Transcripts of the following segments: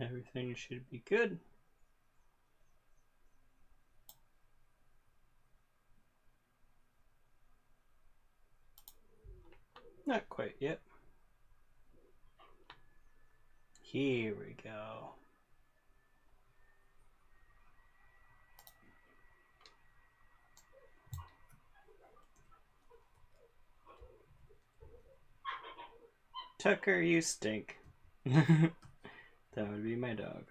Everything should be good. Not quite yet. Here we go. Tucker, you stink. That would be my dog.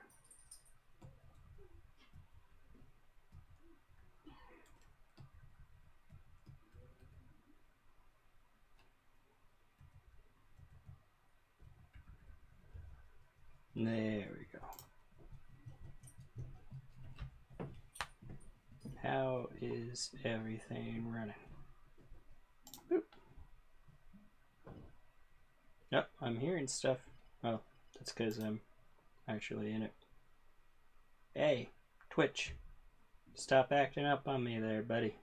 There we go. How is everything running? Boop. Yep, I'm hearing stuff. Oh, that's because I'm actually in it. Hey, Twitch. Stop acting up on me there, buddy.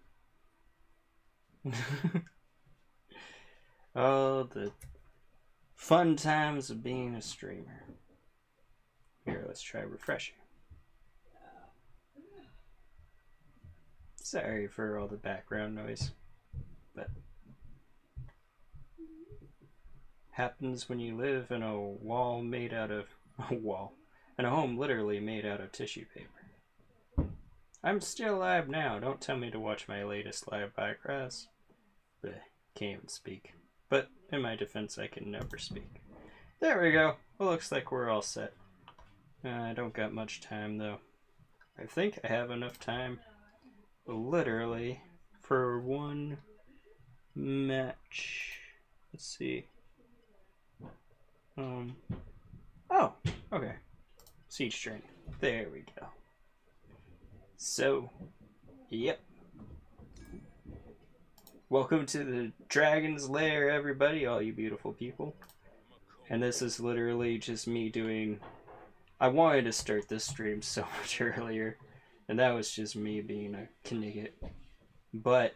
Oh, the fun times of being a streamer. Here, let's try refreshing. Sorry for all the background noise, but happens when you live in a wall made out of in a home literally made out of tissue paper. I'm still live now. Don't tell me to watch my latest live podcast. Blech, can't even speak. But in my defense, I can never speak. There we go. Well, looks like we're all set. I don't got much time though. I think I have enough time, literally, for one match. Let's see. Oh, okay. Siege training. There we go. So, yep. Welcome to the Dragon's Lair, everybody, all you beautiful people. And this is literally just me doing... I wanted to start this stream so much earlier, and that was just me being a knigget. But,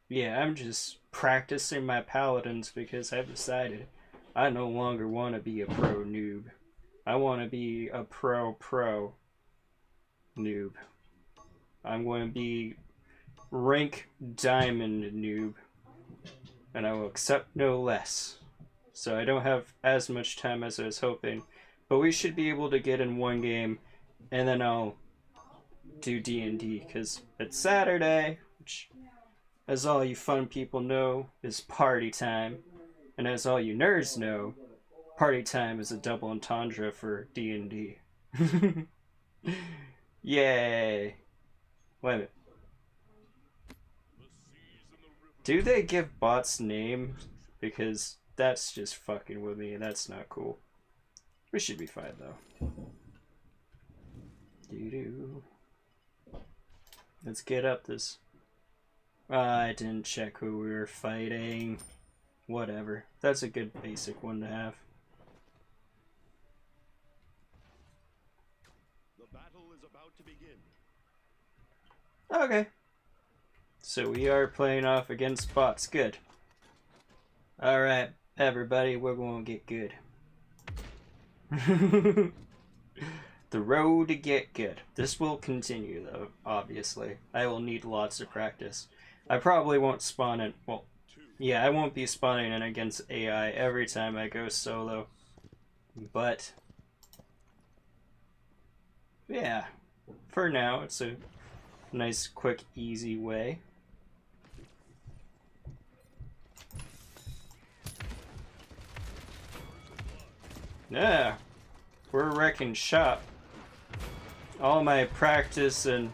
yeah, I'm just practicing my Paladins because I've decided I no longer want to be a pro noob. I want to be a pro noob. I'm going to be rank diamond noob, and I will accept no less. So I don't have as much time as I was hoping, but we should be able to get in one game, and then I'll do D&D, because it's Saturday, which, as all you fun people know, is party time, and as all you nerds know, party time is a double entendre for D&D. Yay! Wait a minute. Do they give bots names? Because that's just fucking with me, and that's not cool. We should be fine, though. Doo-doo. Let's get up this... I didn't check who we were fighting. Whatever. That's a good basic one to have. The battle is about to begin. Okay. So we are playing off against bots. Good. Alright, everybody, we're gonna get good. The road to get good. This will continue, though, obviously. I will need lots of practice. I probably won't spawn in... Well, yeah, I won't be spawning in against AI every time I go solo. But... yeah. For now, it's a nice, quick, easy way. Yeah. We're wrecking shop. All my practice and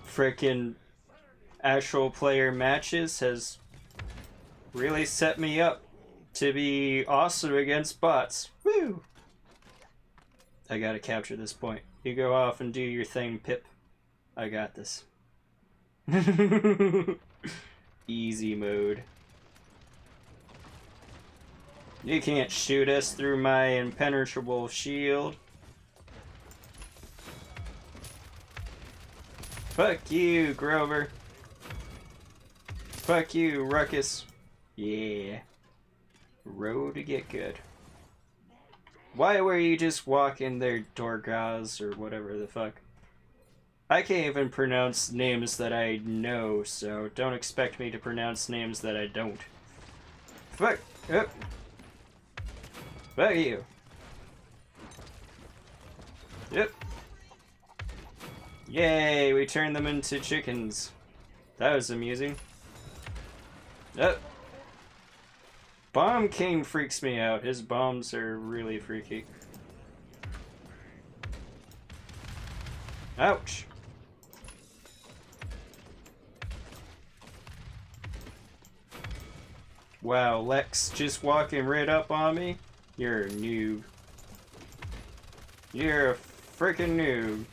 frickin' actual player matches has really set me up to be awesome against bots. Woo! I gotta capture this point. You go off and do your thing, Pip. I got this. Easy mode. You can't shoot us through my impenetrable shield. Fuck you, Grover. Fuck you, Ruckus. Yeah. Road to get good. Why were you just walking there, Dorgaz, or whatever the fuck? I can't even pronounce names that I know, so don't expect me to pronounce names that I don't. Fuck! Oh. Fuck you. Yep. Yay, we turned them into chickens. That was amusing. Yep. Bomb King freaks me out. His bombs are really freaky. Ouch. Wow, Lex just walking right up on me? You're a noob. You're a freaking noob.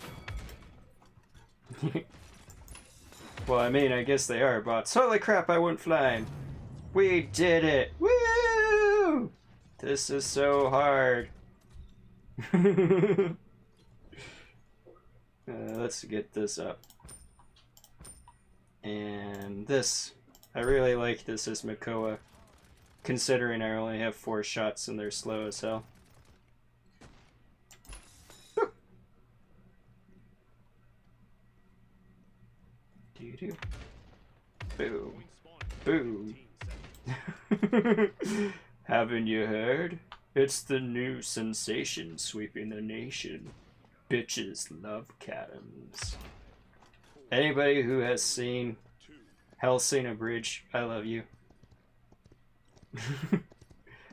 Well, I mean, I guess they are bots. Holy crap, I went flying. We did it! Woo! This is so hard. Let's get this up. And this. I really like this as Makoa, considering I only have 4 shots and they're slow as hell. Doo-doo. Boom. Boom. Haven't you heard? It's the new sensation sweeping the nation. Bitches love Paladins. Anybody who has seen Hellsing Abridged, I love you.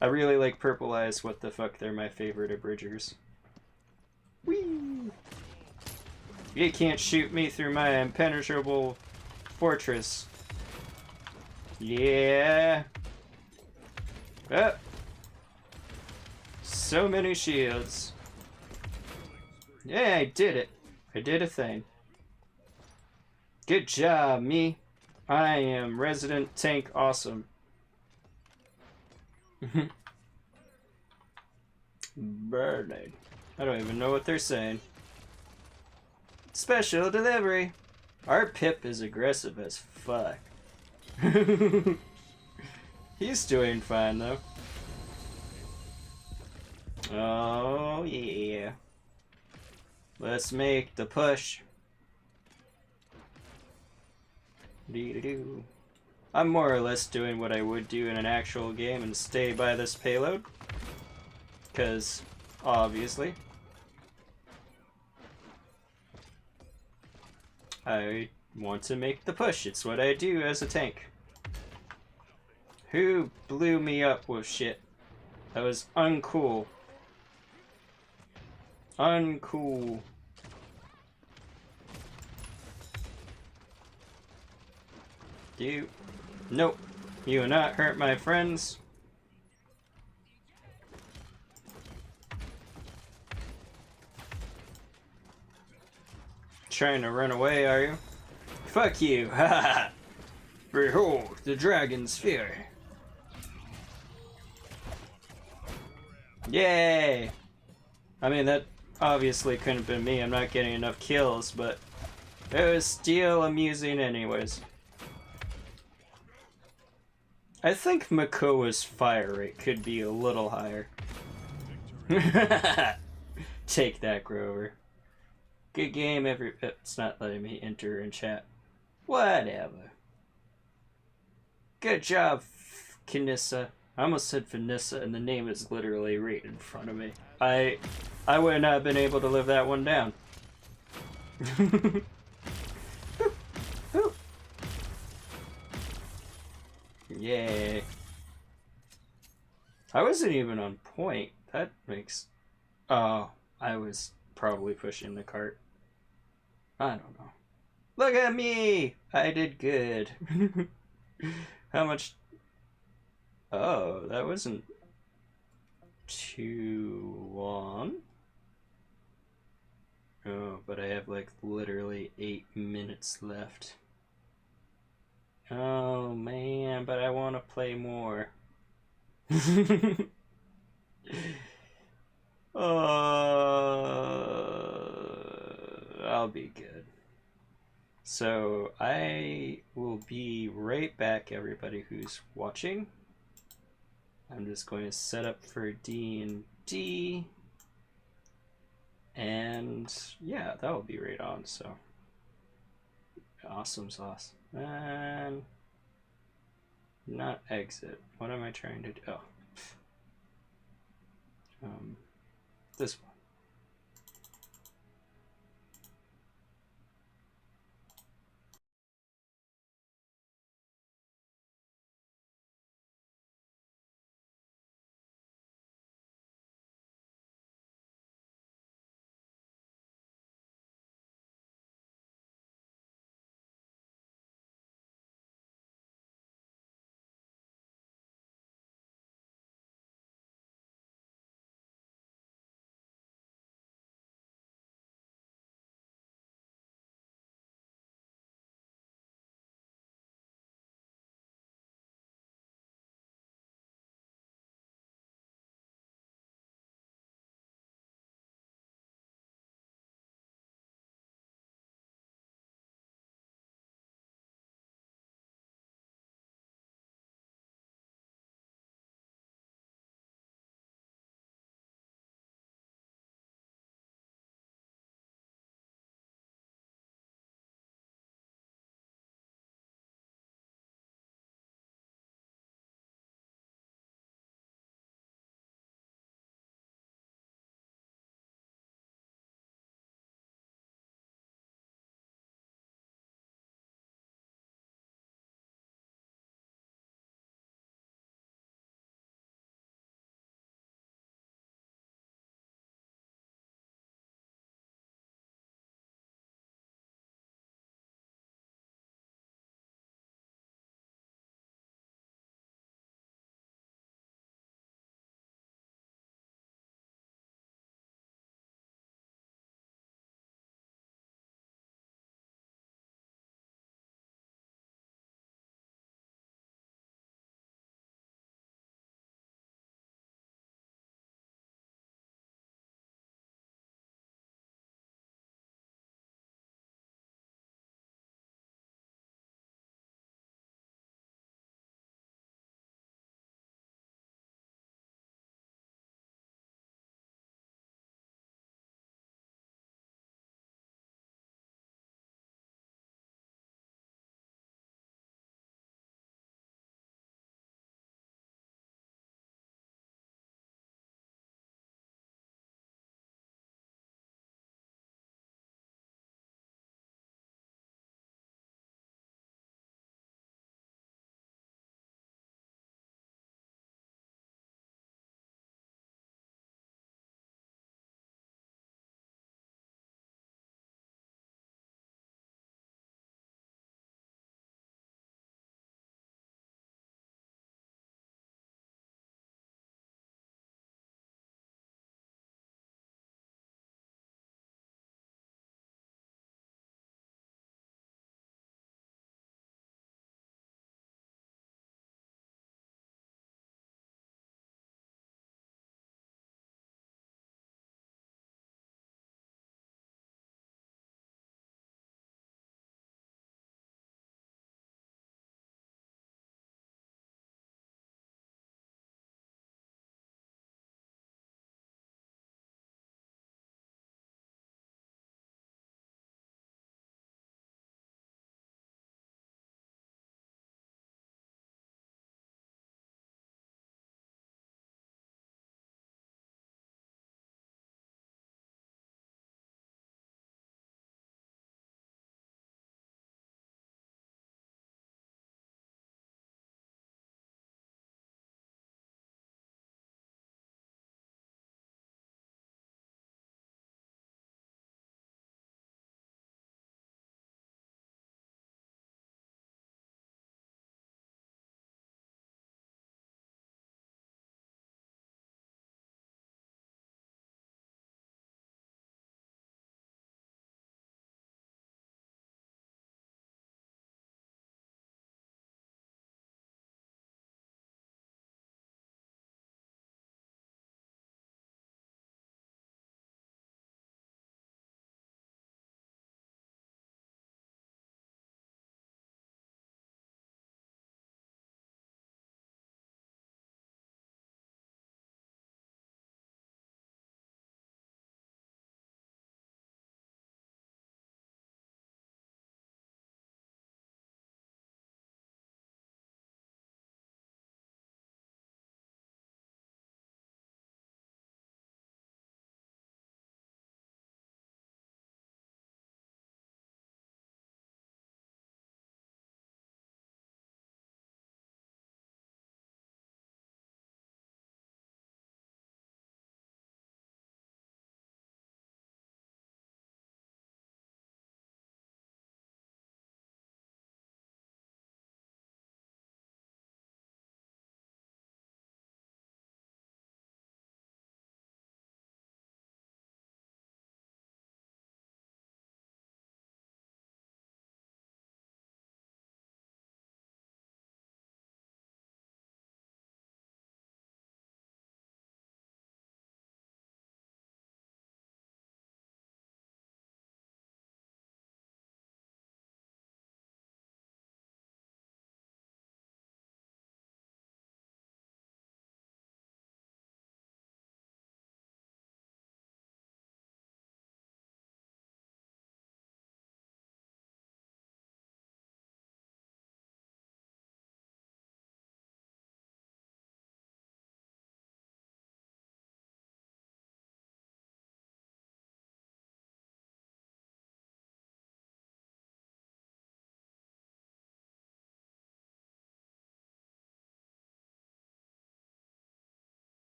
I really like Purple Eyes. What the fuck? They're my favorite abridgers. Whee! You can't shoot me through my impenetrable fortress. Yeah. Oh. So many shields. Yeah, I did it. I did a thing. Good job, me. I am Resident Tank Awesome. Burning. I don't even know what they're saying. Special delivery. Our Pip is aggressive as fuck. He's doing fine though. Oh yeah. Let's make the push. Dee-doo-doo. I'm more or less doing what I would do in an actual game and stay by this payload. Because, obviously, I want to make the push. It's what I do as a tank. Who blew me up with shit? That was uncool. Uncool. You. Nope. You will not hurt my friends. Trying to run away, are you? Fuck you. Ha! Behold the dragon's fear. Yay! I mean, that obviously couldn't have been me. I'm not getting enough kills, but it was still amusing anyways. I think Makoa's fire rate could be a little higher. Take that, Grover. Good game, it's not letting me enter in chat. Whatever. Good job, Kinissa. I almost said Vanessa, and the name is literally right in front of me. I would not have been able to live that one down. Yay. I wasn't even on point. That makes... Oh, I was probably pushing the cart. I don't know. Look at me! I did good. How much... Oh, that wasn't too long. Oh, but I have like literally 8 minutes left. Oh man, but I want to play more. I'll be good. So I will be right back, everybody who's watching. I'm just going to set up for D&D. empty. And yeah, that will be right on. So awesome sauce. And not exit. What am I trying to do? Oh, this one.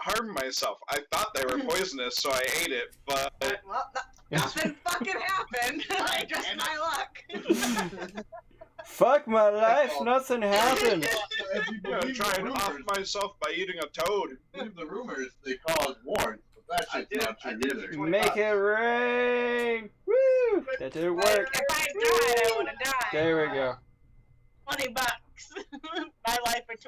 harm myself. I thought they were poisonous, so I ate it, but... Well, nothing fucking happened. Just my luck. Fuck my life, nothing happened. Trying to off myself by eating a toad. The rumors they cause warrants, but that shit's not true either. Make it rain! Woo! That didn't work. If I died, I would have died. There we go. $20. My life for $20.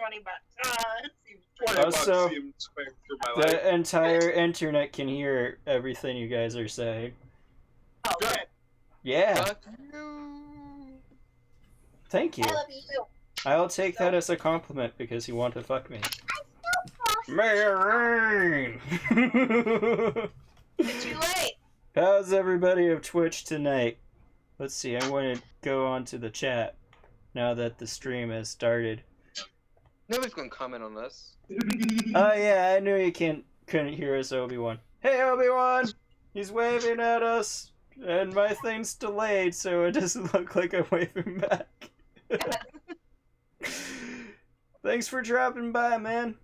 Seems 20 Also, bucks seems fair for my life. The entire internet can hear everything you guys are saying. Oh, good. Yeah, Fuck you. thank you. I love you. I'll take that as a compliment because you want to fuck me. May it rain! It's too late. How's everybody of Twitch tonight? Let's see, I want to go on to the chat now that the stream has started. Nobody's gonna comment on us. Oh yeah, I knew you couldn't hear us, Obi-Wan. Hey Obi-Wan! He's waving at us! And my thing's delayed, so it doesn't look like I'm waving back. Thanks for dropping by, man.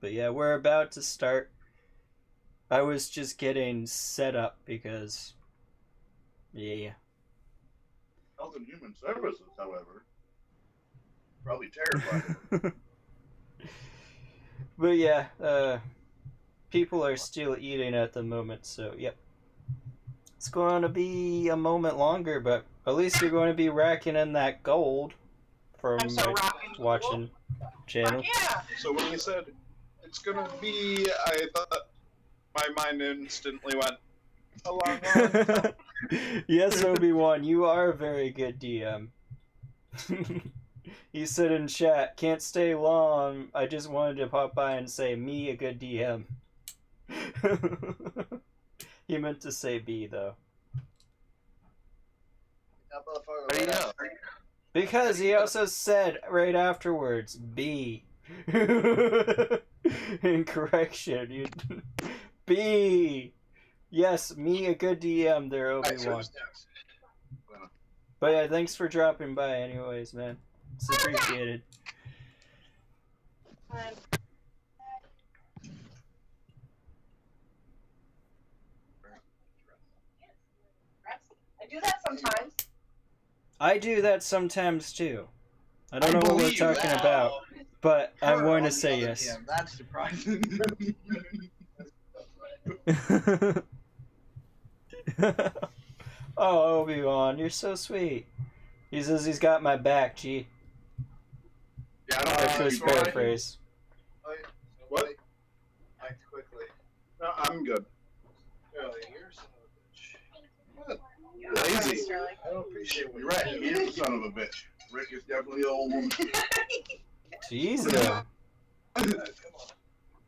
But yeah, we're about to start. I was just getting set up because... Yeah. Health and Human Services, however, probably terrified. But yeah, people are still eating at the moment, so yep. It's going to be a moment longer, but at least you're going to be racking in that gold from I'm so my rocking watching channel. Yeah. So when you said it's gonna be, I thought my mind instantly went a long time. Yes, Obi-Wan, you are a very good DM. He said in chat, can't stay long, I just wanted to pop by and say, me a good DM. He meant to say B, though. How do you know? Because he also said right afterwards, B. In correction, you... B. Yes, me a good DM there, Obi-Wan. But yeah, thanks for dropping by anyways, man. It's appreciated. I do that sometimes. I do that sometimes too. I don't know what we're talking about, but I'm going to say yes. Yeah, that's surprising. Oh, Obi-Wan, you're so sweet. He says he's got my back, G. Yeah, I That's his paraphrase. What? Act quickly. No, I'm good. You're son of a bitch. Lazy. I don't appreciate what you're right. He is the son of a bitch. Rick is definitely the old woman. Jeez, though.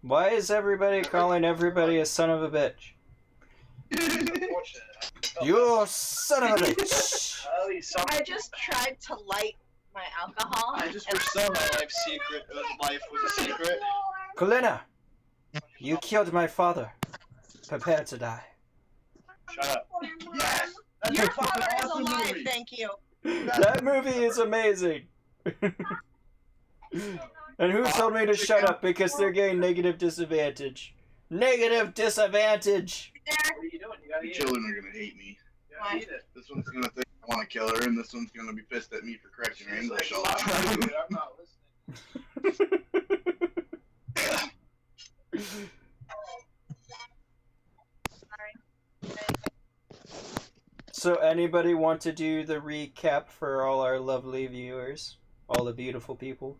Why is everybody calling everybody a son of a bitch? You son of a bitch! I just tried to light my alcohol. I just wish some of my life was a secret. Kulina, you killed my father. Prepare to die. Shut up. Yes! That's Your a fucking father is awesome alive, movie. thank you. That movie is amazing. And who told me to shut up because they're getting negative disadvantage? Negative disadvantage! What are you doing? You gotta The eat children are gonna hate me. Why? Eat it. This one's gonna think I want to kill her, and this one's gonna be pissed at me for correcting her English all the I'm time. not listening. So anybody want to do the recap for all our lovely viewers? All the beautiful people?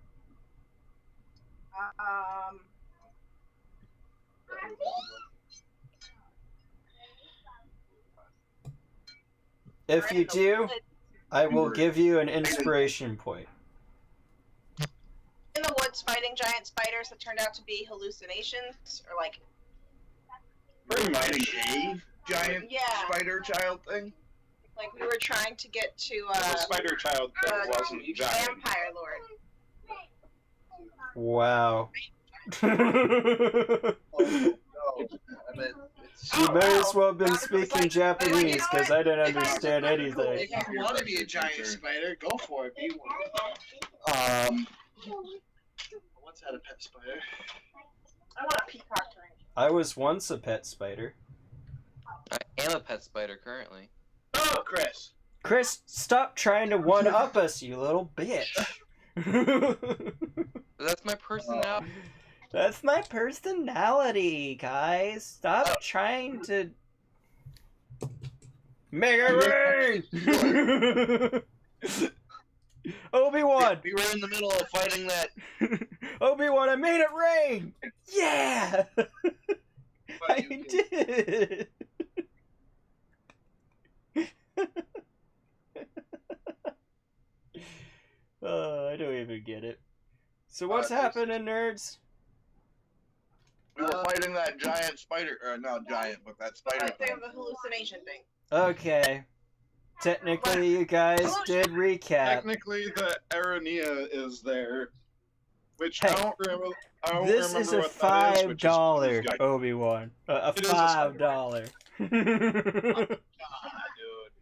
If you do, I will give you an inspiration point. In the woods fighting giant spiders that turned out to be hallucinations, or like, We're fighting a giant Yeah. spider child thing. like we were trying to get to The spider child thing wasn't giant. vampire lord. Wow. I meant it's. You may as well have been speaking Japanese because I didn't understand If anything. you want to be a giant spider, go for it. Be one. Um, I once had a pet spider. I want a peacock to range. I was once a pet spider. I am a pet spider currently. Oh, Chris. Chris, stop trying to one-up us, you little bitch. That's my personality. That's my personality, guys. Stop trying to... Make it rain! Obi-Wan! We were in the middle of fighting that. Obi-Wan, I made it rain! Yeah! I you can- did! Oh, I don't even get it. So what's happening, nerds? We were fighting that giant spider, or not giant, but that spider Like thing. the hallucination thing. Okay. Technically, you guys did recap. Technically, the Aronia is there, which Hey, I don't remember. I don't This remember is a what that is, which is $5 good. Obi-Wan. A It is a spider. $5.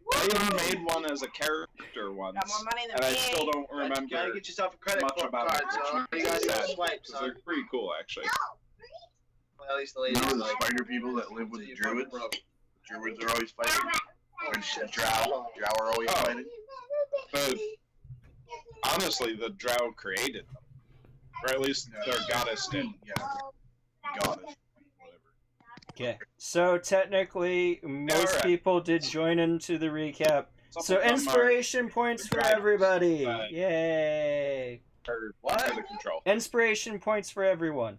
I even made one as a character once, Got more money than and I me. still don't You gotta remember get yourself a credit much about card, it. son. Which You makes gotta me sad, swipe, 'cause son. they're pretty cool, actually. Well, at least the You ladies know the like. spider people that live with the You fucking druids? broke. Druids are always fighting. Oh, And shit. Drow are always Oh. fighting. But honestly, the Drow created them, or at least their goddess did. Yeah. Goddess. Whatever. Okay, so technically, most Alright. people did join into the recap. Some So of them inspiration points for drivers, everybody! but- Yay! are What? under control. Inspiration points for everyone.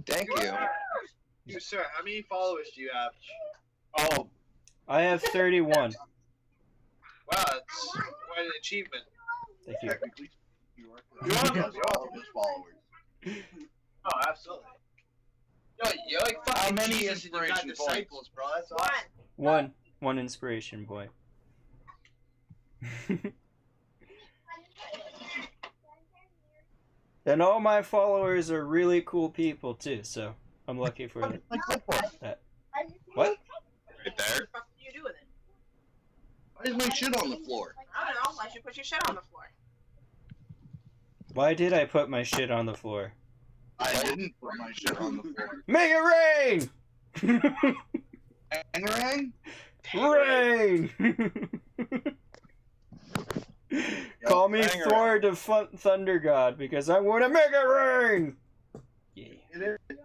Thank you. You, sir, how many followers do you have? Oh, I have 31. Wow, that's quite an achievement. Thank you. Technically, you are. You are. Because all of his followers. Oh, absolutely. Yo, you're like How fucking many Jesus and you got inspiration disciples, bro. That's awesome. One inspiration boy. And all my followers are really cool people too, so I'm lucky for that. What? right there. What the fuck do you do with it? Why is my shit on the floor? I don't know. Why should you put your shit on the floor? Why did I put my shit on the floor? I didn't put my shit on the floor. Make it rain! Bangarang? Rain! Call me Bangarang. Thor the Thunder God because I want to make it rain! Yeah. It is.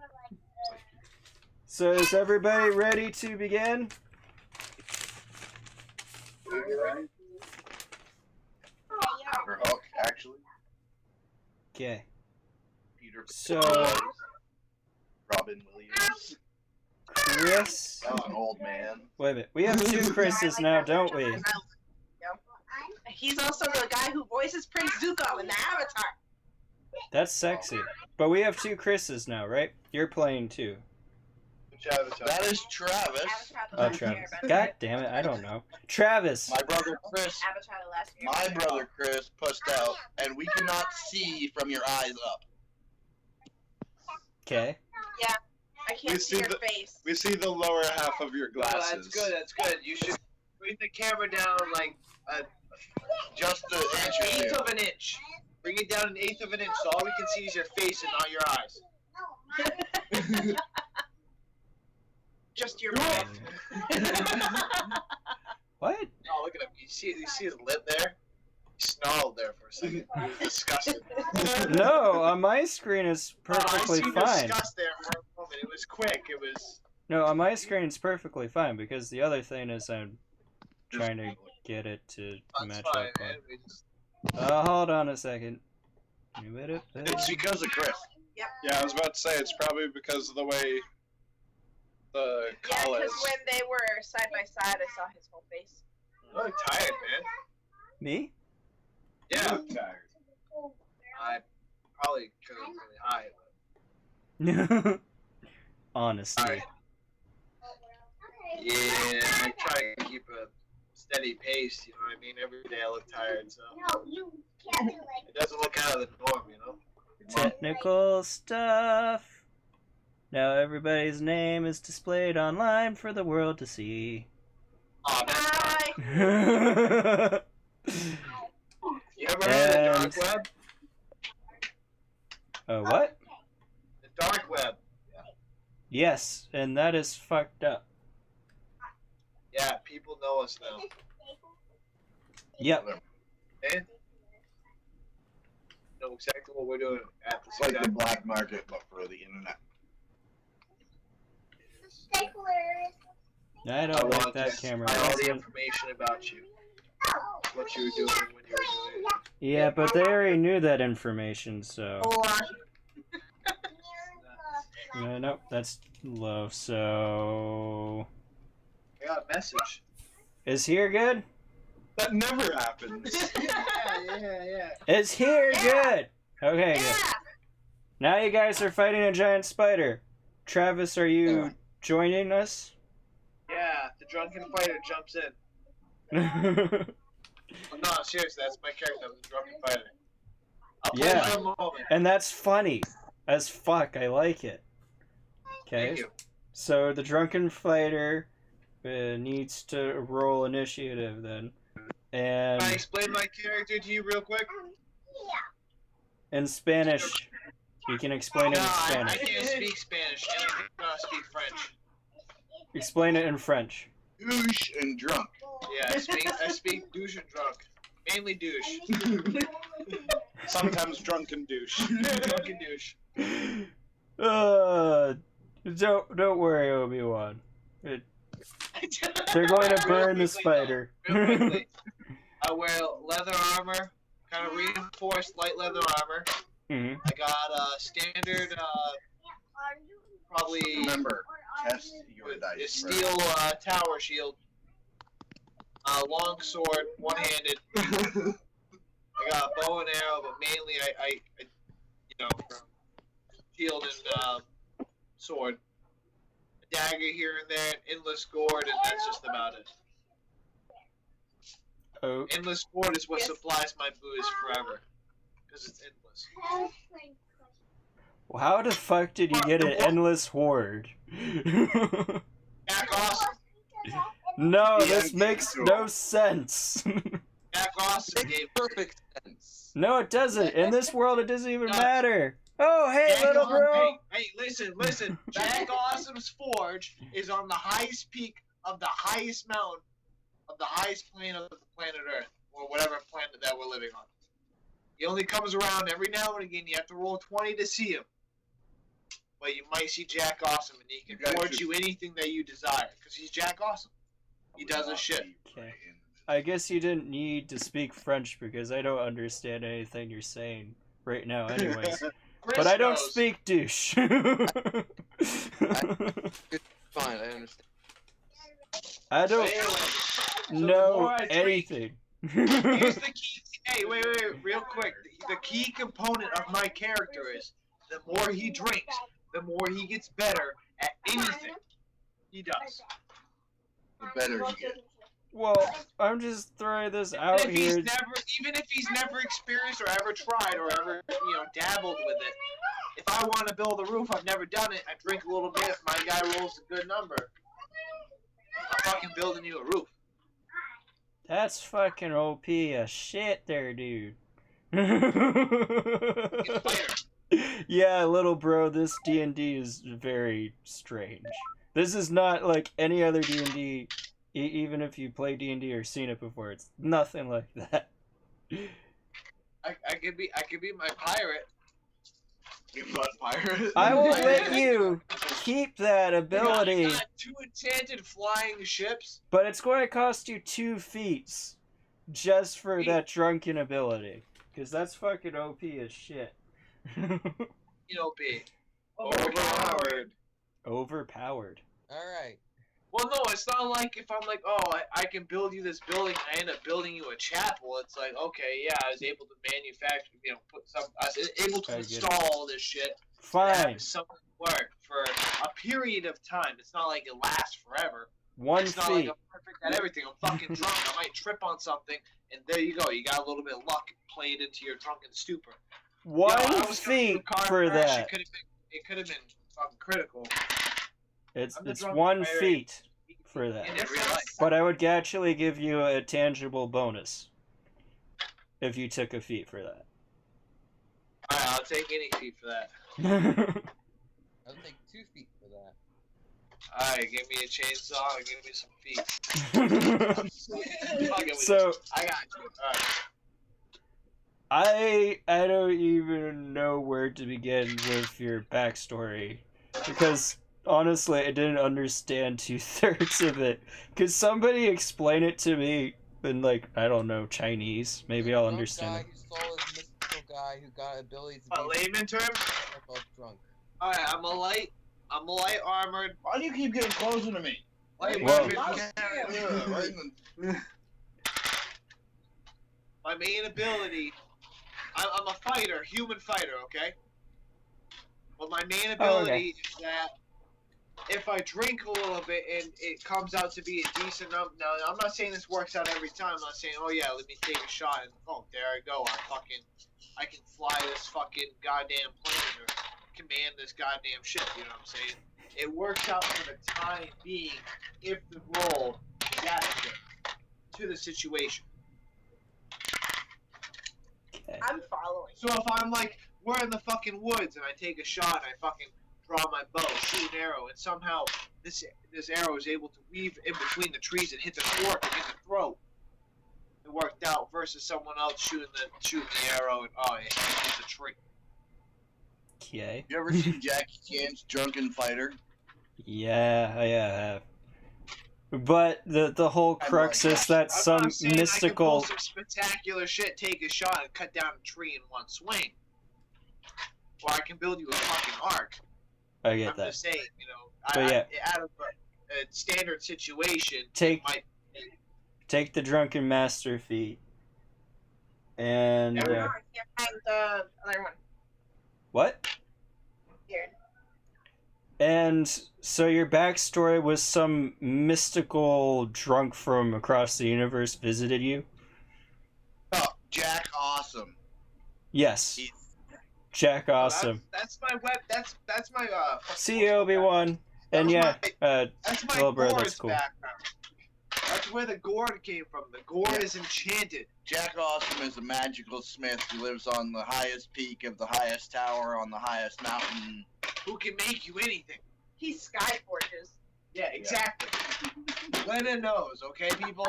So is everybody ready to begin? Or Hook, actually. Okay. Peter. So, Robin Williams. Chris... That was an old man. Wait a minute. We have two Chris's now, don't we? He's also the guy who voices Prince Zuko in the Avatar. That's sexy. But we have two Chris's now, right? You're playing too. That is Travis. Avatar the Oh, last Travis. Airbender. God damn it, I don't know. Travis! My brother Chris. Avatar the last My Airbender. brother Chris pussed out, and we cannot see from your eyes up. Okay. I can't We see see your the- face. We see the lower half of your Oh, glasses. that's good. That's good. You should bring the camera down like Just the an inch or eighth two. of an inch. Bring it down an eighth of an inch, so all we can see is your face and not your eyes. Just your mouth. What? Oh, look at him. You see his lip there? He snarled there for a second. He was disgusted. No, on my screen it's perfectly I see fine. disgust there for a moment. It was quick. It was. No, on my screen it's perfectly fine because the other thing is I'm Just- trying to get it to That's match fine, up. man. We just- Hold on a second. It's because of Chris. Yeah, I was about to say it's probably because of the way the Yeah, call because is. when they were side by side, I saw his whole face. I'm really tired, man. Me? Yeah. Tired. I probably could have really high. Honesty. Alright. Yeah, I try to keep a steady pace, you know what I mean? Every day I look tired, so it doesn't look out of the norm, you know? Technical stuff. Now everybody's name is displayed online for the world to see. Oh, that's Bye. You ever heard of the And- dark web? Oh, what? The dark web. Yes, and that is fucked up. Yeah, people know us now. Yep. Eh? Know exactly what we're doing at the It's like the exact black market, but for the internet. I I don't like want that to camera. find all the placement. information about you. What you were doing when you were doing it. Yeah, but they already knew that information, so... Nope, that's low, so... I got a message. Is here good? That never happens. yeah. Is here good? Okay, good. Yeah. Now you guys are fighting a giant spider. Travis, are you joining us? Yeah, the drunken fighter jumps in. Oh, no, seriously, that's my character, I'm the drunken fighter. I'll play Yeah. for a moment. And that's funny as fuck. I like it. Okay. Thank you. So the drunken fighter needs to roll initiative then. And Can I explain my character to you real quick? in Spanish. You can explain it in I Spanish. can't speak Spanish, and I cannot speak French. Explain it in French. Douche and drunk. Yeah, I speak douche and drunk. Mainly douche. Sometimes drunken douche. Drunken douche. Don't worry, Obi-Wan. They're going to burn the spider. Real quickly. I wear leather armor, kind of reinforced light leather armor. Mhm. I got standard, probably Remember, test your a dice. steel tower shield. Long sword, one-handed. I got a bow and arrow, but mainly I shield and sword. A dagger here and there, an endless gourd, and that's just about it. Oh, Endless gourd is what supplies my booze forever, because it's endless. how the fuck did you get an endless horde? Jack Awesome. No, Yeah, this yeah, makes sure. no sense. Jack Awesome Makes gave perfect sense. No, it doesn't. In this world, it doesn't even matter. Oh, hey, Jack little Awesome- bro. Hey, listen. Jack Awesome's forge is on the highest peak of the highest mountain of the highest plane of the planet Earth, or whatever planet that we're living on. He only comes around every now and again. You have to roll 20 to see him. But you might see Jack Awesome, and he can You guys forge should- you anything that you desire, because he's Jack Awesome. He does his shit. Okay. I guess you didn't need to speak French because I don't understand anything you're saying right now, anyways. Chris But I don't knows. speak douche. Fine, I understand. I But don't anyway, so the know more I drink, anything. here's the key. Hey, wait, real quick. The key component of my character is the more he drinks, the more he gets better at anything he does. The better you get. Well, I'm just throwing this out Even here. if he's never experienced or ever tried or ever dabbled with it. If I want to build a roof, I've never done it. I drink a little bit. If my guy rolls a good number, I'm fucking building you a roof. That's fucking OP as shit there, dude. Get later. Yeah, little bro, this D&D is very strange. This is not like any other D&D, even if you play D&D or seen it before. It's nothing like that. I could be my pirate. You butt pirate. I will let you keep that ability, I got 2 enchanted flying ships. but it's going to cost you 2 feats just for that drunken ability. Because that's fucking OP as shit. Be Overpowered. Overpowered. Alright. Well, no, it's not like if I'm like, oh, I can build you this building, and I end up building you a chapel. It's like, okay, yeah, I was able to manufacture, I was able to I get it. install all this shit. Fine. Have something work for a period of time. It's not like it lasts forever. 1 It's not like feat. I'm perfect at everything. I'm fucking drunk. I might trip on something, and there you go. You got a little bit of luck played into your drunken stupor. One I was gonna do feat a car for crash. that. It could have been fucking critical It's I'm the it's drunk 1 pirate. feat for that. in real life. But I would actually give you a tangible bonus if you took a feat for that. Alright, I'll take any fee for that. I'll take 2 feet for that. Alright, give me a chainsaw and give me some feet. Fuck it, So I got you. Alright. I don't even know where to begin with your backstory, because honestly I didn't understand 2/3 of it. Could somebody explain it to me in, like, I don't know, Chinese? Maybe I'll Drunk understand guy it. who saw this mystical guy who got abilities to A be layman term? above drunk. Alright, I'm a light armored. Why do you keep getting closer to me? Light Whoa. weapon. Right in the... My main ability. I'm a fighter, human fighter, okay? But my main ability is that if I drink a little bit and it comes out to be a decent number. Now, I'm not saying this works out every time. I'm not saying, oh yeah, let me take a shot and oh, there I go. I can fly this fucking goddamn plane or command this goddamn ship. You know what I'm saying? It works out for the time being if the role is adequate to the situation. Okay. I'm following. So if I'm like, we're in the fucking woods and I take a shot and I fucking draw my bow, shoot an arrow, and somehow this arrow is able to weave in between the trees and hit the fork and hit the throat. It worked out versus someone else shooting the arrow and oh, it hits a tree. Okay. You ever seen Jackie Chan's Drunken Fighter? Yeah, I have. But the whole crux is that I'm some not saying mystical. I can pull some spectacular shit, take a shot, and cut down a tree in one swing. Or I can build you a fucking arc. I get I'm that. just saying, you know, But yeah. out of a standard situation, Take- it might. Take the drunken master feat. And No, I can't find the other one. what? Here. And so your backstory was some mystical drunk from across the universe visited you? Oh, Jack Awesome. Yes. He's- Jack Awesome. That's my web. That's my See you, Obi-Wan. And yeah, That's my little bro, gourd that's cool. background. That's where the gourd came from. The gourd is enchanted. Jack Awesome is a magical smith who lives on the highest peak of the highest tower on the highest mountain. Who can make you anything? He sky forges. Yeah, exactly. Glenna knows, okay, people.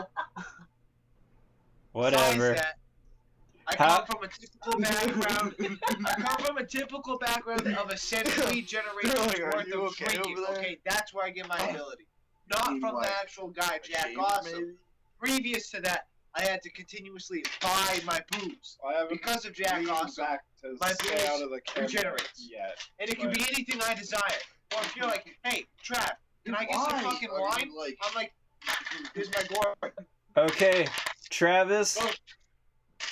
whatever. Besides that, I How- come from a typical background. I come from a typical background of a century generations Like, are worth you of okay drinking. over there? Okay, that's where I get my ability. Not You from like the actual guy, Jack Shave, Awesome. maybe? Previous to that, I had to continuously buy my booze I haven't because of Jack leaned Awesome, back to My stay booze out of the camera regenerates. yet. and it can be anything I desire. Or if you're like, hey, Trav, can I get some Why fucking are you, wine? like- I'm like, here's my gourd. Okay, Travis.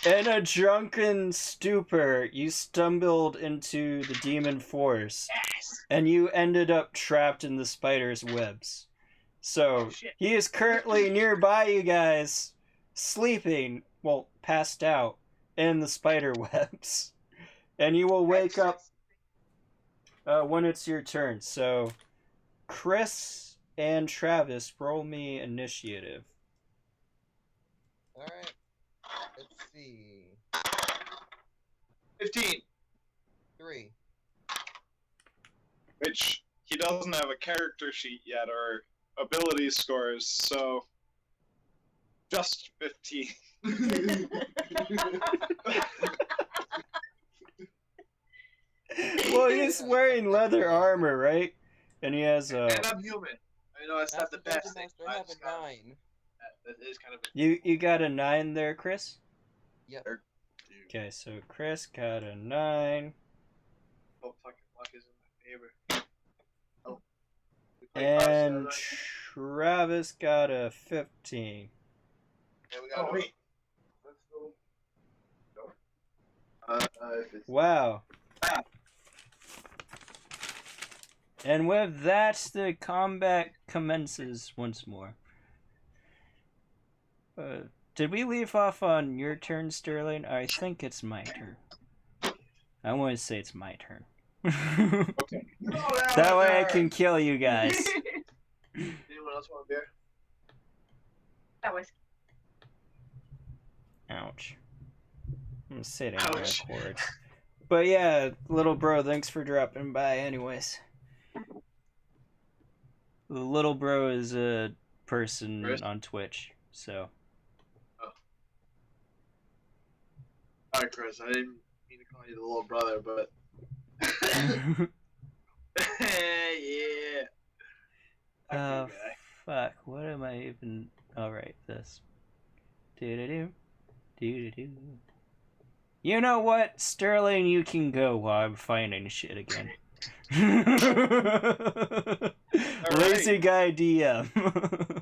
In a drunken stupor, you stumbled into the demon force, Yes. and you ended up trapped in the spider's webs. So, Shit. he is currently nearby you guys, sleeping, well, passed out, in the spider webs. And you will wake up when it's your turn. So, Chris and Travis, roll me initiative. Alright. Let's see. 15. 3. Which he doesn't have a character sheet yet or ability scores, so just 15. Well, he's wearing leather armor, right? And he has And I'm human. I know that's not the best thing. I have just a kinda- 9. That is kind of a... You got a 9 there, Chris? Yep. Okay, so Chris got a 9. Oh, fucking luck is in my favor. Oh. We play cards And the other night. Travis got a 15. Yeah, we got wait. Let's go. If it's Wow. And with that, the combat commences once more. Did we leave off on your turn, Sterling? I think it's my turn. I want to say it's my turn. Okay. That way I can kill you guys. Anyone else want a beer? That was Ouch. I'm sitting on Ouch. my cords. But yeah, little bro, thanks for dropping by anyways. The little bro is a person Chris? on Twitch, so. Alright, Chris, I didn't mean to call you the little brother, but. Yeah. Oh, fuck. What am I even. Alright, this. Do-do-do. Do-do-do. You know what? Sterling, you can go while I'm finding shit again. Lazy guy DM.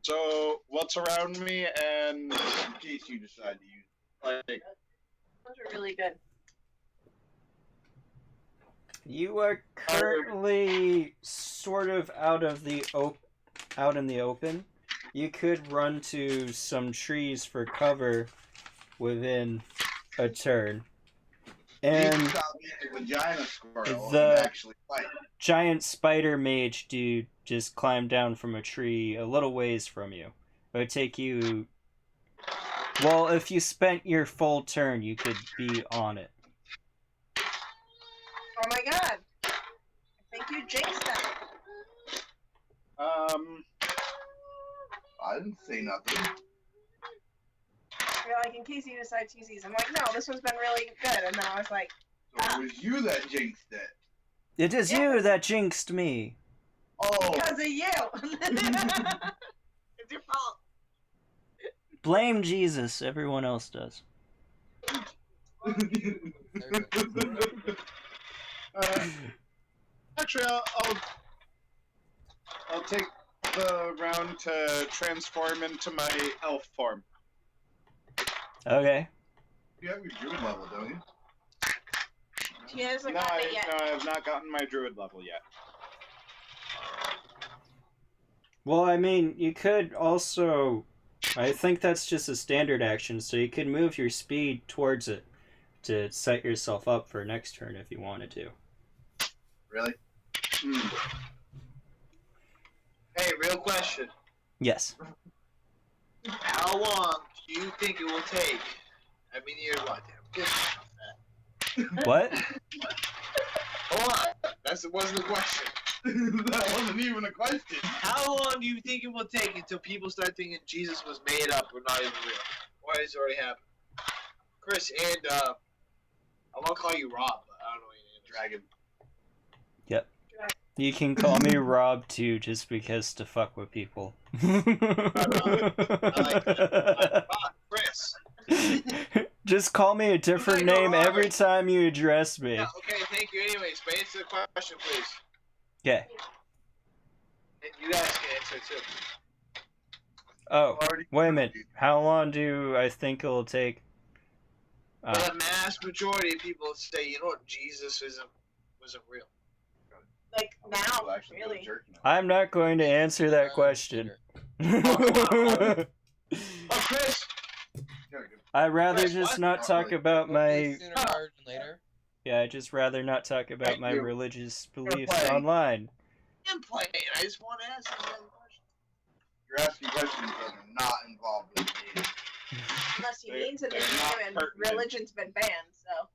So, what's around me, and In case you decide to use like, Those are really good. You are currently sort of out in the open. You could run to some trees for cover within a turn. And you stop being a vagina squirrel the- and actually fight. giant spider mage dude just climbed down from a tree a little ways from you. It would take you... Well, if you spent your full turn, you could be on it. Oh my god. I think you jinxed them. I didn't say nothing. You're like, in case you decide to use these. I'm like, no, this one's been really good. And then I was like, So it was you that jinxed it. It is you that jinxed me. Oh, because of you. It's your fault. Blame Jesus, everyone else does. actually, I'll take the round to transform into my elf form. Okay. you have your druid level, don't you? He hasn't No, gotten it yet. I have not gotten my druid level yet. Well, I mean, you could also... I think that's just a standard action, so you could move your speed towards it to set yourself up for next turn if you wanted to. Really? Hey, real question. Yes. How long do you think it will take? I mean, you're what? What? Hold on. That wasn't the question. That wasn't even a question. How long do you think it will take until people start thinking Jesus was made up or not even real? Or has it already happened? Chris, and I'm gonna call you Rob, but I don't know your name. Dragon. You can call me Rob too, just because to fuck with people. Chris. Just call me a different name every time you address me. Yeah, okay, thank you. Anyways, but answer the question, please. Okay. And you guys can answer too. Oh, wait a minute. How long do I think it'll take? The mass majority of people say, you know what, Jesus wasn't real. Like, now, People actually go really. jerk now. I'm not going to answer that question. Oh, Chris! I'd rather Chris, just what? not talk about my... Sooner rather than later. Yeah, I'd just rather not talk about Thank my you. religious beliefs play. online. I'm playing. I just want to ask you guys a question. You're asking questions that are not involved in the game. Unless he They're- means it in they're the not game and pertinent. religion's been banned, so.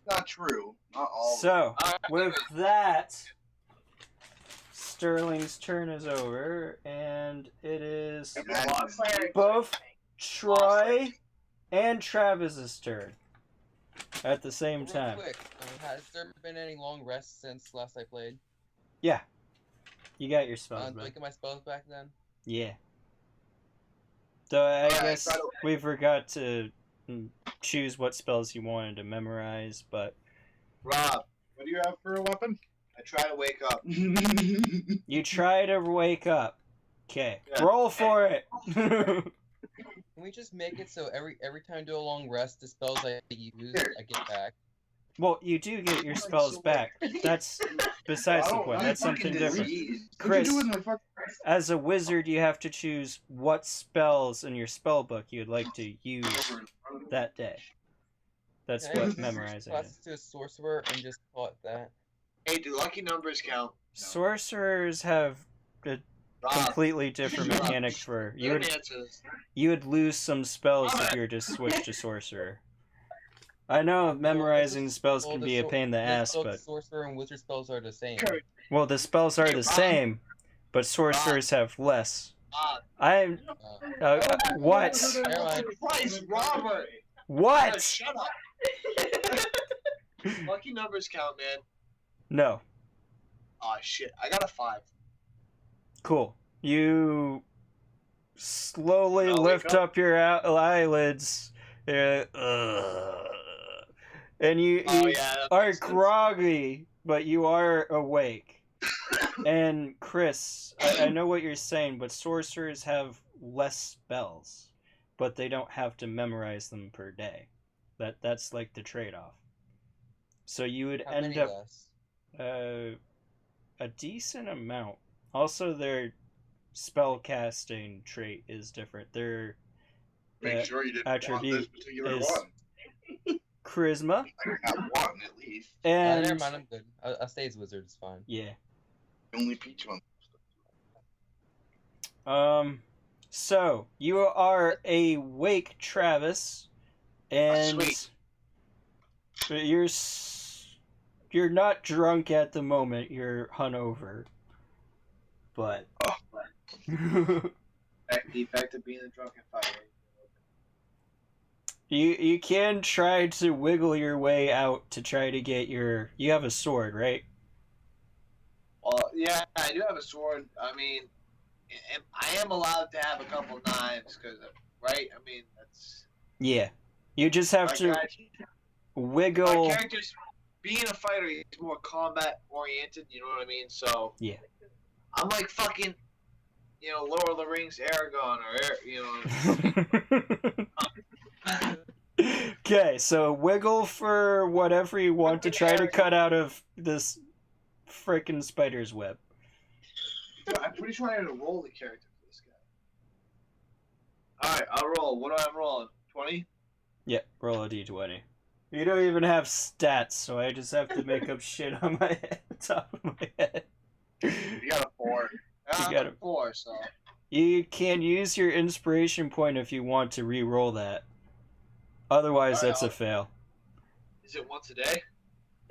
Not true. Not all. So, Alright, with that, Sterling's turn is over, and it is Cleric. both Troy and Travis's turn at the same Real time. quick, has there been any long rest since last I played? Yeah. You got your spells Do I back. get my spells back then? Yeah. So I Alright, guess by the we forgot to choose what spells you wanted to memorize, but Rob, What do you have for a weapon? I try to wake up. you try to wake up. Okay. Yeah. Roll for it. Can we just make it so every time I do a long rest, the spells I use, I get back? Well, you do get your spells back. That's besides the point. That's something different. Chris, as a wizard, you have to choose what spells in your spell book you'd like to use that day. That's Can I what just memorizing class is. to a sorcerer and just call it that? Hey, do lucky numbers count? Sorcerers have a Rob, completely different mechanic for you. good answers. You would lose some spells if you were to switch to sorcerer. I know memorizing spells Well, can the be a sor- pain in the ass, the but sorcerer and wizard spells are the same. Kurt, well, the spells are the same, but sorcerers have less. I'm what? Never mind. Christ, Robert! What? Shut up. Lucky numbers count, man. No. Oh shit, I got a 5. Cool. You slowly I'll wake lift up your eyelids, and you Oh yeah. that are makes sense. groggy, but you are awake. And Chris, I know what you're saying, but sorcerers have less spells, but they don't have to memorize them per day. That's like the trade-off. So you would How end many up less? a decent amount. Also, their spell casting trait is different. Their Make sure you didn't attribute want this particular is- one. charisma I got one at least. and Never mind, I'm good. I'll stay as wizard, it's fine. yeah. The only peach one. So you are awake, Travis, and you're not drunk at the moment. You're hungover, but Back to being a drunken fighter. you can try to wiggle your way out to try to get your. You have a sword, right? Well, yeah, I do have a sword. I mean, I am allowed to have a couple knives, right? I mean, that's. Yeah. You just have My to guy- wiggle. My character's being a fighter. He's more combat oriented. You know what I mean? So. Yeah. I'm like fucking, Lord of the Rings, Aragorn, Okay, so wiggle for whatever you want to try to cut out of this frickin' spider's web. Dude, I'm pretty sure I had to roll the character for this guy. All right, I'll roll. What do I roll? 20. Yep, roll a d20. You don't even have stats, so I just have to make up shit on my head, top of my head. You got a 4. I got got it. a 4, so. You can use your inspiration point if you want to re-roll that. Otherwise, Alright, that's a fail. Is it once a day?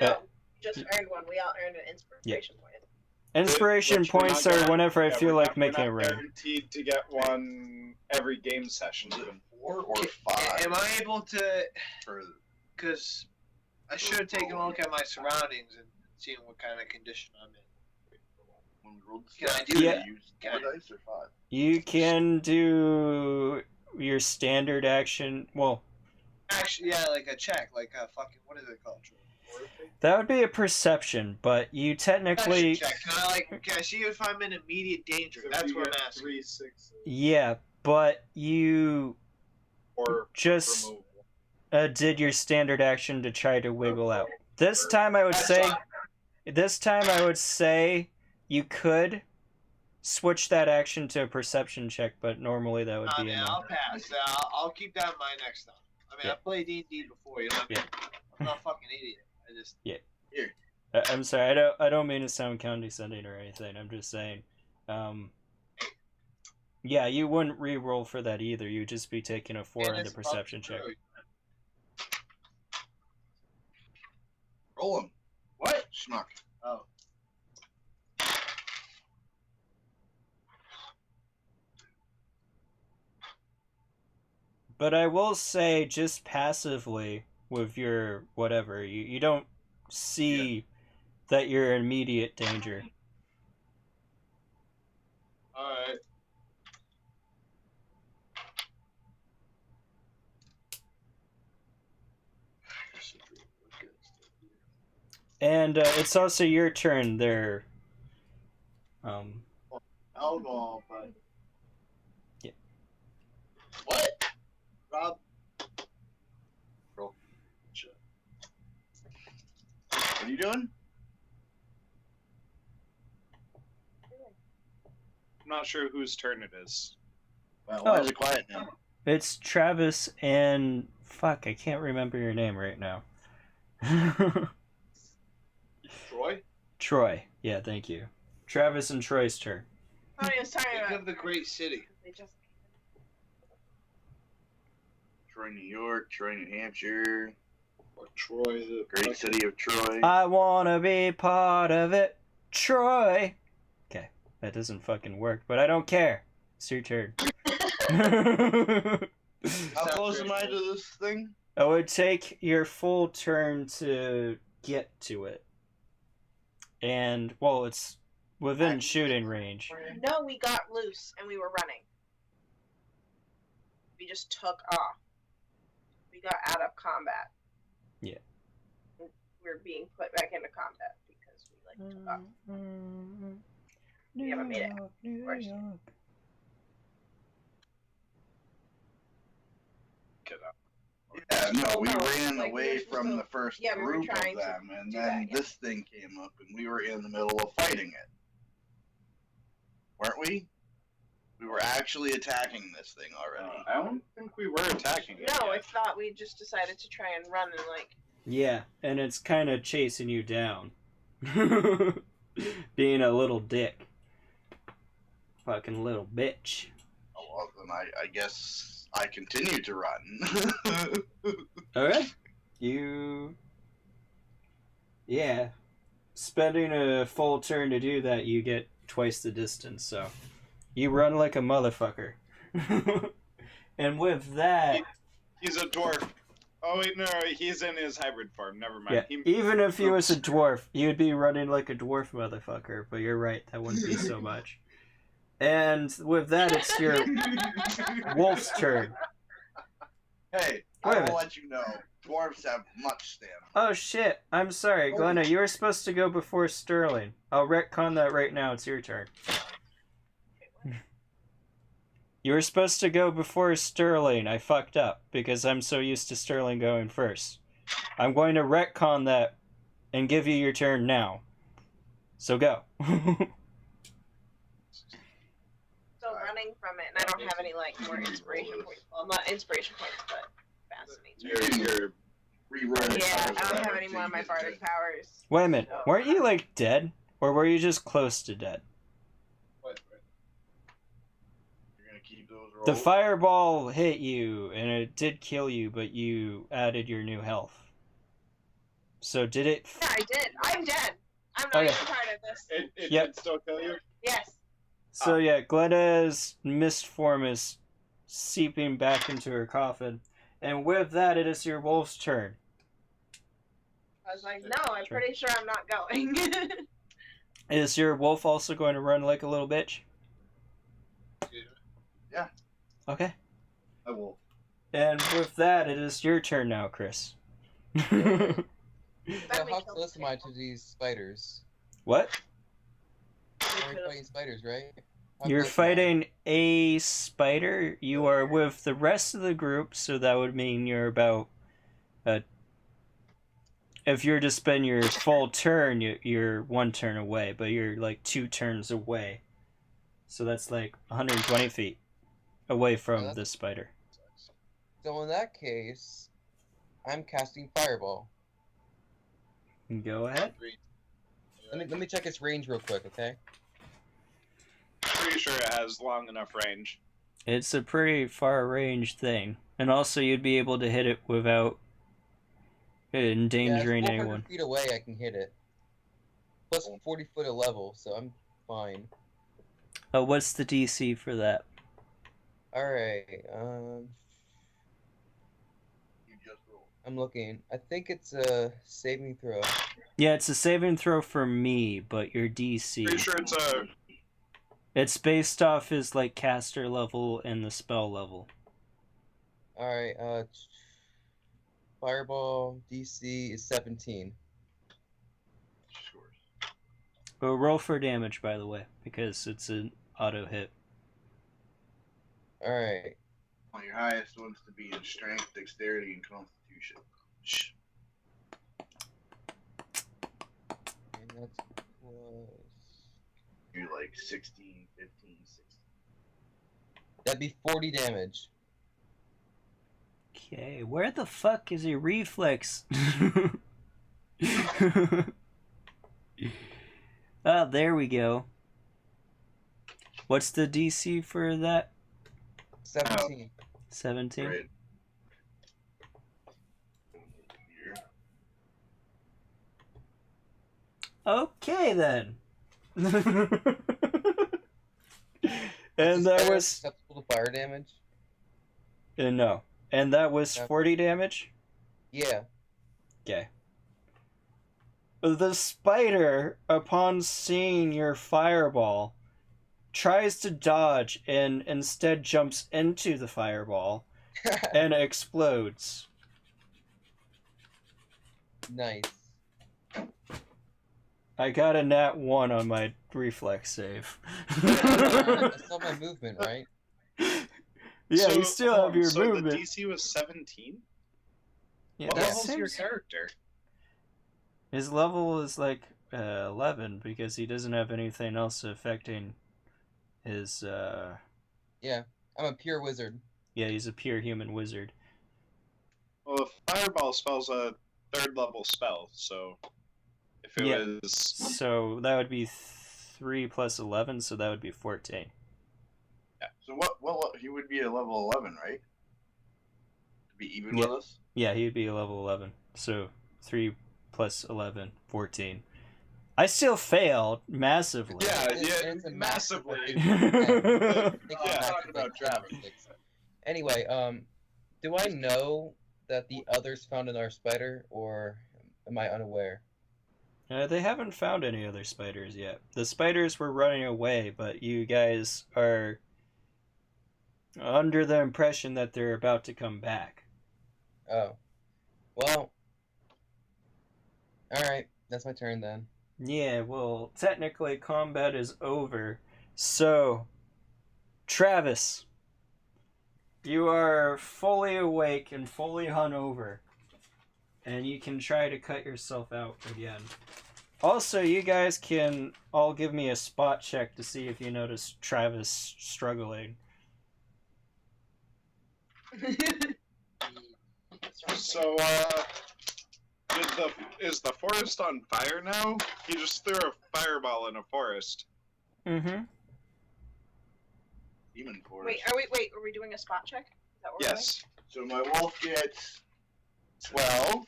No, Yeah. you just earned one. We all earned an inspiration point. Inspiration Which we're points not are guaran- whenever I yeah, feel we're like not- we're making it not rain. guaranteed to get one every game session. Is it Even. 4 or 5? Am I able to? For Because I should have taken a look at my surroundings and seen what kind of condition I'm in. when we rolled the Can I stats, do did you that? use Can 4 dice or 5? You can do your standard action. Well, Actually, yeah, like a check, like a fucking what is it called? that would be a perception, but you technically, Check. Can I see if I'm in immediate danger? So That's you what I'm get asking. 3, 6, yeah, but you or just removal. did your standard action to try to wiggle out. This time I would That's say, fine. you could switch that action to a perception check, but normally that would Nah, be a man, no. I'll pass. I'll keep that in mind next time. I mean, Yeah. I played D&D before. You know what I mean? I'm not a fucking idiot. I just. I'm sorry, I don't mean to sound condescending or anything. I'm just saying, yeah, you wouldn't re-roll for that either. You'd just be taking a 4 And on the it's perception check. true. Roll 'em. What? Schmuck. Oh. But I will say, just passively with your whatever, you don't see that you're in immediate danger. Alright. And it's also your turn there. Alcohol, but. Yeah. What? Rob. What are you doing? I'm not sure whose turn it is. Well, why is it quiet now? It's Travis and fuck, I can't remember your name right now. Troy? Troy. Yeah, thank you. Travis and Troy's turn. Oh, he was talking Think about. of the great city. They just. Troy, New York, Troy, New Hampshire. Or Troy, the Great city of Troy. I wanna be part of it, Troy. Okay, that doesn't fucking work, but I don't care. It's your turn. How close am I to this thing? It would take your full turn to get to it. And, well, it's within shooting range. No, we got loose and we were running. We just took off. We got out of combat. Yeah. We're being put back into combat because we took off. We haven't made it. New Worse. York. Yeah, no, we No, ran like, we away were supposed from to- the first yeah, we were group of trying to them, and do then that, yeah. this thing came up, and we were in the middle of fighting it. Weren't we? We were actually attacking this thing already. I don't think we were attacking it. No, yet. it's not. We just decided to try and run and like. Yeah, and it's kind of chasing you down. Being a little dick. Fucking little bitch. Oh, well, then I guess I continue to run. Okay. You. Yeah. Spending a full turn to do that, you get twice the distance, so. You run like a motherfucker. And with that. He's a dwarf. Oh wait, no, he's in his hybrid form. Never mind. Yeah, even if he was a dwarf, you'd be running like a dwarf motherfucker, but you're right, that wouldn't be so much. And with that, it's your wolf's turn. Hey, Wait a I minute. will let you know, dwarves have much stamina. Oh shit, I'm sorry, Glenna, you were supposed to go before Sterling. I'll retcon that right now, it's your turn. You were supposed to go before Sterling. I fucked up because I'm so used to Sterling going first. I'm going to retcon that and give you your turn now. So go. Still running from it, and I don't have any like more inspiration points. Well, not inspiration points, but fascinating. You're Rerolling Yeah, powers, I don't whatever, have any till more you of my get bardic to- powers. Wait a minute, weren't you like dead? Or were you just close to dead? You're gonna keep those rolls? The fireball hit you and it did kill you, but you added your new health. So did it... Yeah, I did. I'm dead. I'm not Okay. even part of this. It Yep. did still kill you? Yes. So yeah, Glenna's mist form is seeping back into her coffin. And with that, it is your wolf's turn. I was like, no, I'm pretty sure I'm not going. Is your wolf also going to run like a little bitch? Yeah. Okay. I will. And with that, it is your turn now, Chris. So Let me how kill close the am I table. to these spiders? What? We're fighting spiders, right? How You're close am I? fighting a spider. You are with the rest of the group, so that would mean you're about... if you're to spend your full turn, you're one turn away, but you're like 2 turns away. So that's like 120 feet away from that's- the spider. So in that case, I'm casting fireball. Go ahead. Let me check its range real quick, okay? Pretty sure it has long enough range. It's a pretty far range thing. And also you'd be able to hit it without endangering yeah, it's 400 anyone. feet away, I can hit it. Plus 40 foot of level, so I'm fine. What's the DC for that? Alright, You just roll. I'm looking. I think it's a saving throw. Yeah, it's a saving throw for me, but your Pretty DC. sure it's a. It's based off his like caster level and the spell level. Alright, fireball DC is 17. Scores. But roll for damage, by the way, because it's an auto hit. Alright, Well, your highest one's to be in strength, dexterity, and constitution. Shh. and that's plus... You're like 16, 15, 16. That'd be 40 damage. Okay, where the fuck is your reflex? Oh, there we go. What's the DC for that? 17. 17? Right. Okay then. Is And this that spider was susceptible to fire damage? no. And that was Yeah. 40 damage. Yeah. Okay. The spider, upon seeing your fireball, tries to dodge and instead jumps into the fireball and explodes. Nice. I got a nat 1 on my reflex save. That's not my movement, right? Yeah, So, you still hold have on, your so movement. the DC was 17? Yeah, What that level's your seems- character? His level is like 11 because he doesn't have anything else affecting his. Yeah. I'm a pure wizard. Yeah, he's a pure human wizard. Well, the fireball spell's a 3rd level spell, so if it Yeah. was So that would be 3 plus 11, so that would be 14. So what? He would be a level 11, right? To be even Yeah. with us. Yeah, he'd be a level 11. So 3 plus 11, 14. I still failed massively. yeah, It's a massively. massive Yeah, talking about Travis. Anyway, do I know that the others found another spider, or am I unaware? They haven't found any other spiders yet. The spiders were running away, but you guys are under the impression that they're about to come back. Oh. Well. Alright, that's my turn then. Yeah, well, technically combat is over. So, Travis, you are fully awake and fully hungover, and you can try to cut yourself out again. Also, you guys can all give me a spot check to see if you notice Travis struggling. So, is the forest on fire now? He just threw a fireball in a forest. Mm-hmm. Demon force. Wait, are we doing a spot check? Is that what we're doing? Yes. So my wolf gets 12,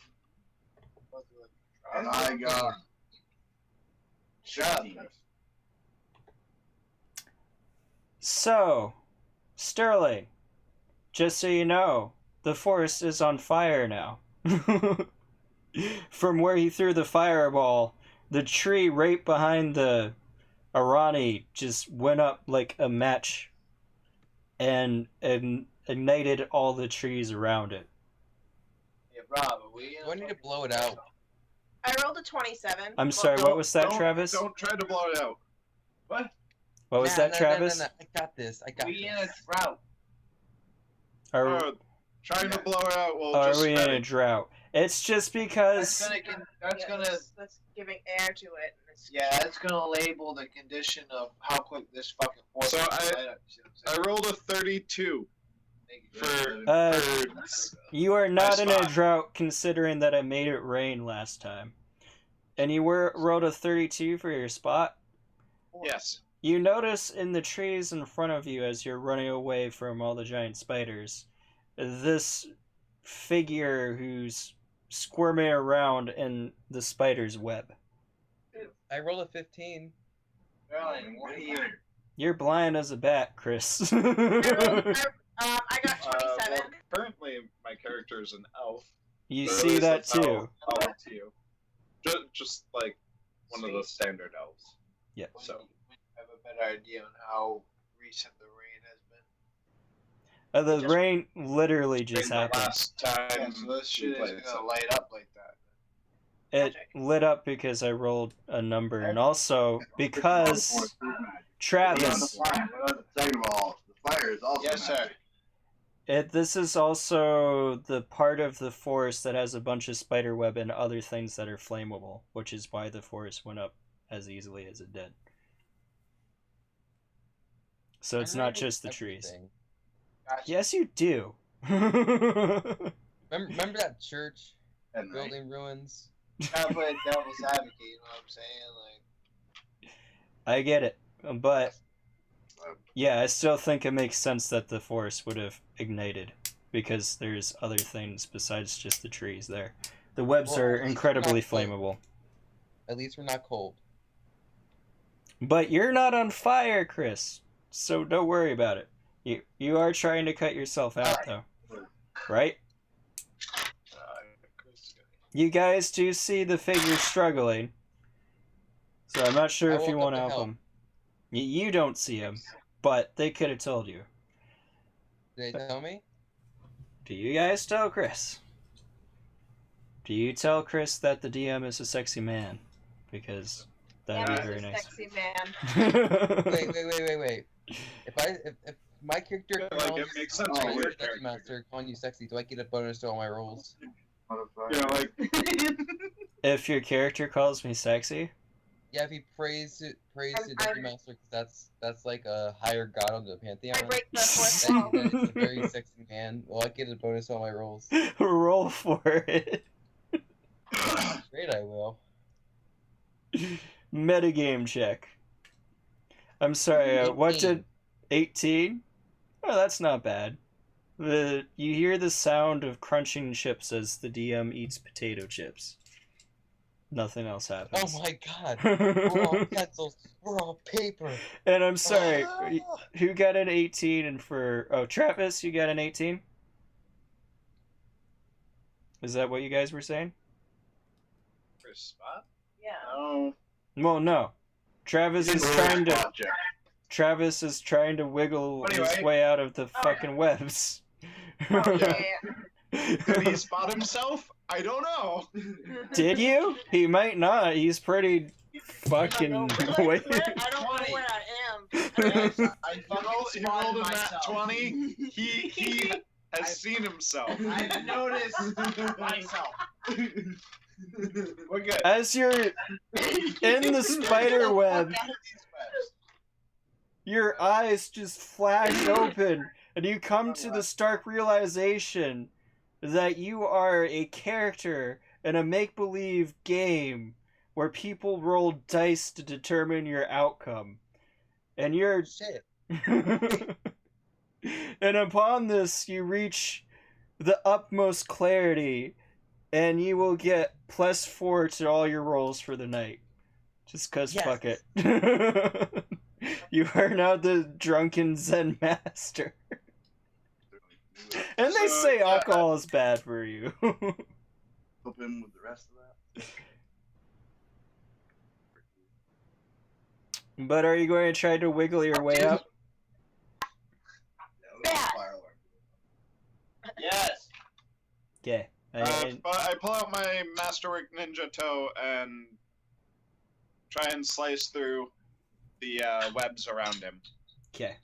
and I got 17. So, Sterling, just so you know, the forest is on fire now. From where he threw the fireball, the tree right behind the Arani just went up like a match and ignited all the trees around it. Yeah, Rob, are we? Do I need to blow it out? I rolled a 27. I'm sorry, what was that, Travis? Don't try to blow it out. What was Nah, that, nah, Travis? nah. I got this. We in a this. drought. Are, Trying to blow it out will are just we in a spread. drought? It's just because... That's giving air to it. And it's That's gonna label the condition of how quick this fucking force So is I- light up. You see what I'm I rolled a 32 saying? for You are not in a spot. drought considering that I made it rain last time. And you rolled a 32 for your spot? yes. You notice in the trees in front of you as you're running away from all the giant spiders, this figure who's squirming around in the spider's web. I rolled a 15. Caroline, what are you? You're blind as a bat, Chris. I got 27. Well, currently, my character is an elf. You But at see least that that's how too. I'll tell you. Just like one of the standard elves. Yeah. So Have a better idea on how recent the rain has been. The rain literally just the happened. last time Yeah, so this we shit played is gonna light up like that. It lit up because I rolled a number, and also because Travis. Second of all, the fire is also Yes, sir. This is also the part of the forest that has a bunch of spider web and other things that are flammable, which is why the forest went up as easily as it did. So it's I not remember just the trees. everything. Gotcha. Yes, you do. Remember that church And right. building ruins? Gotta play devil's advocate, you know what I'm saying? Like, I get it, but yeah, I still think it makes sense that the forest would have ignited because there's other things besides just the trees there. The webs Well, are it's incredibly not like- flammable. At least we're not cold. But you're not on fire, Chris. So don't worry about it. You are trying to cut yourself out, though. Right? You guys do see the figure struggling. So I'm not sure if you want to help him. You don't see him, but they could have told you. Did they tell me? Do you guys tell Chris? Do you tell Chris that the DM is a sexy man? Because that'd be very nice. Sexy man. Wait. If my character Like, calls it makes sense my for your Dungeon character. Master calling you sexy, do I get a bonus to all my rolls? You know, like, If your character calls me sexy, Yeah, if he prays the Dungeon Master, because that's like a higher god on the Pantheon. I break the fourth That wall. it's a very sexy man. Well, I get a bonus to all my rolls. roll for it. Great, I will. Metagame check. I'm sorry, what 18. did... 18? Oh, that's not bad. You hear the sound of crunching chips as the DM eats potato chips. Nothing else Oh happens. my god. We're all pencils. We're all paper. And I'm sorry, who got an 18 and for... Oh, Travis, you got an 18? Is that what you guys were saying? for a spot? Yeah. No. Well, no. Travis is trying to wiggle his Anyway. way out of the fucking webs. Okay. Did he spot himself? I don't know. Did you? He might not. He's pretty fucking I don't weird. know where I am. I He rolled a nat myself. 20. He has seen himself. I noticed myself. We're good. As you're in the spider web, your eyes just flash open, and you come to the stark realization that you are a character in a make-believe game where people roll dice to determine your outcome. And you're... Shit. And upon this, you reach the utmost clarity, and you will get +4 to all your rolls for the night. Just cause Yes. fuck it. You are now the drunken Zen master. And they So, say yeah, alcohol is bad for you. Help him with the rest of that. But are you going to try to wiggle your way out? Bad. Yes. Okay. But I pull out my Masterwork Ninja Toe and try and slice through the webs around him. Okay.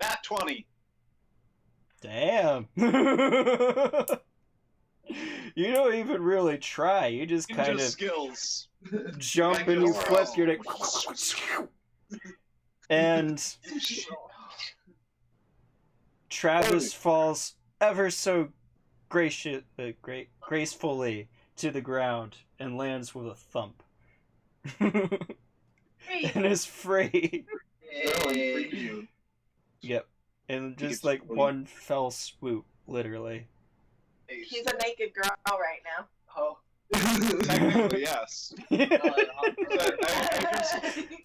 Nat 20. Damn. You don't even really try. You just Ninja kind of skills. jump and you flip your dick. And Travis falls ever so gracefully to the ground and lands with a thump. And is free. Hey. Yep. And just It's like free. one fell swoop, literally. He's a naked girl right now. Oh. Technically, yes.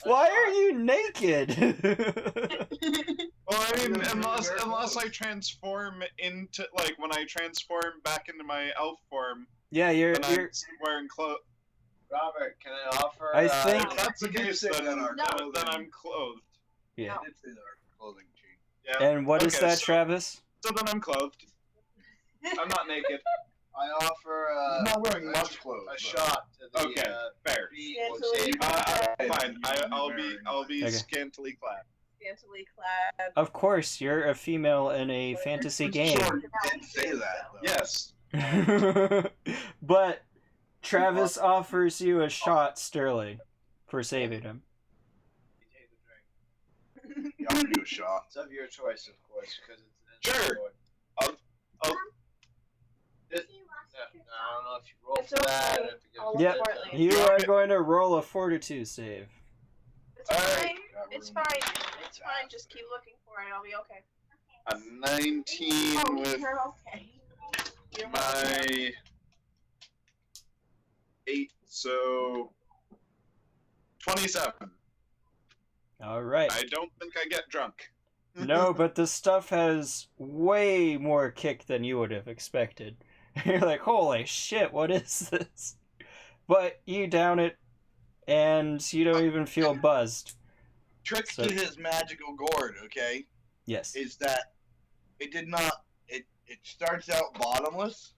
Why are you naked? Well, I mean, unless I transform into, like, when I transform back into my elf form, Yeah, you're then I'm wearing clothes. Robert, can I offer? I think- If that's the You did case, say then, that our then clothing- I'm clothed. Yeah. I did say that our clothing changed. Yeah. And what is Okay, that, so- Travis? So then I'm clothed. I'm not naked. I offer I'm not wearing much clothes. a though. shot to the Okay, fair. Scantily Fine. I'll be Okay. scantily clad. scantily clad. Of course, you're a female in a fantasy game. Sure, you did say that, though. Yes. But Travis offers you a shot, Sterling, for saving him. You have to do a shot. It's of your choice, of course, because it's an Sure. sword. I don't know if you roll It's for that. okay. Or if you I'll give Yep. look for it later. You are going to roll a fortitude save. It's Alright. fine. It's fine. It's fine. Just keep looking for it. I'll be okay. A 19 Oh, with you're okay. You're my 8, so 27. All right. I don't think I get drunk. No, but the stuff has way more kick than you would have expected. You're like, holy shit, what is this? But you down it, and you don't even feel buzzed. Trick So- to his magical gourd, okay, Yes. is that it did not. It starts out bottomless,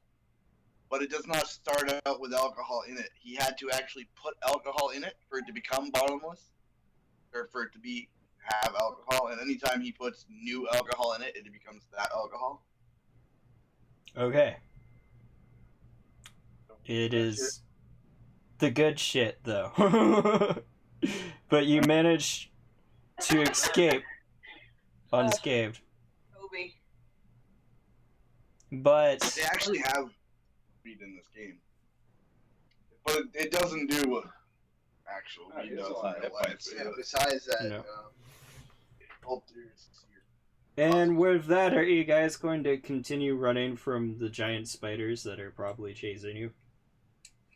but it does not start out with alcohol in it. He had to actually put alcohol in it for it to become bottomless, or for it to have alcohol. And anytime he puts new alcohol in it, it becomes that alcohol. Okay. It is the good shit, though. But you manage to escape unscathed. Toby. But They actually have weed in this game, but it doesn't do what actual weed does in real life. Besides that, No. alters And with that, are you guys going to continue running from the giant spiders that are probably chasing you?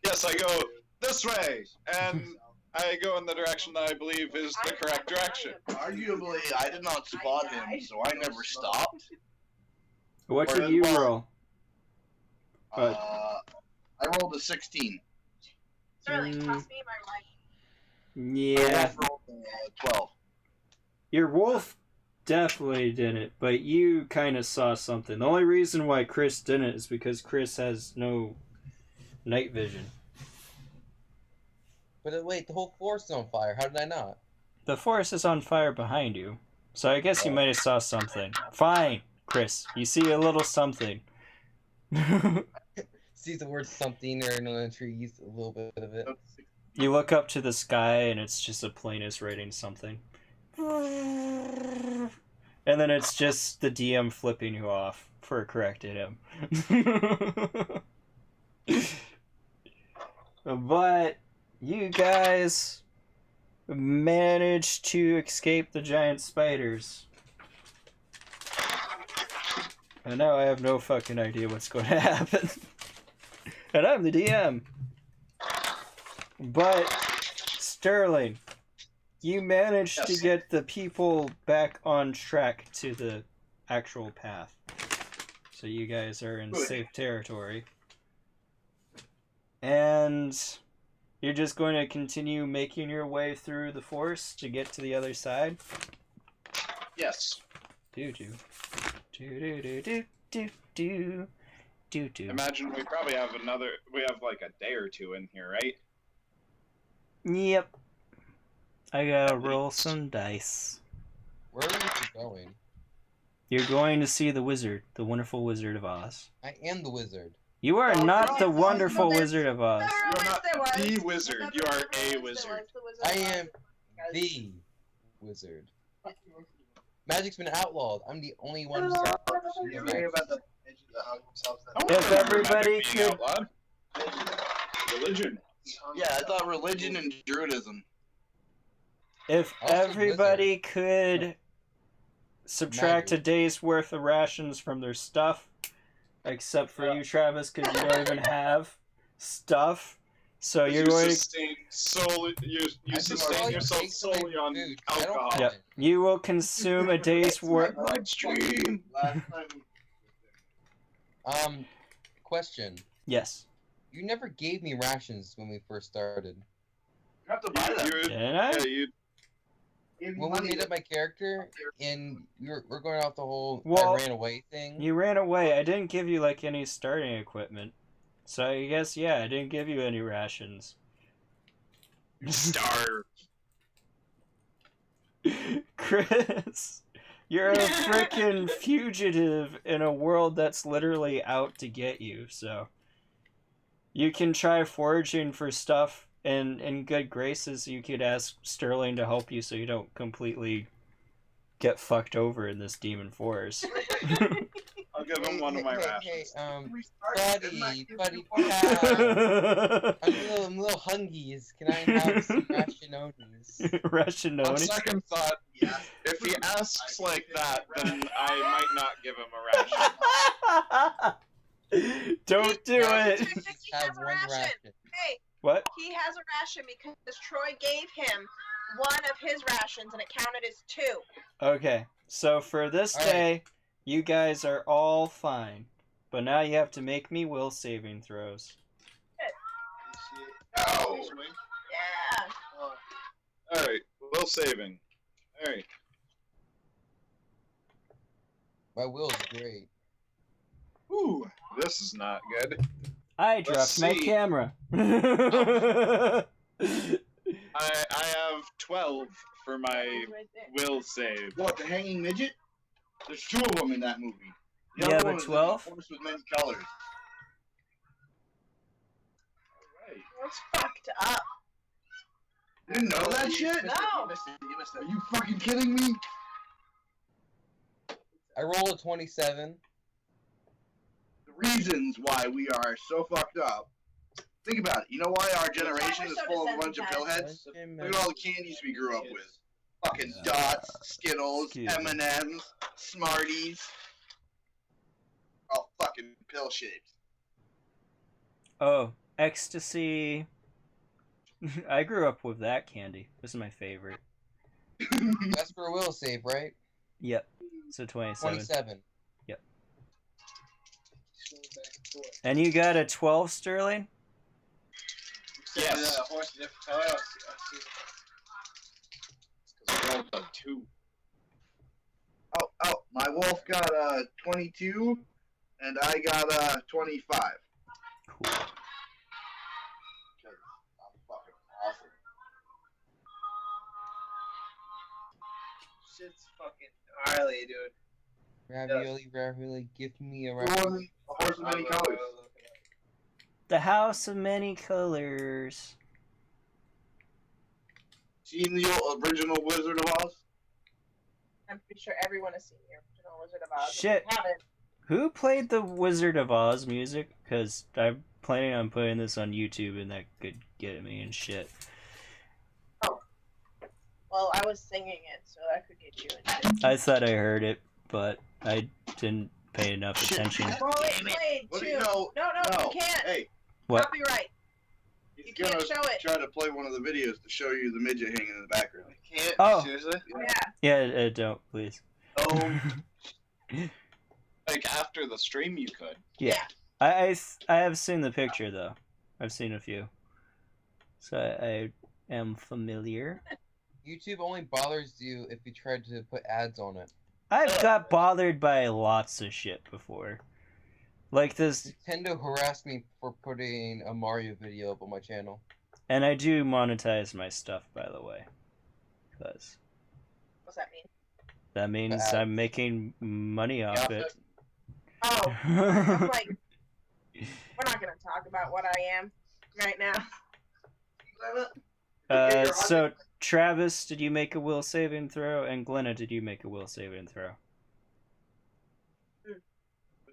Yes, I go this way, and I go in the direction that I believe is the correct direction. Arguably, I did not spot him, so I never stopped. What Or did you well- roll? I rolled a 16. Sterling, Mm. toss me my right. Yeah, I rolled 12. your wolf definitely didn't, but you kind of saw something. The only reason why Chris didn't is because Chris has no night vision. But wait, the whole forest is on fire. How did I not? The forest is on fire behind you, so I guess you might have saw something. Fine, Chris, you see a little something. See the word something or in the trees, a little bit of it. You look up to the sky and it's just a plane is writing something. And then it's just the DM flipping you off for correcting him. But you guys managed to escape the giant spiders. And now I have no fucking idea what's going to happen. And I'm the DM. But, Sterling, you managed to Yes. get the people back on track to the actual path. So you guys are in Good. safe territory. And you're just going to continue making your way through the forest to get to the other side? Yes. Do do. Do do do do do do. Do do. Imagine we probably have like a day or two in here, right? Yep. I gotta roll some dice. Where are we going? You're going to see the wizard, the wonderful Wizard of Oz. I am the wizard. You are Oh, not the God. wonderful There- Wizard of Oz. You are not There was. the wizard. You are a There wizard. was the wizard. I am the wizard. Magic's been outlawed. I'm the only one who's You ever hear about the edge of the hug themselves? I If wouldn't remember everybody magic being could- outlawed. Religion. Yeah, I thought religion and Druidism. If Also everybody could subtract a Magic. day's worth of rations from their stuff, except for you, Travis, because you don't even have stuff. So you're you going to... sustain solely. You I sustain already yourself take my solely on food. I don't alcohol. have Yep. it. You will consume a day's worth... Bloodstream. Last time. Question. Yes. You never gave me rations when we first started. You have to buy them. Didn't I? Yeah, you. When we made up my character, and we're going off the whole Well, I ran away thing. You ran away. I didn't give you, like, any starting equipment. So I guess, yeah, I didn't give you any rations. Starve. Chris, you're a freaking fugitive in a world that's literally out to get you, so... You can try foraging for stuff, and in good graces, you could ask Sterling to help you so you don't completely get fucked over in this demon forest. I'll give him one of my rations. Buddy, pal. I'm a little hungies. Can I have some rationies? On Rationoni. second thought, if he asks like that, then I might not give him a ration. Don't do Yeah, it! just have one ration. Hey, What? He has a ration because Troy gave him one of his rations and it counted as 2. Okay, so for this All right. day, you guys are all fine. But now you have to make me will saving throws. Oh. Yeah. Alright, will saving. Alright. My will's great. Ooh, this is not good. I dropped my see. camera. I have 12 for my Right there. will save. What, the hanging midget? There's 2 of them in that movie. The Yeah, other but one is 12? a horse with many colors. Alright. That's fucked up. You didn't know that shit? No. You missed it. Are you fucking kidding me? I rolled a 27. The reasons why we are so fucked up. Think about it. You know why our generation is full of a bunch of pillheads? Look at all the candies we grew up with. Fucking Dots, Skittles, Excuse me. M&M's, Smarties. All fucking pill shapes. Oh, ecstasy. I grew up with that candy. This is my favorite. That's for a will save, right? Yep. So 27. 27. And you got a 12, Sterling? Yes. Horse in different color. I'll see. It's 'cause I rolled a 2. Oh, my wolf got a 22, and I got a 25. Cool. I'm fucking awesome. Shit's fucking gnarly, dude. Ravioli, give me a Who ravioli. wasn't a horse of many colors? The House of Many Colors. Seen the original Wizard of Oz? I'm pretty sure everyone has seen the original Wizard of Oz. If Shit. you haven't, Who played the Wizard of Oz music? Because I'm planning on putting this on YouTube and that could get me and shit. well, I was singing it, so that could get you in shit. I thought I heard it, but I didn't pay enough attention. Well, it's played What do too. you know? No, No. you can't. Hey, What? Copyright. he's You can't gonna show it. try to play one of the videos to show you the midget hanging in the background. Can't. Oh. Seriously? Yeah. Yeah, don't, please. Oh. Like after the stream, you could. Yeah. I have seen the picture, though. I've seen a few. So I am familiar. YouTube only bothers you if you try to put ads on it. I've got bothered by lots of shit before. Like this, Nintendo harassed me for putting a Mario video up on my channel. and I do monetize my stuff, by the way. Because What's that mean? that means ads. I'm making money off it. Oh, I'm like, we're not gonna talk about what I am right now. So, Travis, did you make a will saving throw? And Glenna, did you make a will saving throw? But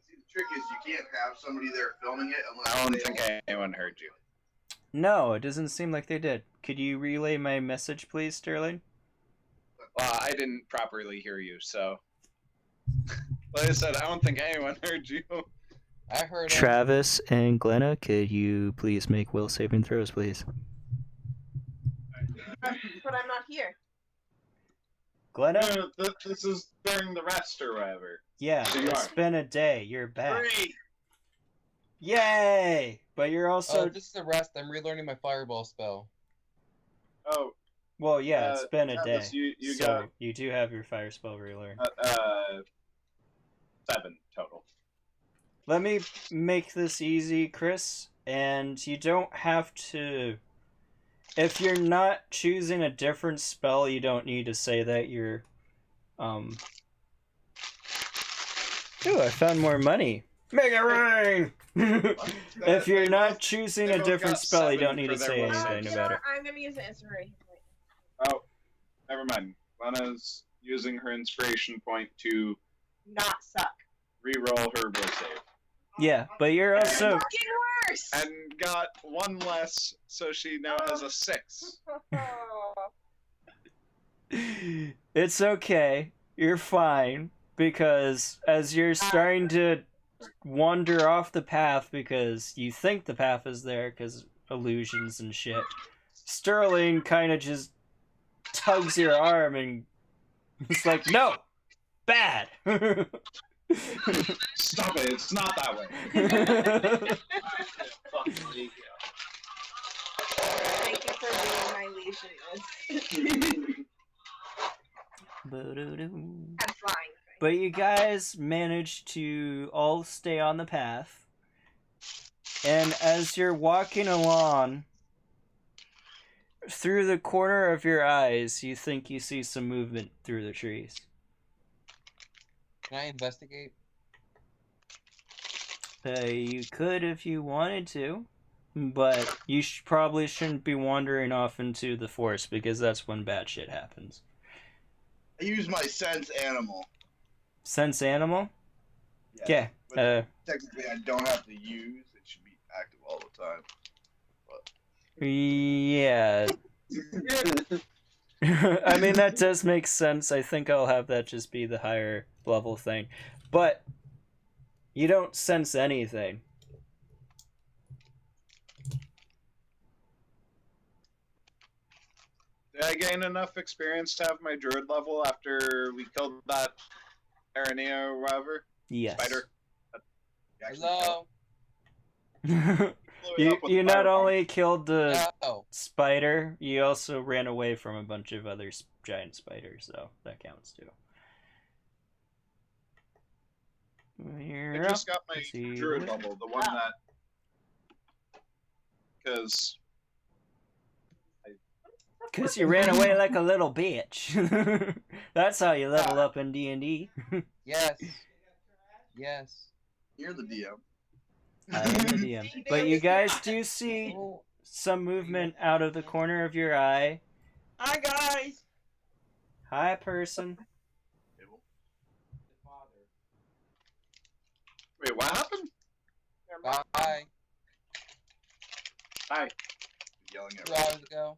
see, the trick is you can't have somebody there filming it unless I don't they think anyone heard you. No, it doesn't seem like they did. Could you relay my message, please, Sterling? Well, I didn't properly hear you, so. Like I said, I don't think anyone heard you. I heard Travis and Glenna, could you please make will saving throws, please? But I'm not here. Glenna? This is during the rest or whatever. Yeah, So you it's are. been a day. You're back. Great! Yay! But you're also... Oh, this is the rest. I'm relearning my fireball spell. Oh, Well, yeah, it's been a day. Travis, you so got you do have your fire spell relearned. 7 total. Let me make this easy, Chris, and you don't have to... If you're not choosing a different spell, you don't need to say that you're... Ooh, I found more money. Make it rain! If you're not choosing they a both different got spell, you 7 don't need for to their say will anything saves. about it. I'm gonna use the inspiration point. Oh, never mind. Lena's using her inspiration point to Not suck. re-roll her will save. Yeah, but you're also... Fucking worse! And got 1 less, so she now has a 6. It's okay. You're fine. Because as you're starting to wander off the path because you think the path is there, because illusions and shit. Sterling kind of just tugs your arm and it's like, no, bad. Stop it! It's not that way. Fucking league, Thank you for being my legion. I'm flying. But you guys managed to all stay on the path. And as you're walking along, through the corner of your eyes, you think you see some movement through the trees. Can I investigate? You could if you wanted to, but you probably shouldn't be wandering off into the forest because that's when bad shit happens. I use my sense animal. Sense animal? Yeah. Okay. But technically, I don't have to use. It should be active all the time. Yeah. I mean, that does make sense. I think I'll have that just be the higher level thing. But you don't sense anything. Did I gain enough experience to have my druid level after we killed that Arania or whatever? Yes. Spider? Hello? You not only killed the No. spider, you also ran away from a bunch of other giant spiders, so that counts too. I just got my druid level, the one that... Because... Because you ran away like a little bitch. That's how you level up in D&D. Yes. Yes. You're the DM. I am the DM. But you guys do see some movement out of the corner of your eye. Hi guys. Hi, person. Wait, what happened? Bye. Hi. Yelling at 2 hours ago.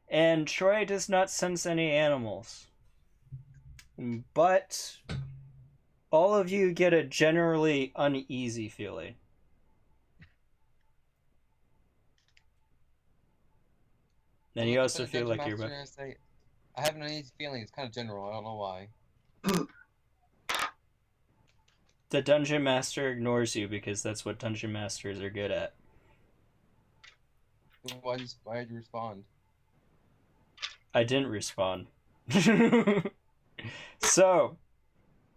And Troy does not sense any animals. But all of you get a generally uneasy feeling. And you also feel like you're... I have an uneasy feeling. It's kind of general. I don't know why. The Dungeon Master ignores you because that's what Dungeon Masters are good at. Why did you respond? I didn't respond. So,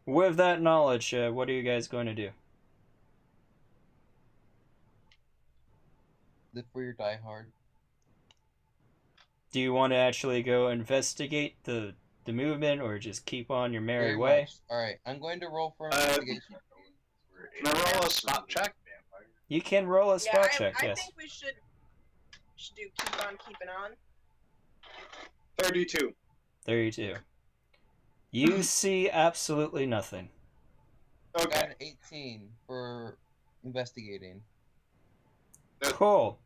with that knowledge, what are you guys going to do? Live for your die hard. Do you want to actually go investigate the movement, or just keep on your merry Very way? much. Alright, I'm going to roll for investigation. Can I roll a spot check? You can roll a spot I check, yes. think we should do keep on keeping on. 32. 32. You see absolutely nothing. I got Okay. an 18 for investigating. Cool.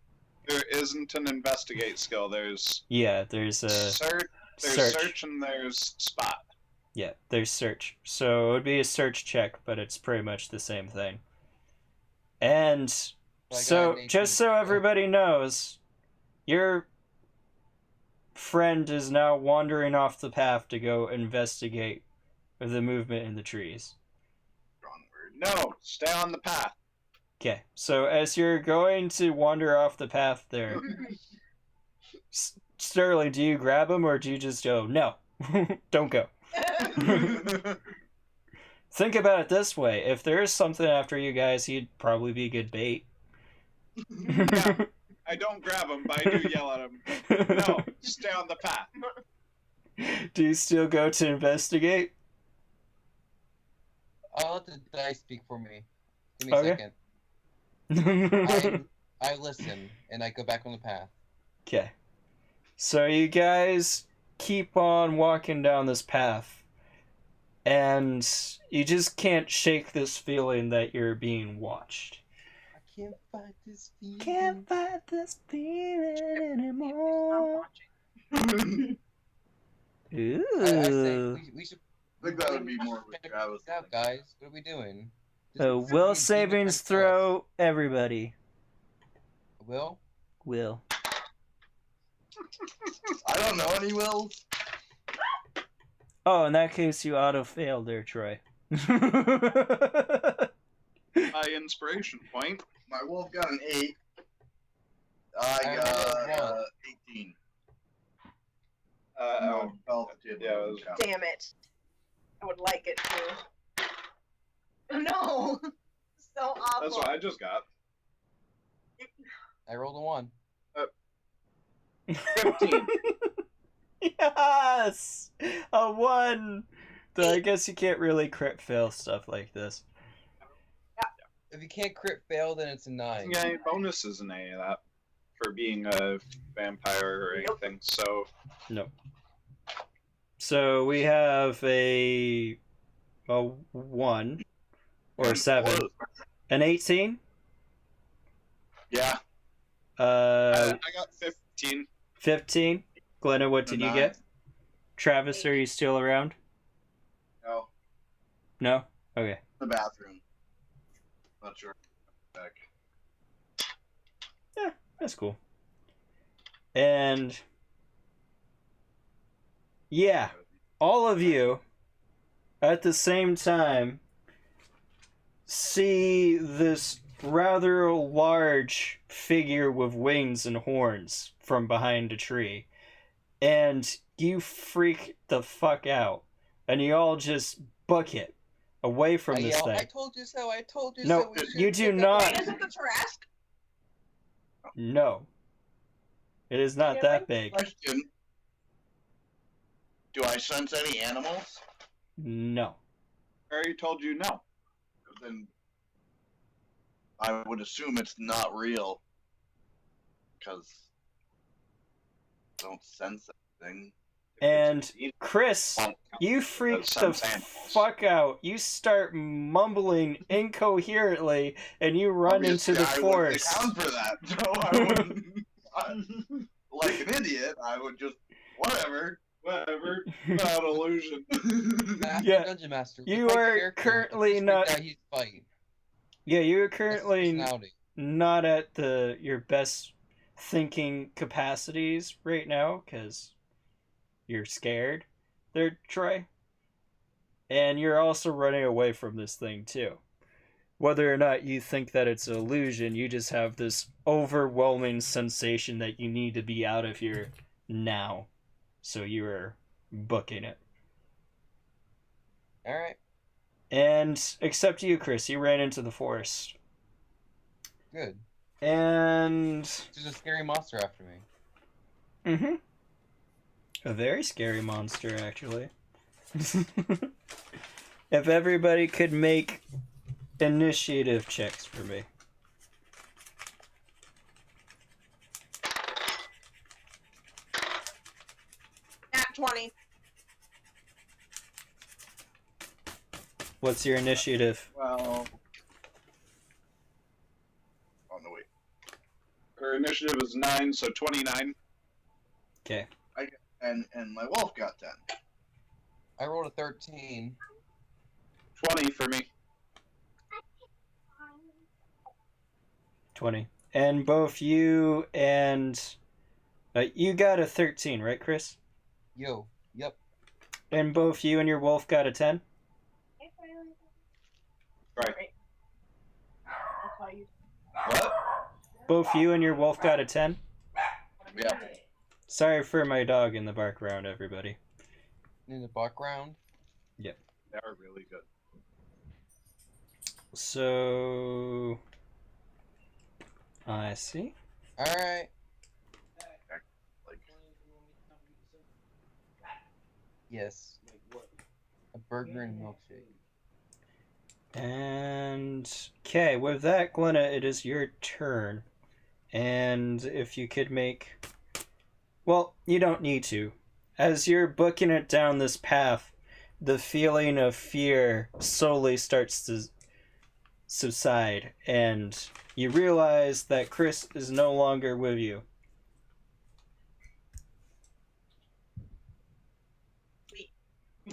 There isn't an investigate skill. There's Yeah, there's a search, search, and there's spot. Yeah, there's search. So it would be a search check, but it's pretty much the same thing. And So I got so, an 18. just so everybody knows, your friend is now wandering off the path to go investigate the movement in the trees. Wrong word. No, stay on the path. Okay, so as you're going to wander off the path there, Sterling, do you grab him or do you just go, no, don't go? Think about it this way. If there is something after you guys, he'd probably be good bait. Yeah, I don't grab him, but I do yell at him. No, stay on the path. Do you still go to investigate? I'll let the dice speak for me. Give me a Okay. second. I listen, and I go back on the path. Okay. So you guys keep on walking down this path, and you just can't shake this feeling that you're being watched. I can't fight this feeling. Can't fight this feeling Stop anymore. watching. I say Ooh. we should I think that would be more of a Travis Out, thing. guys. What are we doing? Will demon savings turn throw, everybody. plus. Will? Will. I don't know any wills. Oh, in that case, you auto-failed there, Troy. My inspiration point. My wolf got an 8. I I got rolled a 18. Oh, No, 12 did. yeah, it was- Damn it. I would like it to. No! So awful. that's what I just got. I rolled a 1. 15. Yes! A 1! Though I guess you can't really crit fail stuff like this. If you can't crit fail, then it's a 9. Yeah, any bonuses in any of that for being a vampire or Nope. anything. So So we have a 1 or 7. An 18? Yeah. Uh, I got 15. 15? Glenna, what did you Nine. get? Travis, are you still around? No, No? Okay. the bathroom. Not sure. Back. That's cool. And yeah, all of you at the same time see this rather large figure with wings and horns from behind a tree. And you freak the fuck out. And you all just book it away from I this yell, thing. I told you so, I told you No, so. we you shouldn't do pick up not. the- Wait, is it the Trask? No. It is not that big. Question. Do I sense any animals? No. I already told you no. Then I would assume it's not real. Because I don't sense anything. And Chris, you freak the sense animals. fuck out. You start mumbling incoherently, and you run into the Obviously, forest. I wouldn't account for that, so I wouldn't. Like an idiot, I would just whatever. Whatever. Without illusion. Master, Yeah, Dungeon Master. you the fight are character, currently this not- guy he's fighting. Yeah, you're That's his currently personality. not at your best thinking capacities right now, because you're scared there, Troy. And you're also running away from this thing, too. Whether or not you think that it's an illusion, you just have this overwhelming sensation that you need to be out of here now. So you are booking it. Alright, And except you, Chris, you ran into the forest. good. And There's a scary monster after me. mm-hmm. A very scary monster, actually. If everybody could make initiative checks for me. Nat 20. What's your initiative? Well, On the way. her initiative is 9, so 29. Okay. And my wolf got 10. I rolled a 13. 20 for me. 20. And both you and... you got a 13, right, Chris? Yo, yep. And both you and your wolf got a 10? Right. That's why you. What? Both you and your wolf got a 10? Yeah. Sorry for my dog in the background, everybody. In the background. They are really good. So... I see. Alright. Like, Yes. A burger and a milkshake. And... Okay, with that, Glenna, it is your turn. And if you could make... Well, you don't need to. As you're booking it down this path, the feeling of fear slowly starts to subside, and you realize that Chris is no longer with you.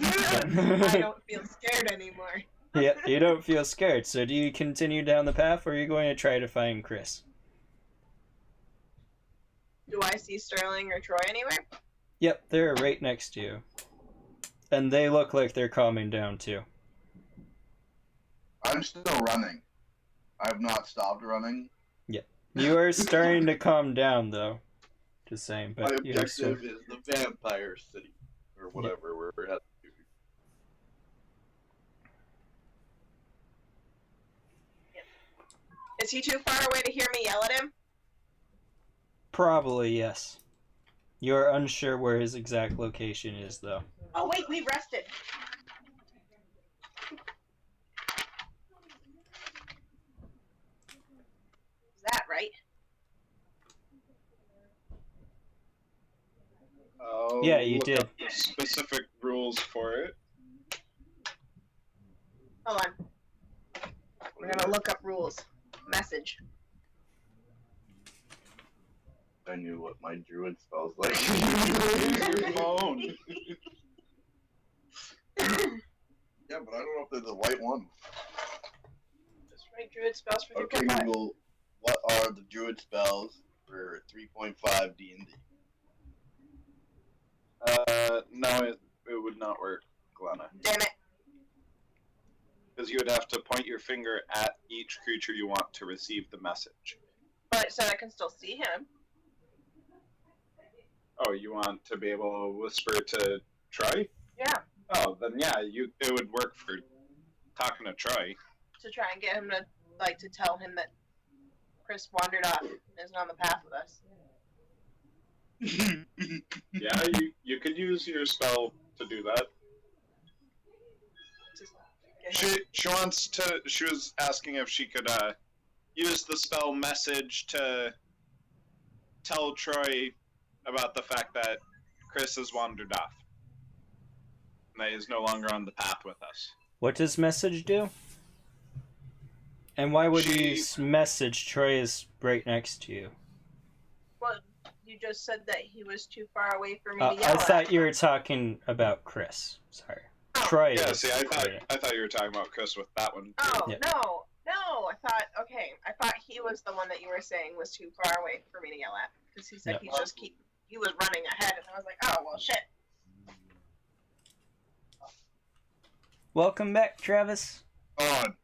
I don't feel scared anymore. Yeah, you don't feel scared. So do you continue down the path, or are you going to try to find Chris? Do I see Sterling or Troy anywhere? Yep, they're right next to you. And they look like they're calming down too. I'm still running. I have not stopped running. You are starting to calm down, though. Just saying, My but you're still... objective is the vampire city, or whatever we're at. Is he too far away to hear me yell at him? Probably, yes. You're unsure where his exact location is, though. Oh wait, we rested. Is that right? I'll Yeah, you look did. up the specific rules for it. Hold on. We're gonna look up rules. Message. I knew what my druid spells like. Use your phone. Yeah, but I don't know if they're the right one. Just write druid spells for Okay, 3.5. Google, what are the druid spells for 3.5 D&D? No, it would not work, Glenna. Damn it. Because you would have to point your finger at each creature you want to receive the message. But so I can still see him. Oh, you want to be able to whisper to Troy? Yeah. Oh, then yeah, it would work for talking to Troy. To try and get him to tell him that Chris wandered off and isn't on the path with us. Yeah, you could use your spell to do that. Just get him. She was asking if she could use the spell message to tell Troy about the fact that Chris has wandered off. And that he's no longer on the path with us. What does message do? And why would you She- message Troy is right next to you? Well, you just said that he was too far away for me I to yell thought at. you were talking about Chris. Sorry. Oh. Troy Yeah, is see, I right. thought you were talking about Chris with that one. Oh, Yeah. no. I thought he was the one that you were saying was too far away for me to yell at. Because he said No. he was running ahead, and I was like, oh, well, shit. Welcome back, Travis. On.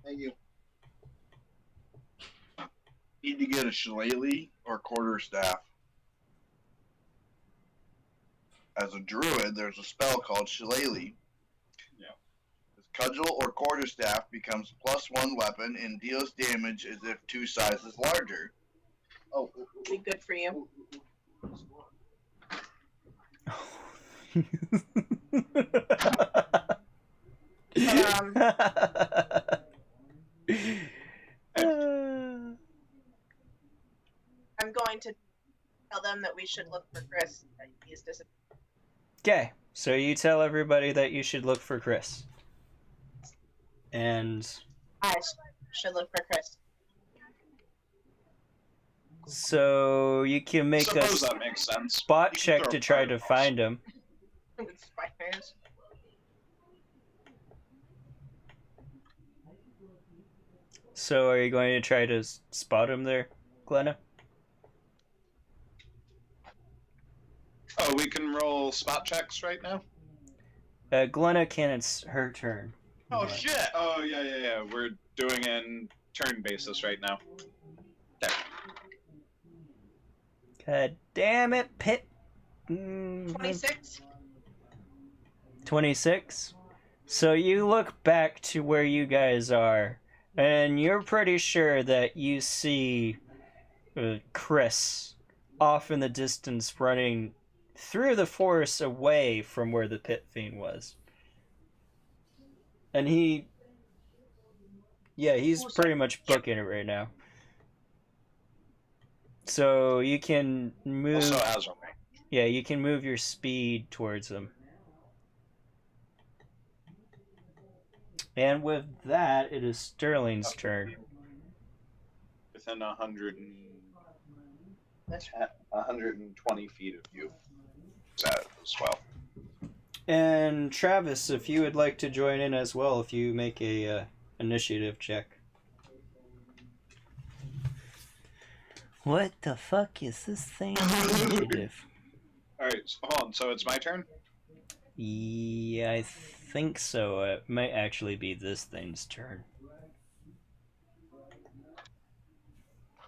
Thank you. Need to get a shillelagh or quarterstaff. As a druid, there's a spell called shillelagh. Yeah. This cudgel or quarterstaff becomes +1 weapon and deals damage as if 2 sizes larger. Oh, Be good for you. I'm going to tell them that we should look for Chris. That he is disappeared. Okay, so you tell everybody that you should look for Chris. And I should look for Chris. so you can make a Suppose that makes sense. spot You can check throw to try to fireballs. find him. Spiders. So are you going to try to spot him there, Glenna? Oh, we can roll spot checks right now? Glenna can, it's her turn. Oh, shit! Oh, yeah. We're doing in turn basis right now. Okay. God damn it, Pit. 26? 26. So you look back to where you guys are, and you're pretty sure that you see Chris off in the distance running through the forest away from where the pit fiend was. And he's pretty much booking it right now. So you can move. Also has a range. Yeah, you can move your speed towards him. And with that, it is Sterling's turn. Within 120 feet of you. That as well. And Travis, if you would like to join in as well, if you make a initiative check. What the fuck is this thing? Initiative. Alright, so hold on. So it's my turn? Yeah, I think so. It might actually be this thing's turn.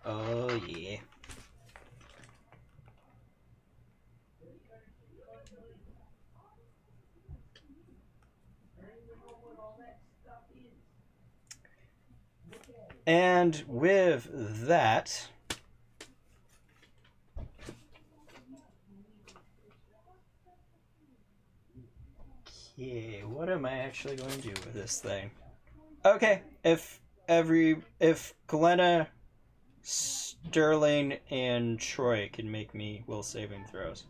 Oh, yeah. And with that, okay, what am I actually going to do with this thing? Okay, if Glenna, Sterling, and Troy can make me will saving throws.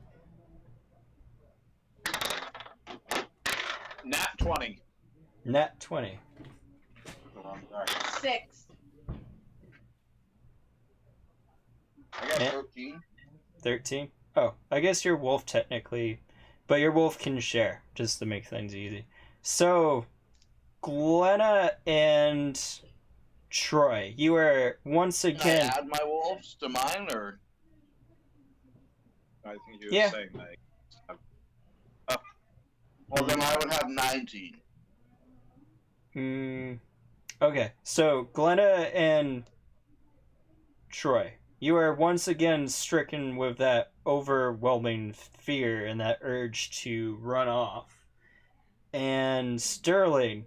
Nat 20. Nat 20. Alright. 6. I got Eh. 13. 13? Oh, I guess your wolf technically, but your wolf can share, just to make things easy. So, Glenna and Troy, you are once Can again... I add my wolves to mine, or? I think you were Yeah. saying that. Well, then I would have 19. Okay, so Glenna and Troy, you are once again stricken with that overwhelming fear and that urge to run off. And Sterling,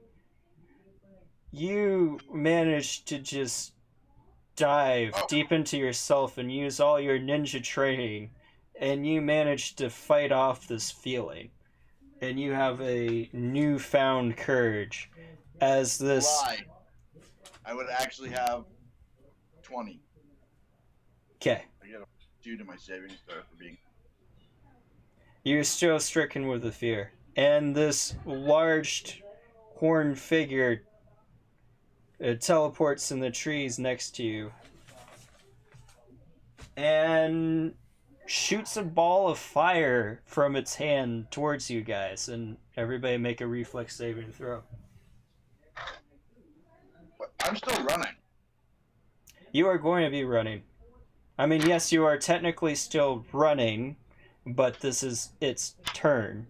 you managed to just dive deep into yourself and use all your ninja training, and you managed to fight off this feeling. And you have a newfound courage as this... Lie. I would actually have 20. Okay. I get a 2 to my savings throw for being. You're still stricken with the fear. And this large horned figure teleports in the trees next to you. And shoots a ball of fire from its hand towards you guys. And everybody make a reflex saving throw. But I'm still running. You are going to be running. I mean, yes, you are technically still running, but this is its turn.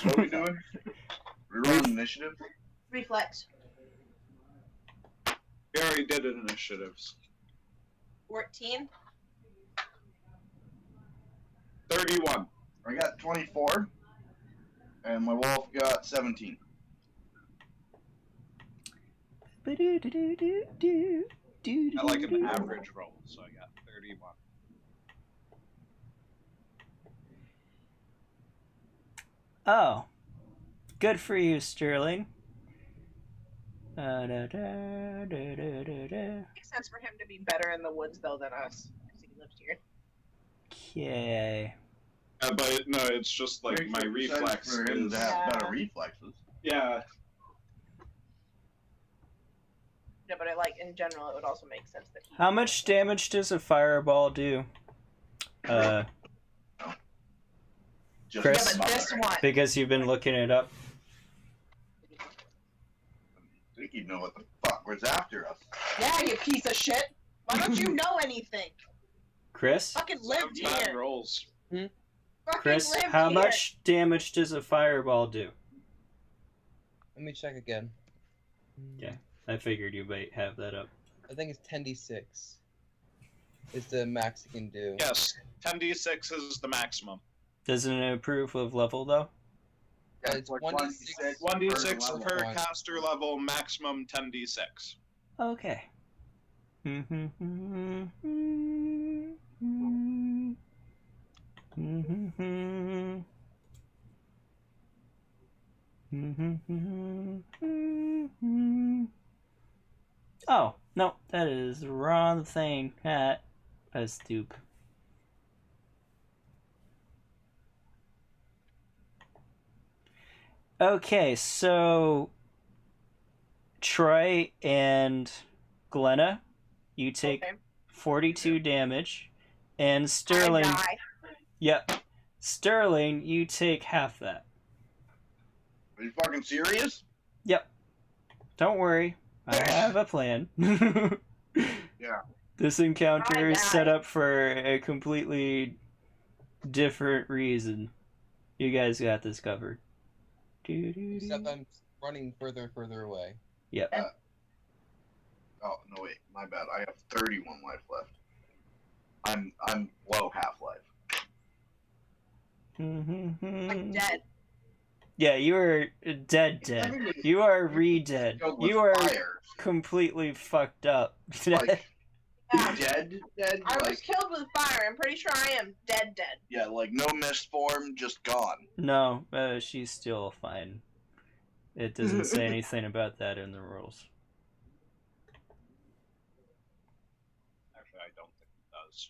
What are we doing? We're running initiative. Reflex. We already did it initiatives. 14. 31. I got 24. And my wolf got 17. I like an average roll, so I got 31. Oh. Good for you, Sterling. Makes sense for him to be better in the woods, though, than us. Because he lives here. Okay. But no, it's just like my Makes sense reflex for him is... to have Yeah. better reflexes. Yeah. Yeah, but in general, it would also make sense that he... How much damage does a fireball do? Just Chris? Yeah, but this one... Because you've been looking it up. I think you know what the fuck was after us. Yeah, you piece of shit! Why don't you know anything? Chris? Fucking lived Some bad here! rolls. Fucking Chris, lived how here. much damage does a fireball do? Let me check again. Yeah. I figured you might have that up. I think it's 10d6. Is the max you can do. Yes, 10d6 is the maximum. Doesn't it improve with level, though? Yeah, It's like 1d6 1d6 level. per One. caster level, maximum 10d6. Okay. Oh, no, that is the wrong thing. That was stupid. Okay, so Troy and Glenna, you take Okay. 42 damage, and Sterling. I die. Yep. Sterling, you take half that. Are you fucking serious? Yep. Don't worry. I have a plan. Yeah. This encounter I is set died. up for a completely different reason. You guys got this covered. Except I'm running further away. Yep. Oh no, wait, my bad. I have 31 life left. I'm low half life. I'm dead. Yeah, you are dead. You are re-dead. Filled with You are fire. completely fucked up. Like Yeah. dead. I was Like killed with fire. I'm pretty sure I am dead. yeah, like no mist form, just gone. No, she's still fine. It doesn't say anything about that in the rules. Actually, I don't think it does.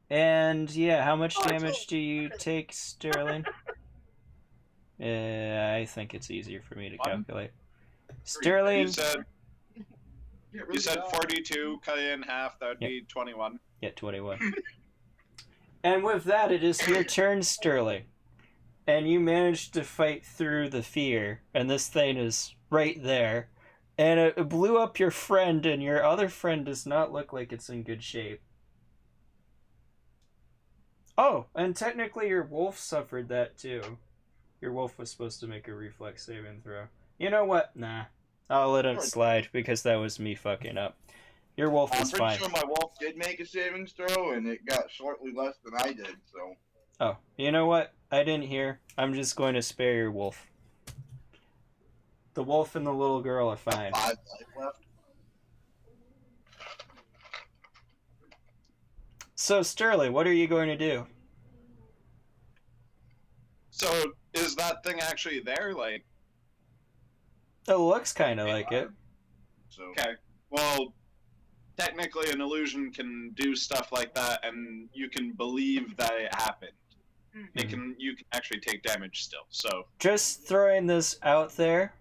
And yeah, how much Oh, it's damage all- do you take, Sterling? I think it's easier for me to One. calculate. Sterling. You said 42, cut it in half. That would be 21. Yeah, 21. And with that, it is your turn, Sterling. And you managed to fight through the fear, and this thing is right there. And it blew up your friend, and your other friend does not look like it's in good shape. Oh, and technically your wolf suffered that too. Your wolf was supposed to make a reflex saving throw. You know what? Nah. I'll let it slide because that was me fucking up. Your wolf I'm is pretty fine. sure my wolf did make a savings throw, and it got shortly less than I did. So Oh, you know what? I didn't hear. I'm just going to spare your wolf. The wolf and the little girl are fine. 5 life left. So, Sterling, what are you going to do? So, is that thing actually there? Like, It looks kind of like it. So okay. Well, technically, an illusion can do stuff like that, and you can believe that it happened. You can actually take damage still. So, Just throwing this out there.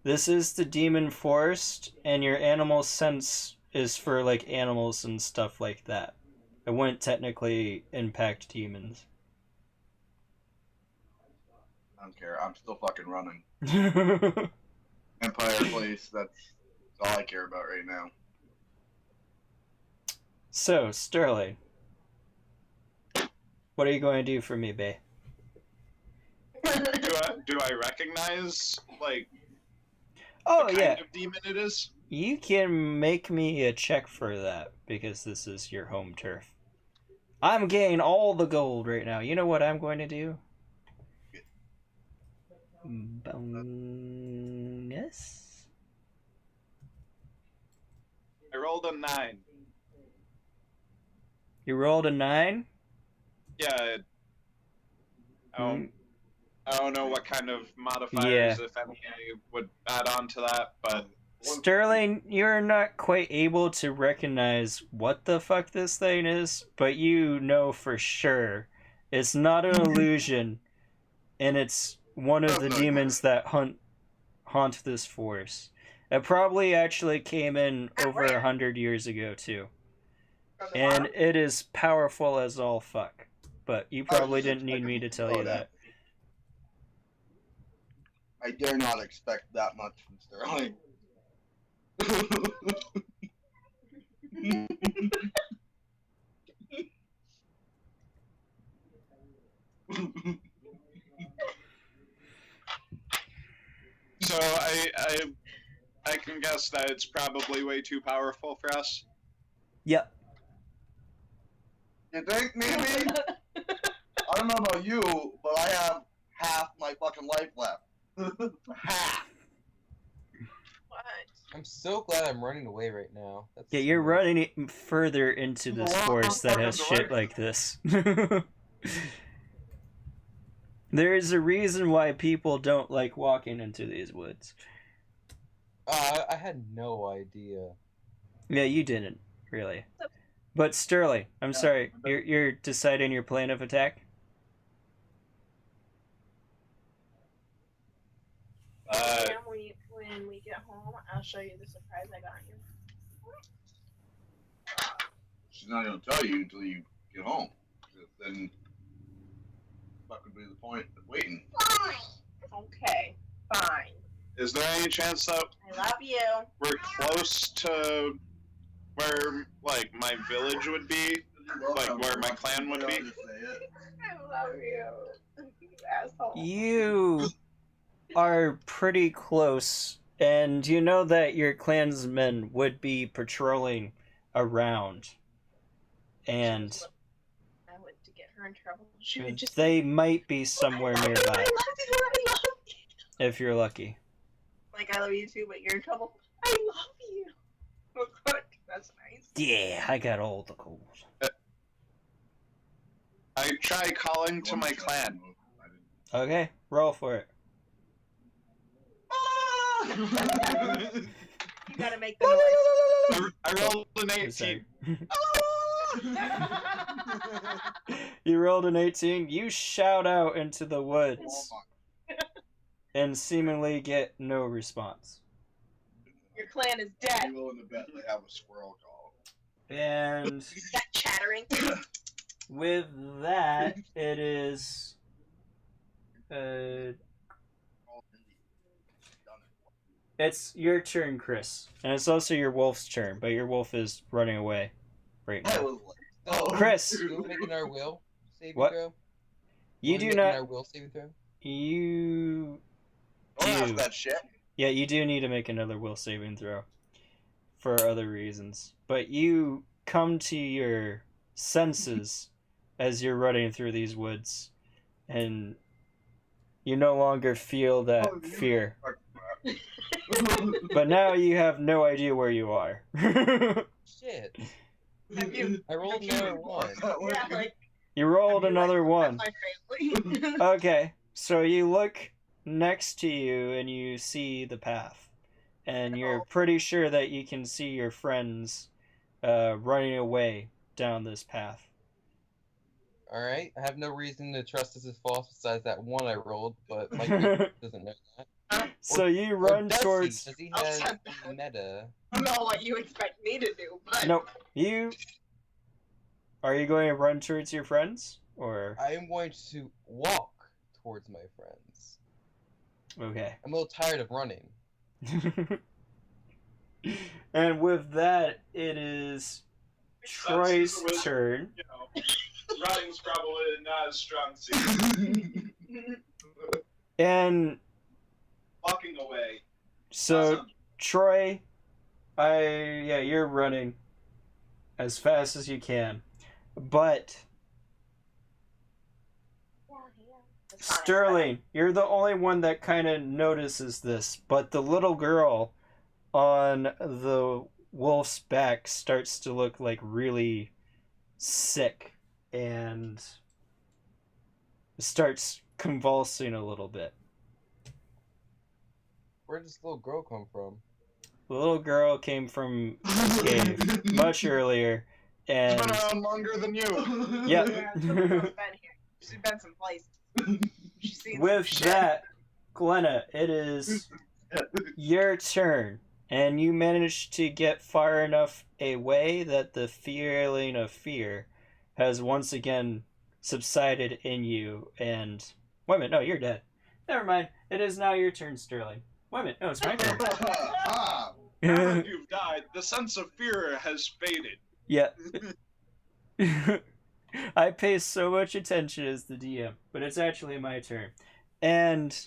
This is the demon forest, and your animal sense is for like animals and stuff like that. It wouldn't technically impact demons. I don't care. I'm still fucking running. Empire Place. That's all I care about right now. So, Sterling, what are you going to do for me, bae? do I recognize like Oh, what yeah. kind of demon it is? You can make me a check for that because this is your home turf. I'm getting all the gold right now. You know what I'm going to do? Bonus? I rolled a 9. You rolled a 9? Yeah. Hmm. I don't know what kind of modifiers, Yeah. if any, I would add on to that, but Sterling, you're not quite able to recognize what the fuck this thing is, but you know for sure it's not an illusion, and it's one of the demons that haunt this forest. It probably actually came in over 100 years ago too, and it is powerful as all fuck. But you probably didn't need me to tell you that. I dare not expect that much from Sterling. so I can guess that it's probably way too powerful for us. Yep. You think maybe? I don't know about you, but I have half my fucking life left. Half. What? I'm so glad I'm running away right now. That's Yeah, you're smart. running it further into this forest that has shit like this. There is a reason why people don't like walking into these woods. I had no idea. Yeah, you didn't, really. But Sterling, I'm sorry, you're deciding your plan of attack? Sam, when we get home, I'll show you the surprise I got you. She's not gonna tell you until you get home. then what would be the point of waiting? Fine. Okay, fine. Is there any chance that I love you. we're close to where, like, my village would be? Like, where my clan would be? I love you. You asshole. You are pretty close, and you know that your clansmen would be patrolling around. And I went to get her in trouble. She would just they might be somewhere I love nearby, you, I love you. if you're lucky. Like, I love you too, but you're in trouble. I love you. Oh, good. That's nice. Yeah, I got all the gold. I try calling to my clan. Okay, roll for it. You gotta make the noise. I rolled an I'm 18. sorry. You rolled an 18. You shout out into the woods and seemingly get no response. Your clan is dead. I'm willing to bet they have a squirrel call. And That chattering. with that, it is it's your turn, Chris. And it's also your wolf's turn, but your wolf is running away right I now. was like, So, Chris. are we making our will saving What? throw? You Are we do making not our will saving throw? you don't ask do. that shit. Yeah, you do need to make another will saving throw for other reasons. But you come to your senses as you're running through these woods, and you no longer feel that fear. But now you have no idea where you are. Shit. Have you? I rolled another one. Yeah, like. You rolled have you, another like, one. met my family. Okay, so you look next to you and you see the path. And you're pretty sure that you can see your friends running away down this path. Alright, I have no reason to trust this is false besides that one I rolled, but Mike doesn't know that. So you Or run does towards. he? Does he I'll have send the meta? I don't know what you expect me to do, but. Nope. You. Are you going to run towards your friends? Or. I am going to walk towards my friends. Okay. I'm a little tired of running. And with that, it is Troy's turn. You know, running's probably not as strong suit. And Walking away. so, Troy, you're running as fast as you can. But, Sterling, you're the only one that kind of notices this, but the little girl on the wolf's back starts to look like really sick and starts convulsing a little bit. Where did this little girl come from? The little girl came from the cave much earlier, and She's been around longer than you. Yep. Yeah, she's been here. She's been some places. She's seen with some shit. that, Glenna, it is your turn, and you managed to get far enough away that the feeling of fear has once again subsided in you. And wait a minute, no, you're dead. Never mind. It is now your turn, Sterling. Wait a minute, no, it's my turn. Ah, Now that you've died, the sense of fear has faded. Yeah. I pay so much attention as the DM, but it's actually my turn. And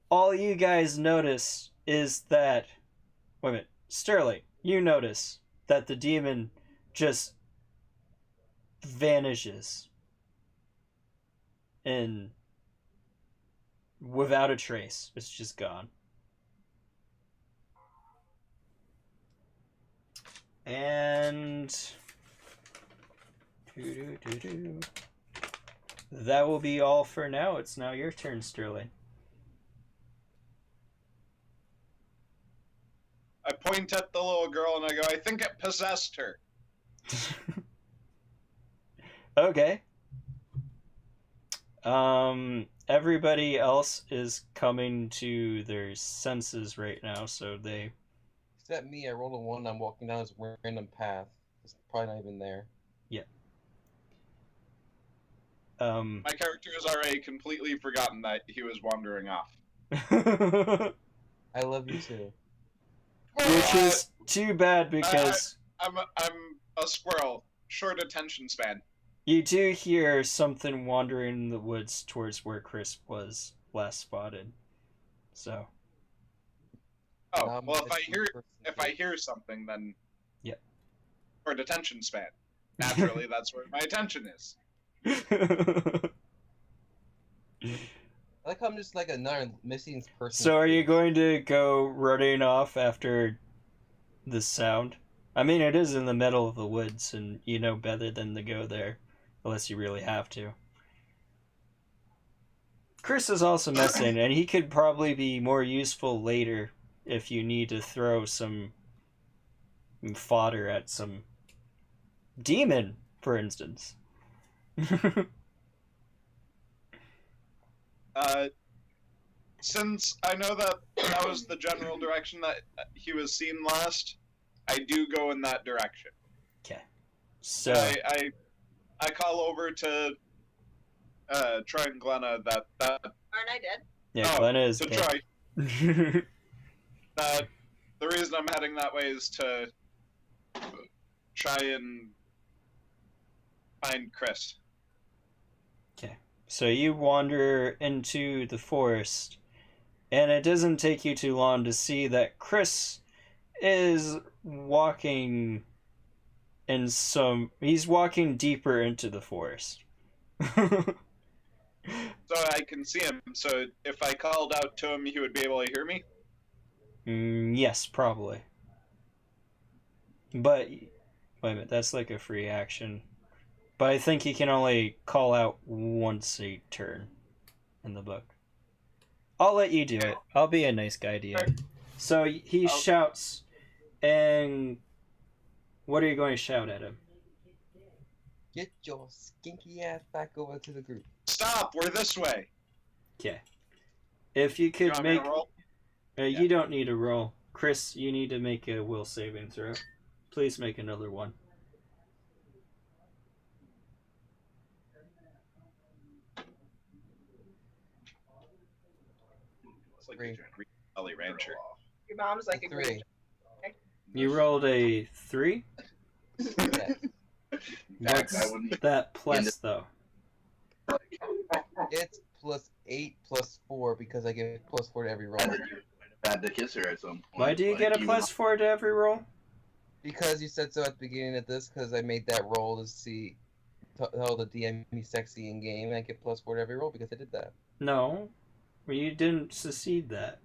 all you guys notice is that... Wait a minute. Sterling, you notice that the demon just vanishes. And without a trace. It's just gone. And... That will be all for now. It's now your turn, Sterling. I point at the little girl and I go, I think it possessed her. Okay. Everybody else is coming to their senses right now, so they... Except me, I rolled a 1, I'm walking down this random path. It's probably not even there. My character has already completely forgotten that he was wandering off. I love you too. Which is too bad because I'm a squirrel, short attention span. you do hear something wandering in the woods towards where Chris was last spotted. So. Oh, well, It's if I hear something, then yeah, short attention span. Naturally, that's where my attention is. I like how I'm just like another missing person. So are you going to go running off after the sound? I mean, it is in the middle of the woods, and you know better than to go there, unless you really have to. Chris is also missing, and he could probably be more useful later if you need to throw some fodder at some demon, for instance. Since I know that was the general direction that he was seen last, I do go in that direction. Okay. So I call over to Troy and Glenna that Aren't I dead? yeah, Glenna is to dead. Troy that the reason I'm heading that way is to try and find Chris. Okay. So you wander into the forest, and it doesn't take you too long to see that Chris is walking he's walking deeper into the forest. So I can see him. So if I called out to him, he would be able to hear me? Yes, probably. But, wait a minute, that's like a free action. But I think he can only call out once a turn in the book. I'll let you do it. I'll be a nice guy to you. So he shouts, and what are you going to shout at him? Get your skinky ass back over to the group. Stop! We're this way. Okay. If you could You want me make... to roll? You don't need a roll. Chris, you need to make a will saving throw. Please make another one. It's like Three. a Valley Rancher. Your mom's like a 3. Grinch. You rolled a 3? Yeah. What's I wouldn't- that plus, though? It's plus 8 plus 4 because I get plus 4 to every roll. Had to kiss her at some point. Why do you get a plus 4 to every roll? Because you said so at the beginning of this, because I made that roll to see, tell the DM he's sexy in game, and I get plus 4 to every roll because I did that. No. Well, you didn't succeed that.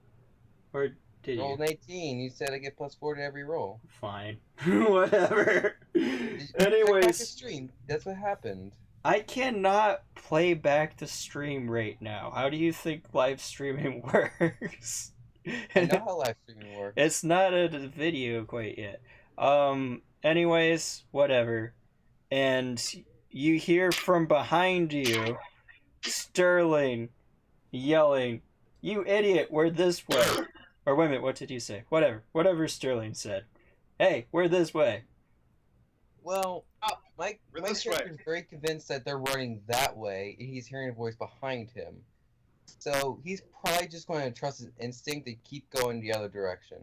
Or did Rolled you? an 18, you said I get plus 4 to every roll. Fine. Whatever. Check back the Anyways, stream. That's what happened. I cannot play back the stream right now. How do you think live streaming works? I know how live streaming works. It's not a video quite yet. Anyways, whatever. And you hear from behind you Sterling yelling, "You idiot, we're this way." Or wait a minute, what did you say? Whatever Sterling said. Hey, we're this way. Well, my this character's very convinced that they're running that way, and he's hearing a voice behind him. So he's probably just going to trust his instinct to keep going the other direction.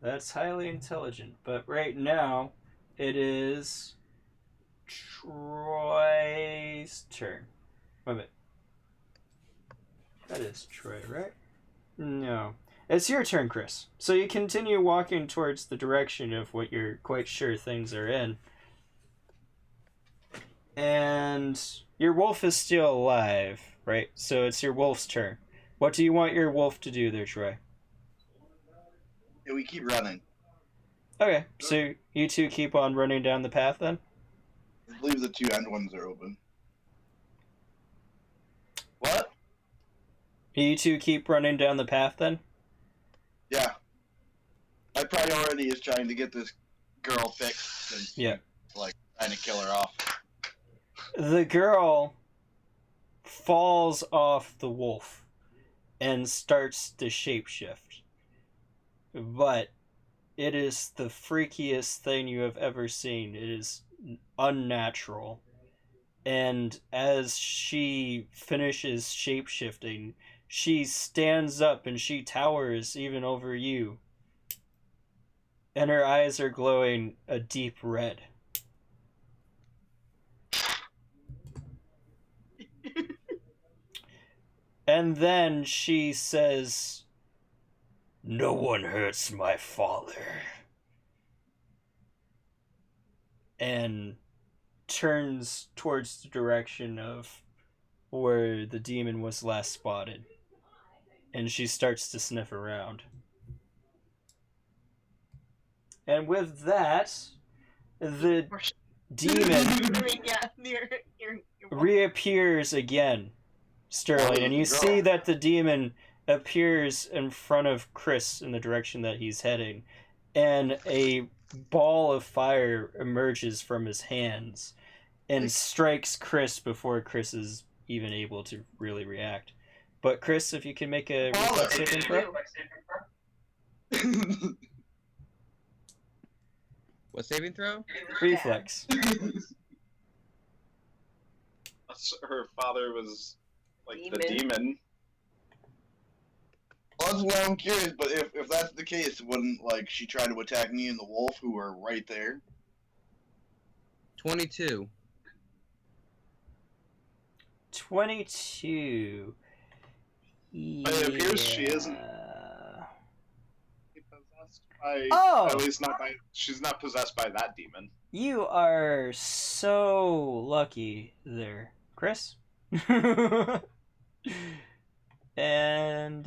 That's highly intelligent. But right now, it is Troy's turn. Wait a minute. That is Troy, right? No. It's your turn, Chris. So you continue walking towards the direction of what you're quite sure things are in. And your wolf is still alive, right? So it's your wolf's turn. What do you want your wolf to do there, Troy? Yeah, we keep running. Okay, so you two keep on running down the path then? I believe the 2 end ones are open. What? You two keep running down the path then? Yeah. My priority is trying to get this girl fixed and Yeah. like trying to kill her off. The girl falls off the wolf and starts to shapeshift. But it is the freakiest thing you have ever seen. It is unnatural. And as she finishes shapeshifting, she stands up and she towers even over you. And her eyes are glowing a deep red. And then she says, "No one hurts my father." And turns towards the direction of where the demon was last spotted. And she starts to sniff around. And with that, the demon You're reappears again, Sterling, and you see that the demon appears in front of Chris in the direction that he's heading, and a ball of fire emerges from his hands and strikes Chris before Chris is even able to really react. But Chris, if you can make a reflex saving throw. What saving throw? Reflex. Her father was like the Demon. demon. Well, that's why I'm curious, but if that's the case, wouldn't like she try to attack me and the wolf who are right there? 22. 22. But it appears she isn't. Possessed by, Oh! At least not by. She's not possessed by that demon. You are so lucky there, Chris. And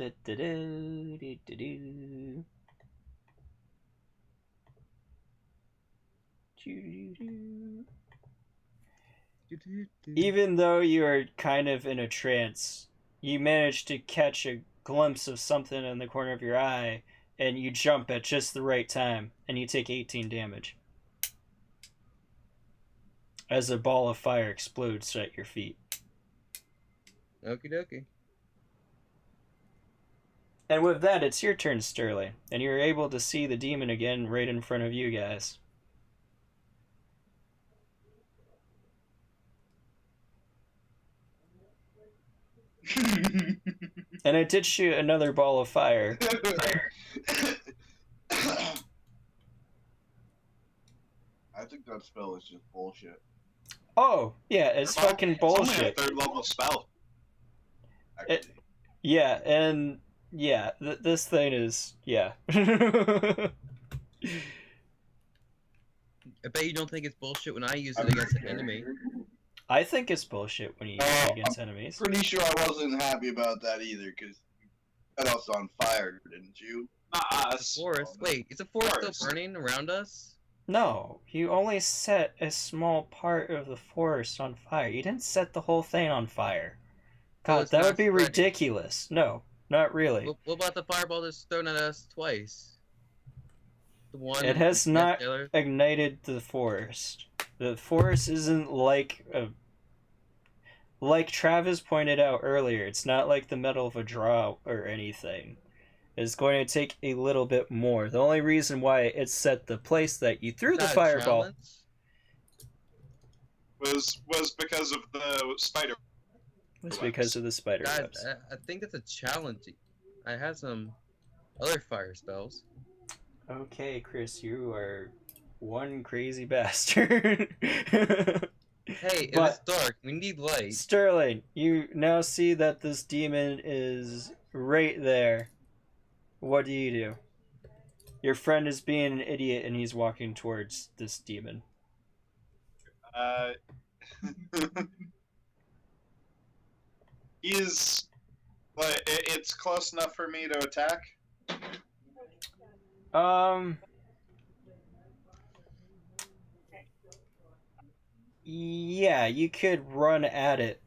even though you are kind of in a trance, you manage to catch a glimpse of something in the corner of your eye, and you jump at just the right time, and you take 18 damage as a ball of fire explodes at your feet. Okie dokie. And with that, it's your turn, Sterling, and you're able to see the demon again right in front of you guys. And it did shoot another ball of fire. I think that spell is just bullshit. Oh, yeah, it's fucking It's only a bullshit. 3rd level spell. It, yeah, and yeah, this thing is, yeah. I bet you don't think it's bullshit when I use it against an enemy. I think it's bullshit when you use it against enemies. Pretty sure I wasn't happy about that either, because you set us on fire, didn't you? Not us. Forest. Wait, is the forest Forest. still burning around us? No, you only set a small part of the forest on fire. You didn't set the whole thing on fire. So God, it's that not would be spreading. ridiculous. No, not really. What about the fireball that's thrown at us twice? The one. It has against not Taylor? ignited the forest. The forest isn't like a... Like Travis pointed out earlier, it's not like the metal of a draw or anything. It's going to take a little bit more. The only reason why it set the place that you threw Is the that a fireball... challenge? Was because of the spider. was because of the spider God, webs. I think that's a challenge. I have some other fire spells. Okay, Chris, you are one crazy bastard. Hey, it But- was dark. We need light. Sterling, you now see that this demon is right there. What do you do? Your friend is being an idiot and he's walking towards this demon. He's. But it's close enough for me to attack. Yeah, you could run at it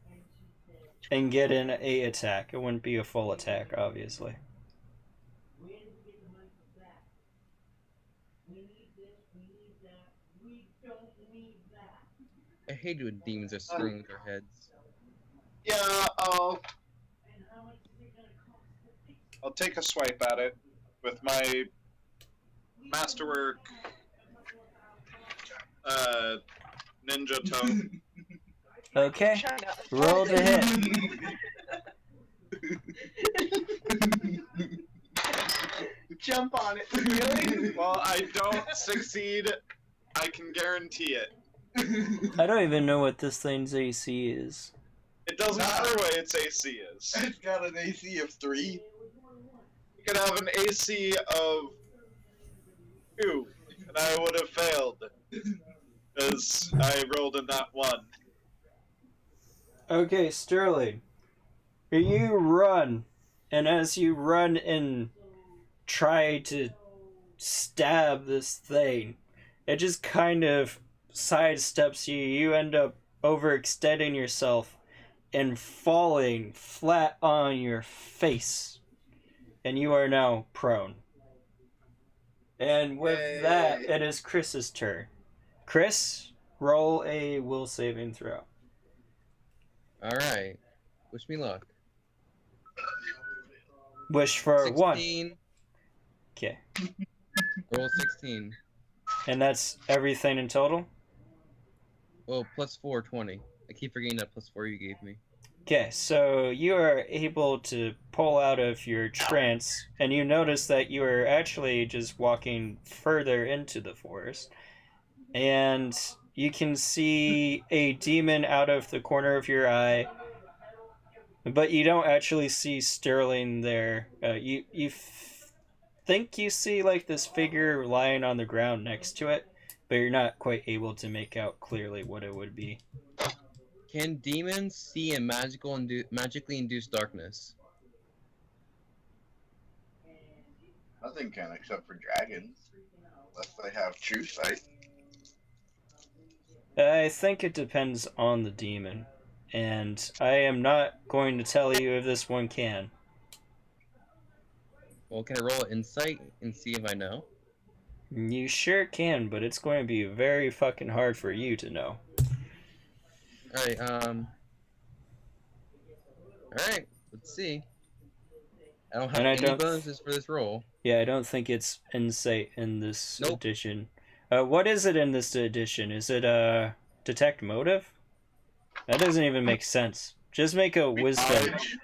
and get an A attack. It wouldn't be a full attack, obviously. I hate when demons are screwing with their heads. Yeah, I'll take a swipe at it with my masterwork ninja tongue. Okay, Trying to- roll to hit. Jump on it. Really? Well, I don't succeed. I can guarantee it. I don't even know what this thing's AC is. It doesn't matter what its AC is. It's got an AC of 3. You could have an AC of 2, and I would have failed. Because I rolled a nat 1. Okay, Sterling. You run, and as you run and try to stab this thing, it just kind of sidesteps you. You end up overextending yourself and falling flat on your face. And you are now prone. And with that, it is Chris's turn. Chris, roll a will saving throw. Alright. Wish me luck. Wish for 16. 1. Okay. Roll 16. And that's everything in total? Well, plus 4, 20. I keep forgetting that plus 4 you gave me. Okay, so you are able to pull out of your trance, and you notice that you are actually just walking further into the forest. And you can see a demon out of the corner of your eye, but you don't actually see Sterling there. You think you see like this figure lying on the ground next to it, but you're not quite able to make out clearly what it would be. Can demons see in magically induced darkness? Nothing can except for dragons. Unless they have true sight. I think it depends on the demon, and I am not going to tell you if this one can. Well, can I roll insight and see if I know? You sure can, but it's going to be very fucking hard for you to know. Alright, Alright, let's see. I don't have And I any don't- bonuses for this roll. Yeah, I don't think it's insight in this Nope. edition. What is it in this edition? Is it detect motive? That doesn't even make sense. Just make a wisdom. Knowledge.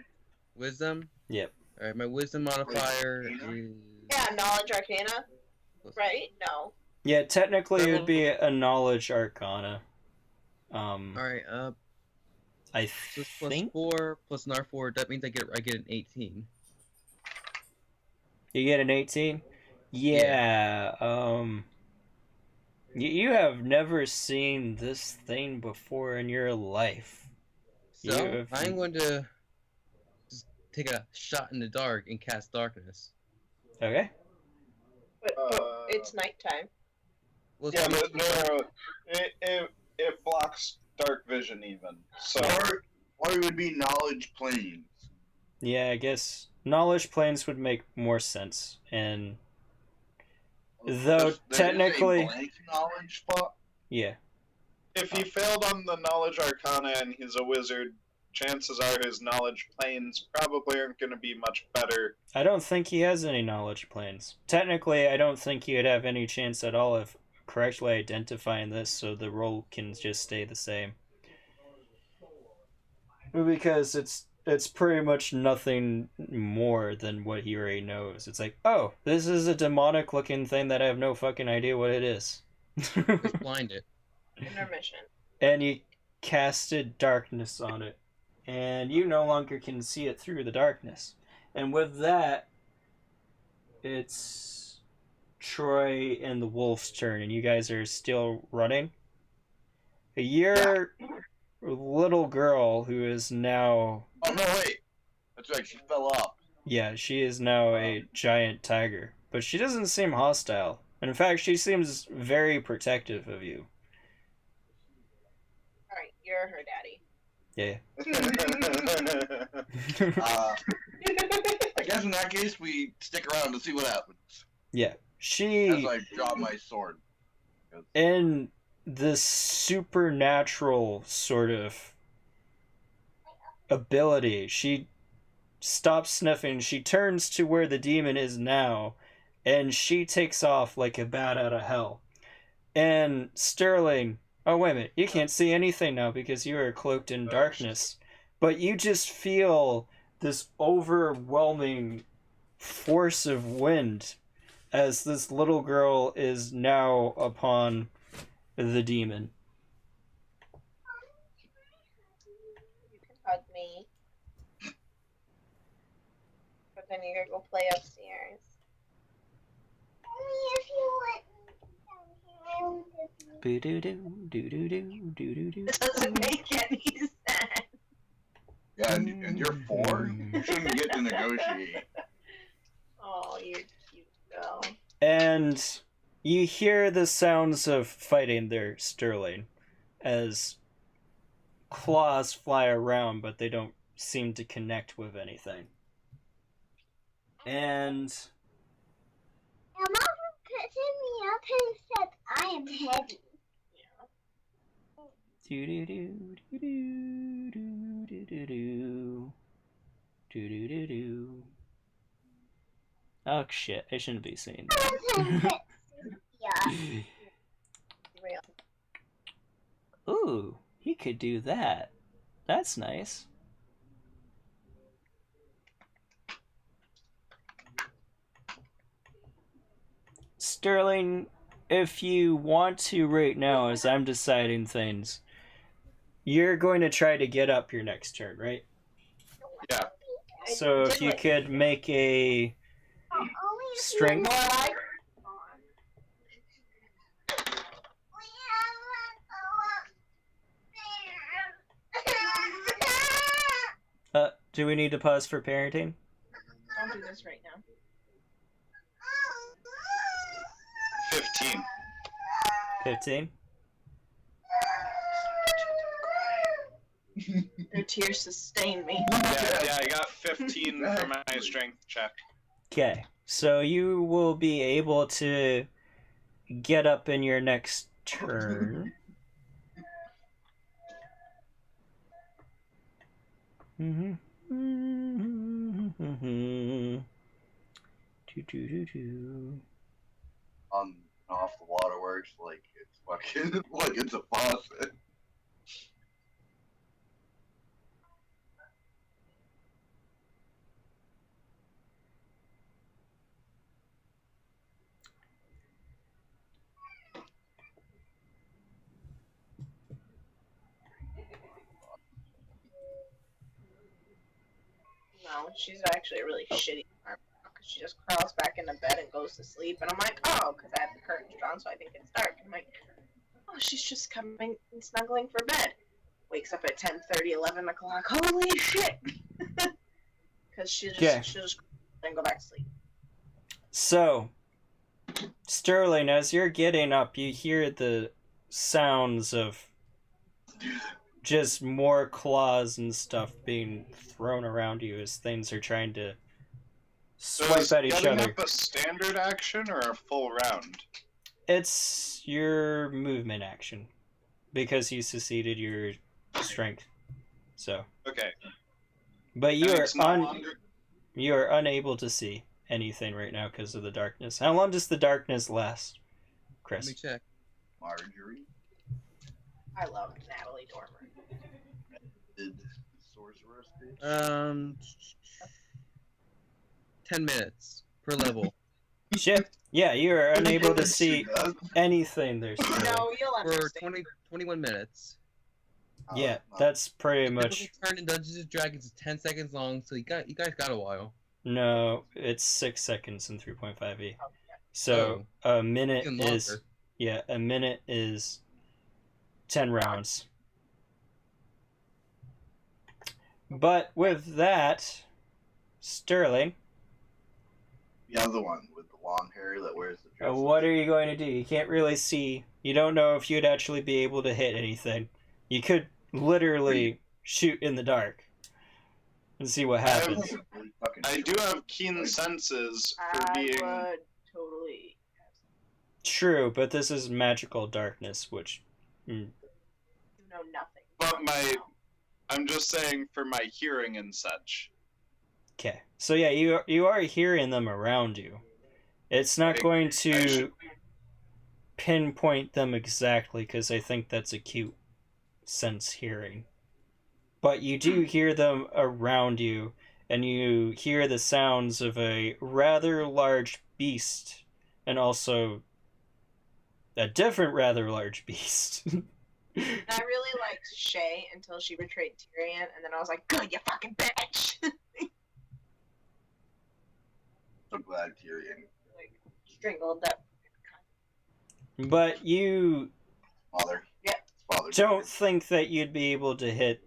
Wisdom? Yep. Alright, my wisdom modifier is... Yeah, knowledge arcana, right? No. Yeah, technically it would be a knowledge arcana. Alright, I so it's plus think 4 plus an R4, that means I get an 18. you get an 18. Yeah. You have never seen this thing before in your life. So, You- I'm going to just take a shot in the dark and cast darkness. Okay. But it's nighttime. Well, Yeah, it's- but no, it blocks dark vision even. So Or it would be knowledge planes. Yeah, I guess knowledge planes would make more sense. And though There's a technically, blank knowledge spot. yeah. if he failed on the knowledge arcana and he's a wizard, chances are his knowledge planes probably aren't going to be much better. I don't think he has any knowledge planes. Technically, I don't think he would have any chance at all of correctly identifying this, so the roll can just stay the same. Because it's pretty much nothing more than what he already knows. It's like, oh, this is a demonic looking thing that I have no fucking idea what it is. Just blind it. Intermission. And you casted darkness on it. And you no longer can see it through the darkness. And with that, it's Troy and the wolf's turn, and you guys are still running. Your little girl, who is now... Oh no, wait. That's right. She fell off. Yeah, she is now a giant tiger. But she doesn't seem hostile. And in fact, she seems very protective of you. Alright, you're her daddy. Yeah. I guess in that case we stick around to see what happens. Yeah. As She... I draw my sword. in this supernatural sort of ability, she stops sniffing, she turns to where the demon is now, and she takes off like a bat out of hell. And Sterling, Oh, wait a minute. You can't see anything now because you are cloaked in darkness. But you just feel this overwhelming force of wind as this little girl is now upon the demon. You can hug me. But then you gotta go play upstairs. Only if you let me. Boo-doo-doo, It doesn't make any sense. Yeah, and you're 4? You shouldn't get to negotiate. Oh, you're cute though. And you hear the sounds of fighting there, Sterling, as claws fly around, but they don't seem to connect with anything. And Your mom picking me up and said I am heavy. Oh shit, I shouldn't be saying I that. wasn't hit Cynthia. Ooh, he could do that. That's nice. Sterling, if you want to right now, as I'm deciding things, you're going to try to get up your next turn, right? Yeah. So if you could make a Only if strength. More like Do we need to pause for parenting? don't do this right now. 15. 15? Your tears sustain me. Yeah, I got 15 for my strength check. Okay, so you will be able to get up in your next turn. On off the waterworks like it's fucking like it's a faucet. No, she's actually a really shitty mom because she just crawls back into bed and goes to sleep. And I'm like, oh, because I have the curtains drawn, so I think it's dark. And I'm like, oh, she's just coming and snuggling for bed. Wakes up at 10:30, 11 o'clock. Holy shit! Because she'll just then go back to sleep. So, Sterling, as you're getting up, you hear the sounds of just more claws and stuff being thrown around you as things are trying to swipe is at each getting other. up a standard action or a full round? It's your movement action because you succeeded your strength. So, Okay. but you And are it's no longer- you are unable to see anything right now because of the darkness. How long does the darkness last, Let me Chris? check. Marjorie I love Natalie Dormer. did sorceress bitch. 10 minutes per level. Shit. Yeah, you are unable to see She does. anything there. Sterling. No, you'll For understand. 21 minutes. Yeah, Oh, that's pretty Typical much. turn in Dungeons and Dragons is 10 seconds long, so you guys got a while. No, it's 6 seconds in 3.5e. So a minute Even is longer. a minute is 10 rounds. But with that, Sterling, the other one with the long hair that wears the dress. what are you going to do? You can't really see. You don't know if you'd actually be able to hit anything. You could literally shoot in the dark and see what happens. I do have keen senses for I being. would totally. True, but this is magical darkness, which You know nothing. But I'm just saying for my hearing and such. okay. So yeah, you are hearing them around you. It's not going to pinpoint them exactly because I think that's a cute sense hearing. But you do hear them around you, and you hear the sounds of a rather large beast, and also a different rather large beast. I really liked Shay until she betrayed Tyrion, and then I was like, "Good, you fucking bitch!" So glad Tyrion. Like strangled that. But you Father. Yeah. Father. don't think that you'd be able to hit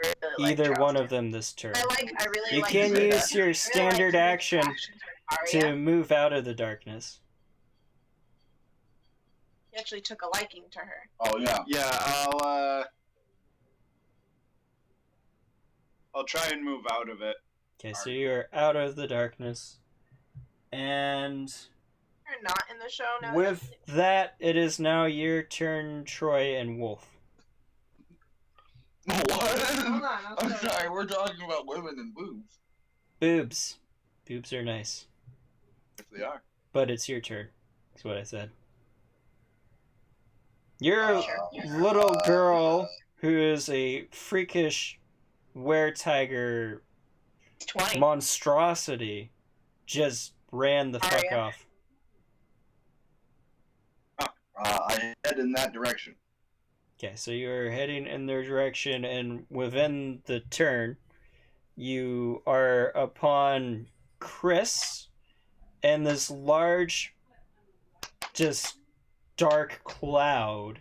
I really like either one Charles of them this turn. I really You like. can say use that. your I really standard like action interactions with Arya. to move out of the darkness. He actually took a liking to her. Oh yeah. Yeah, I'll try and move out of it. Okay, so you're out of the darkness. And You're not in the show now. with that, it is now your turn, Troy and Wolf. What? Hold on, I'm sorry, we're talking about women and boobs. Boobs. Boobs are nice. If they are. But it's your turn. That's what I said. Your Sure. little girl, who is a freakish were-tiger 20. monstrosity, just ran the fuck Arya. off. I head in that direction. Okay, so you're heading in their direction, and within the turn, you are upon Chris and this large, just dark cloud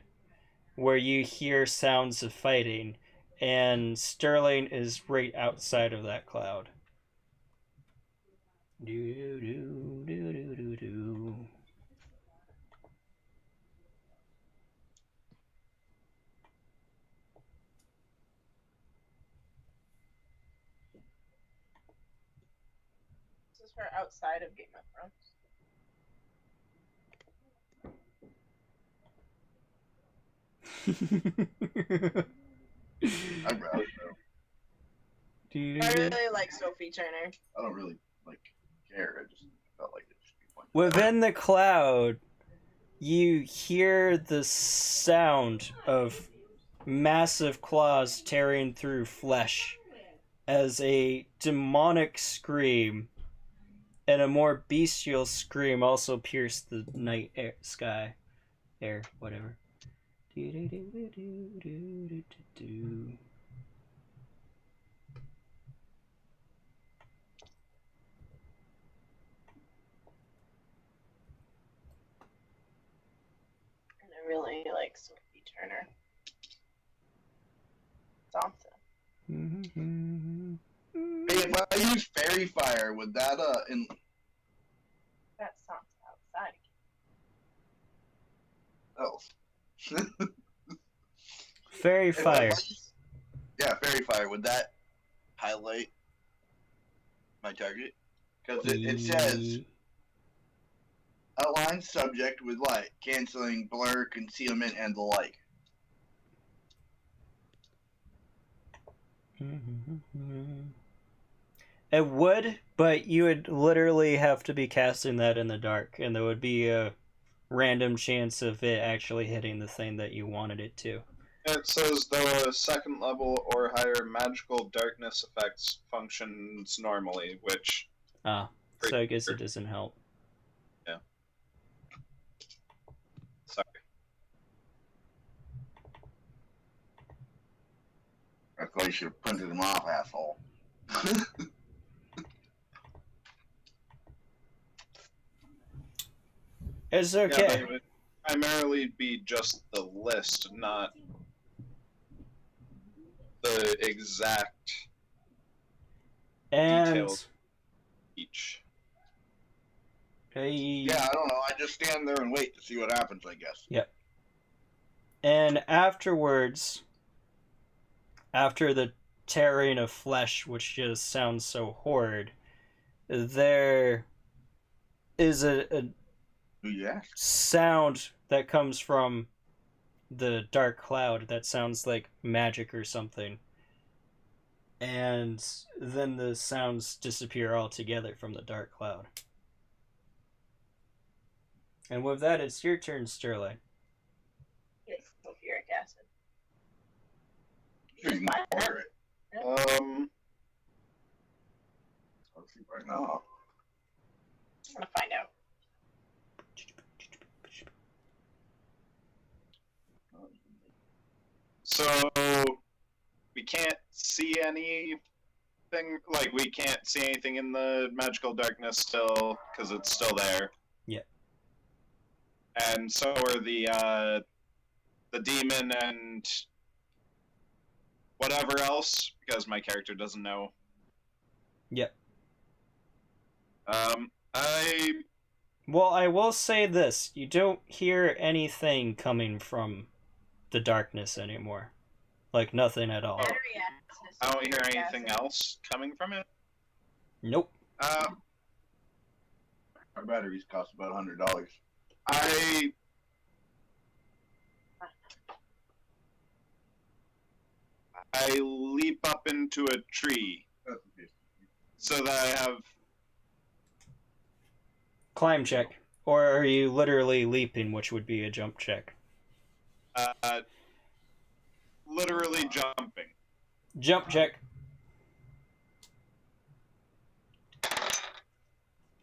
where you hear sounds of fighting, and Sterling is right outside of that cloud. Do do do do do do. This is her outside of Game of Thrones. I'd rather. I really like Sophie Turner. I don't really care. I just felt like it should be pointed. Within the cloud, you hear the sound of massive claws tearing through flesh as a demonic scream and a more bestial scream also pierce the night air, sky, air, whatever. And I really like Sophie Turner. Thompson. Hey, if I use fairy fire, would that in That's Sansa outside. Fairy If I fire. use- yeah, fairy fire. Would that highlight my target? Because it says align subject with light, canceling blur, concealment, and the like. It would, but you would literally have to be casting that in the dark, and there would be a random chance of it actually hitting the thing that you wanted it to. It says though a second level or higher magical darkness effects functions normally, which So I guess it doesn't help. sorry. I thought you should have printed them off, asshole. It's Yeah, okay. but it would primarily be just the list, not the exact And details each. Yeah, I don't know. I just stand there and wait to see what happens, I guess. And afterwards, after the tearing of flesh, which just sounds so horrid, there is a Yeah. sound that comes from the dark cloud that sounds like magic or something. And then the sounds disappear altogether from the dark cloud. And with that, it's your turn, Sterling. Yes, sulfuric acid. You can Buy that. order it. Let's see right now. I'm gonna find out. So we can't see anything. Like we can't see anything in the magical darkness still because it's still there. Yeah. And so are the demon and whatever else because my character doesn't know. Yep. Well, I will say this. You don't hear anything coming from the darkness anymore. Like, nothing at all. Battery acid. I don't hear sulfuric anything acid. else coming from it. Nope. Our batteries cost about $100. I leap up into a tree so that I have Climb check. Or are you literally leaping, which would be a jump check? literally jumping. Jump check.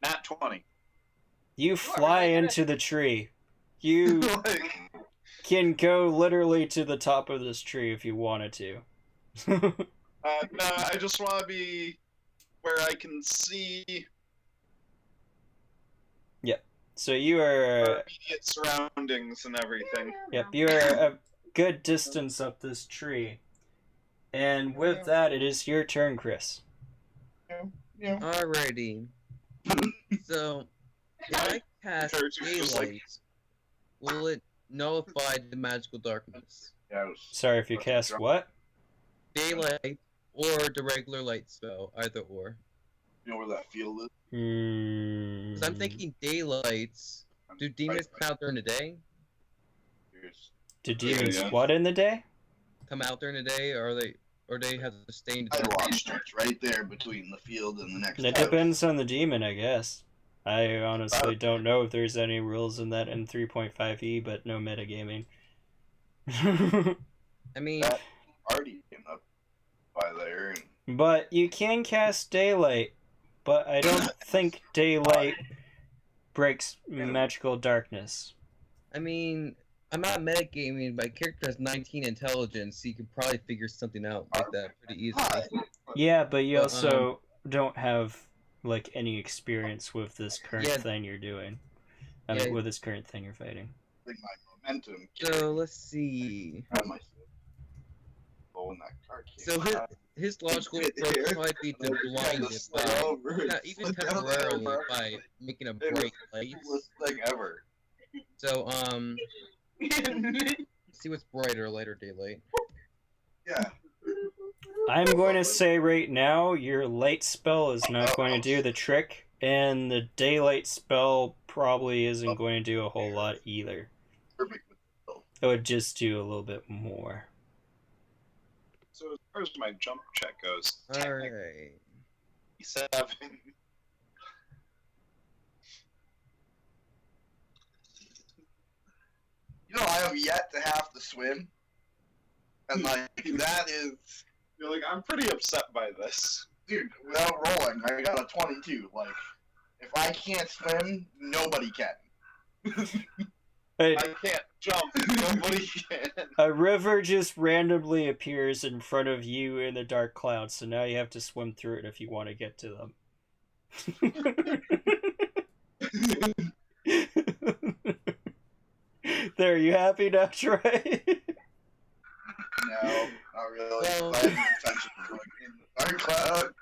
Nat 20. You fly into the tree. You Like, can go literally to the top of this tree if you wanted to. no, I just want to be where I can see So you are... immediate surroundings and everything. Yep, you are a good distance up this tree. And with that, it is your turn, Chris. Yeah. Alrighty. So, if I cast Character's just like- daylight, will it nullify the magical darkness? Yeah, it was, Sorry if you cast what? Daylight or the regular light spell, either or. you know where that field is? Because I'm thinking daylights. Do demons come out during the day? Here's- Do demons Yeah. what in the day? Come out during the day, or they have to stay in the Sidewalk starts right there between the field and the next That house. depends on the demon, I guess. I honestly don't know if there's any rules in that in 3.5e, but no metagaming. I mean, That already came up by there, and But you can cast daylight, but I don't think daylight breaks magical darkness. I'm not metagaming. My character has 19 intelligence, so you could probably figure something out like that pretty easily. Yeah, but you But, also don't have like any experience with this current Yeah. thing you're doing. I mean, with this current thing you're fighting. I think my momentum. So let's see. Grab my. Well, when that card came So out, his logical Fit approach here. would probably be to and then just blind kinda it slid by, over and even slid down the temporarily armor. by making a It was bright the light. coolest thing ever. So see what's brighter, light or daylight. Yeah. I'm going to say right now, your light spell is not going to do the trick, and the daylight spell probably isn't going to do a whole lot either. Perfect. It would just do a little bit more. So as far as my jump check goes, All right. 7. You know, I have yet to have to swim, and like that is, You're like, I'm pretty upset by this. dude. Without rolling, I got a 22. Like, if I can't swim, nobody can. Hey, I can't jump. Nobody can. a river just randomly appears in front of you in the dark clouds, so now you have to swim through it if you want to get to them. There, you happy now, Troy? No, not really. Well- I have no intention of going in the dark cloud.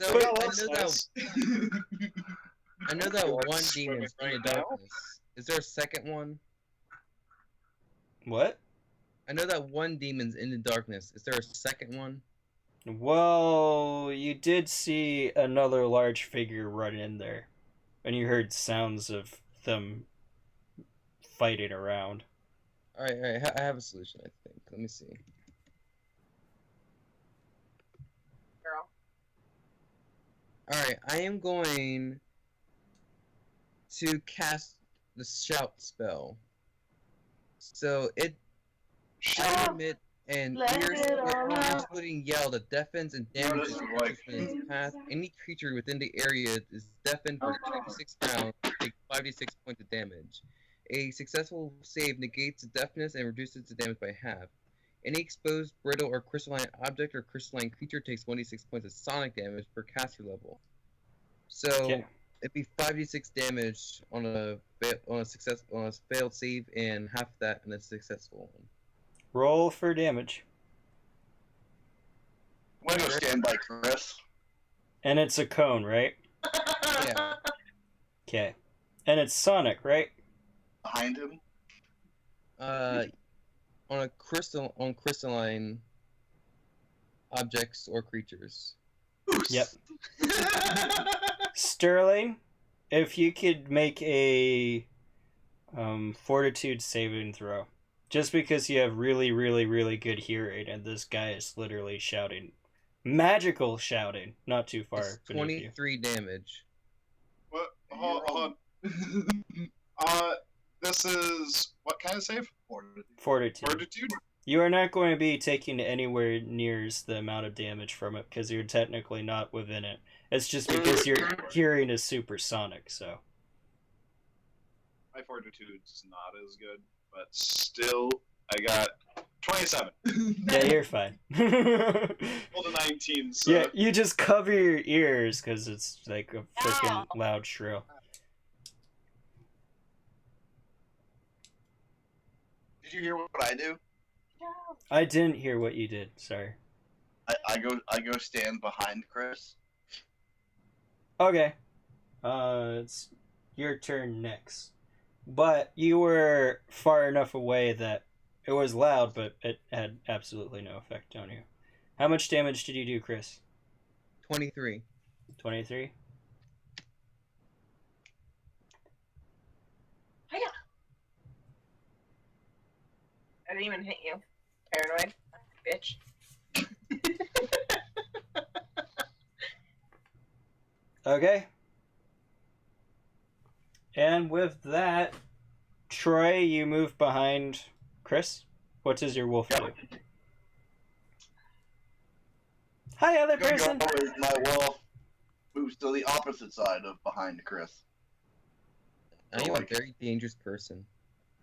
So But- I know that Or one swimming demon's in right the now. darkness. Is there a second one? What? I know that one demon's in the darkness. Is there a second one? Well, you did see another large figure run in there, and you heard sounds of them fighting around. All right. I have a solution. I think. Let me see. Girl. All right. I am going to cast the shout spell. So it emit an ear-splitting yell that deafens and damages creatures within its path. Any creature within the area is deafened for 2d6 rounds, take 5d6 points of damage. A successful save negates the deafness and reduces the damage by half. Any exposed, brittle, or crystalline object or crystalline creature takes 1d6 points of sonic damage per caster level. So Okay. it'd be 5d6 damage on a failed save, and half that on a successful one. Roll for damage. I'm gonna go stand by Chris. And it's a cone, right? Yeah. Okay. And it's sonic, right? Behind him. On crystalline objects or creatures. Yep. Sterling, if you could make a fortitude saving throw. Just because you have really, really, really good hearing, and this guy is literally shouting. Magical shouting. Not too far It's beneath you. 23 damage. What? Hold on. This is what kind of save? Fortitude. Fortitude? You are not going to be taking anywhere near the amount of damage from it, because you're technically not within it. It's just because your hearing is supersonic, so. My fortitude's not as good, but still, I got 27. Yeah, you're fine. Rolled a 19, so. Yeah, you just cover your ears, because it's like a freaking loud shrill. Did you hear what I do? I didn't hear what you did, sorry. I go stand behind Chris. Okay. It's your turn next. But you were far enough away that it was loud, but it had absolutely no effect on you. How much damage did you do, Chris? 23. 23? Hiya. I didn't even hit you. Paranoid. Bitch. Okay. And with that, Troy, you move behind Chris. What does your wolf do? Hi, other person. My wolf moves to the opposite side of behind Chris. I am a very dangerous person.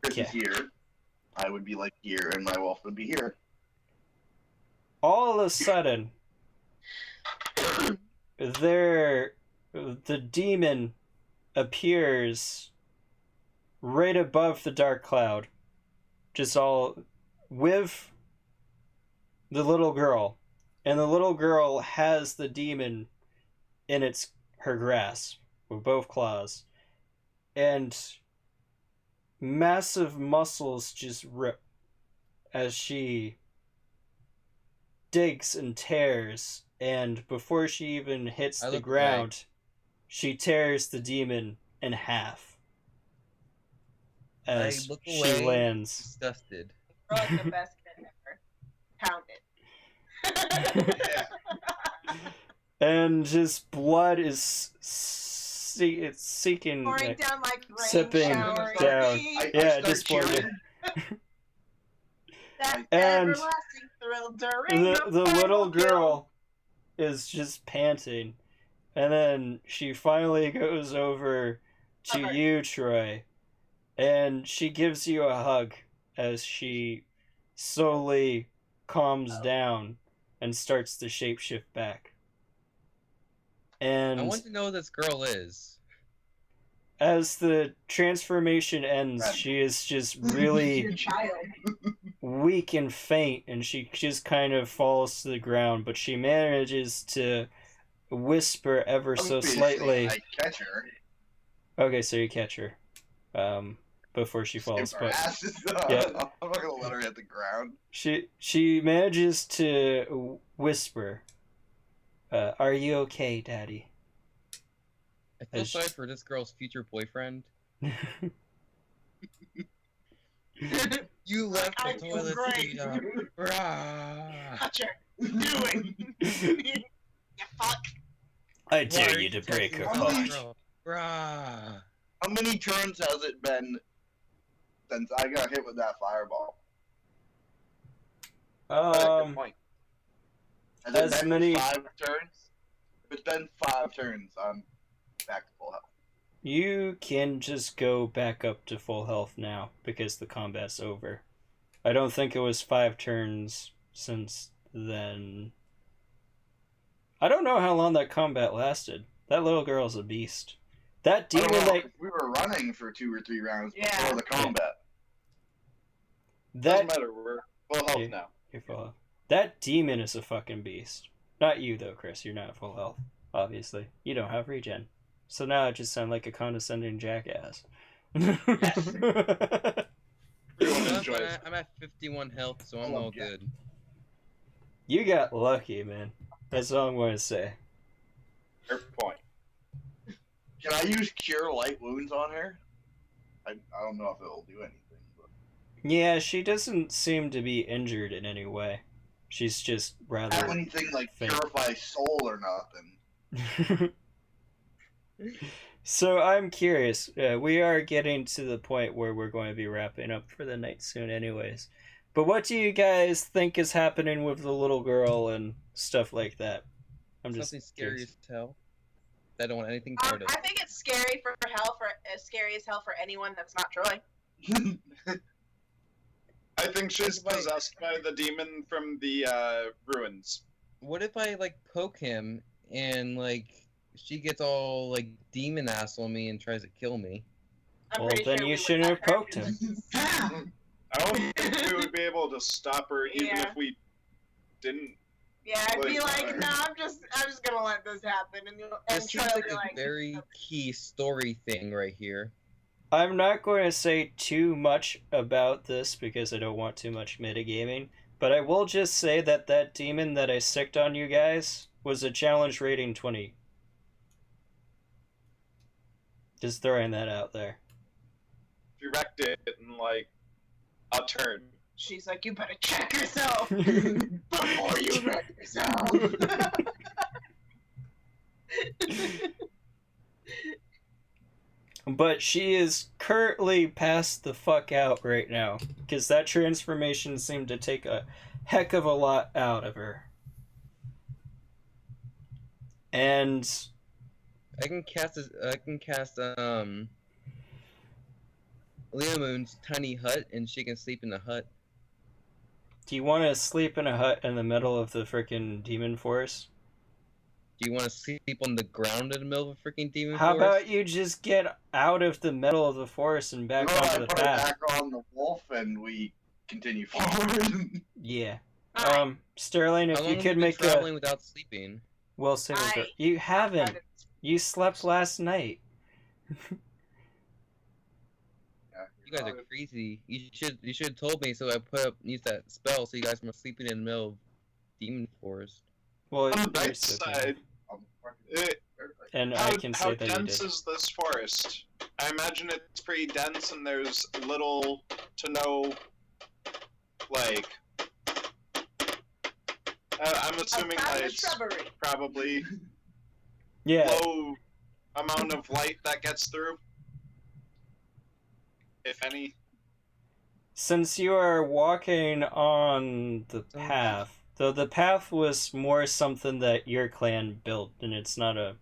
Chris is Okay. here. I would be like here, and my wolf would be here. All of a sudden, the demon appears right above the dark cloud, just all with the little girl, and the little girl has the demon in her grasp with both claws, and massive muscles just rip as she digs and tears, and before she even hits I the look ground, she tears the demon in half as I look she away, lands. disgusted. We're like the best kid ever. Pound it. And just blood is it's seeking, Pouring down like rain sipping shower. down. Yeah, start just pouring cheering. That And everlasting thrill during the final little kill. girl is just panting, and then she finally goes over to Okay. you, Troy, and she gives you a hug as she slowly calms down and starts to shapeshift back. And I want to know who this girl is. as the transformation ends, Right. she is just really Your child. weak and faint, and she just kind of falls to the ground, but she manages to whisper ever so Obviously, slightly. I catch her. Okay, so you catch her before she falls, Skip her but ass. Yeah. I'm not gonna let her hit the ground. she manages to whisper, "Are you okay, Daddy?" I feel As- sorry for this girl's future boyfriend. You left I the feel toilet great. seat up. Rah. Touch her. Do it. You fuck. I Why dare are you to break her touching heart. this girl? Rah. How many turns has it been since I got hit with that fireball? Good point. Has As it been many- 5 turns? If it's been 5 turns, I'm back to full health. You can just go back up to full health now because the combat's over. I don't think it was 5 turns since then. I don't know how long that combat lasted. That little girl's a beast. That I don't demon know, that 'cause we were running for 2 or 3 rounds Yeah. before the combat. Doesn't that matter. We're full health Yeah. now. you're full health. That demon is a fucking beast. Not you though, Chris. You're not full health. Obviously, you don't have regen. So now I just sound like a condescending jackass. Everyone I'm enjoys. at- I'm at 51 health, so I'm Oh, all yeah. good. You got lucky, man. That's all I'm going to say. Fair point. Can I use Cure Light Wounds on her? I don't know if it'll do anything. But... Yeah, she doesn't seem to be injured in any way. She's just Have rather. anything like faint. Purify Soul or nothing. So I'm curious. We are getting to the point where we're going to be wrapping up for the night soon, anyways. But what do you guys think is happening with the little girl and stuff like that? I'm just Something scary curious. as hell. I don't want anything part of I it. think it's scary for scary as hell for anyone that's not Troy. I think she's Wait. possessed by the demon from the ruins. What if I like poke him and like she gets all like demon ass on me and tries to kill me? I'm Well, pretty then sure you we would shouldn't let have her poked do him. it. I don't think we would be able to stop her even Yeah. if we didn't. Yeah, I'd be Like, like, no, I'm just gonna let this happen, and This Troy seems will like be a like, very key story thing right here. I'm not going to say too much about this because I don't want too much metagaming, but I will just say that that demon that I sicked on you guys was a challenge rating 20. Just throwing that out there. She wrecked it in like a turn. she's like, you better check yourself before you wreck yourself. But she is currently passed the fuck out right now because that transformation seemed to take a heck of a lot out of her. And I can cast Leomoon's tiny hut and she can sleep in the hut. do you want to sleep in a hut in the middle of the freaking demon forest? Do you want to sleep on the ground in the middle of a freaking demon How forest? about you just get out of the middle of the forest and back I onto the put it path? back on the wolf and we continue forward. Yeah. Alright, Sterling, if How long you have could been make traveling a without sleeping? will saving throw. I- You haven't. but You slept last night. You guys are crazy. You should have told me so I use that spell so you guys were sleeping in the middle of demon forest. Well, On the you're bright sleeping. side, And how, I can how say that you dense did. is this forest? I imagine it's pretty dense and there's little to no, like... I'm assuming I that found a it's shrubbery. probably Yeah. low amount of light that gets through. If any. Since you are walking on the path, though the path was more something that your clan built, and it's not a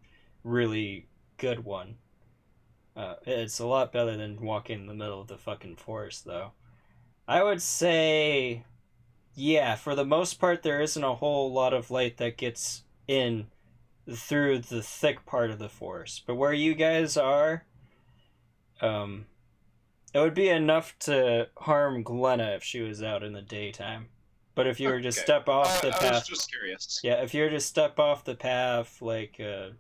really good one. It's a lot better than walking in the middle of the fucking forest, though. I would say, yeah, for the most part, there isn't a whole lot of light that gets in through the thick part of the forest. But where you guys are, it would be enough to harm Glenna if she was out in the daytime. But if you were to Okay. step off the I was path, just curious. yeah, if you were to step off the path like a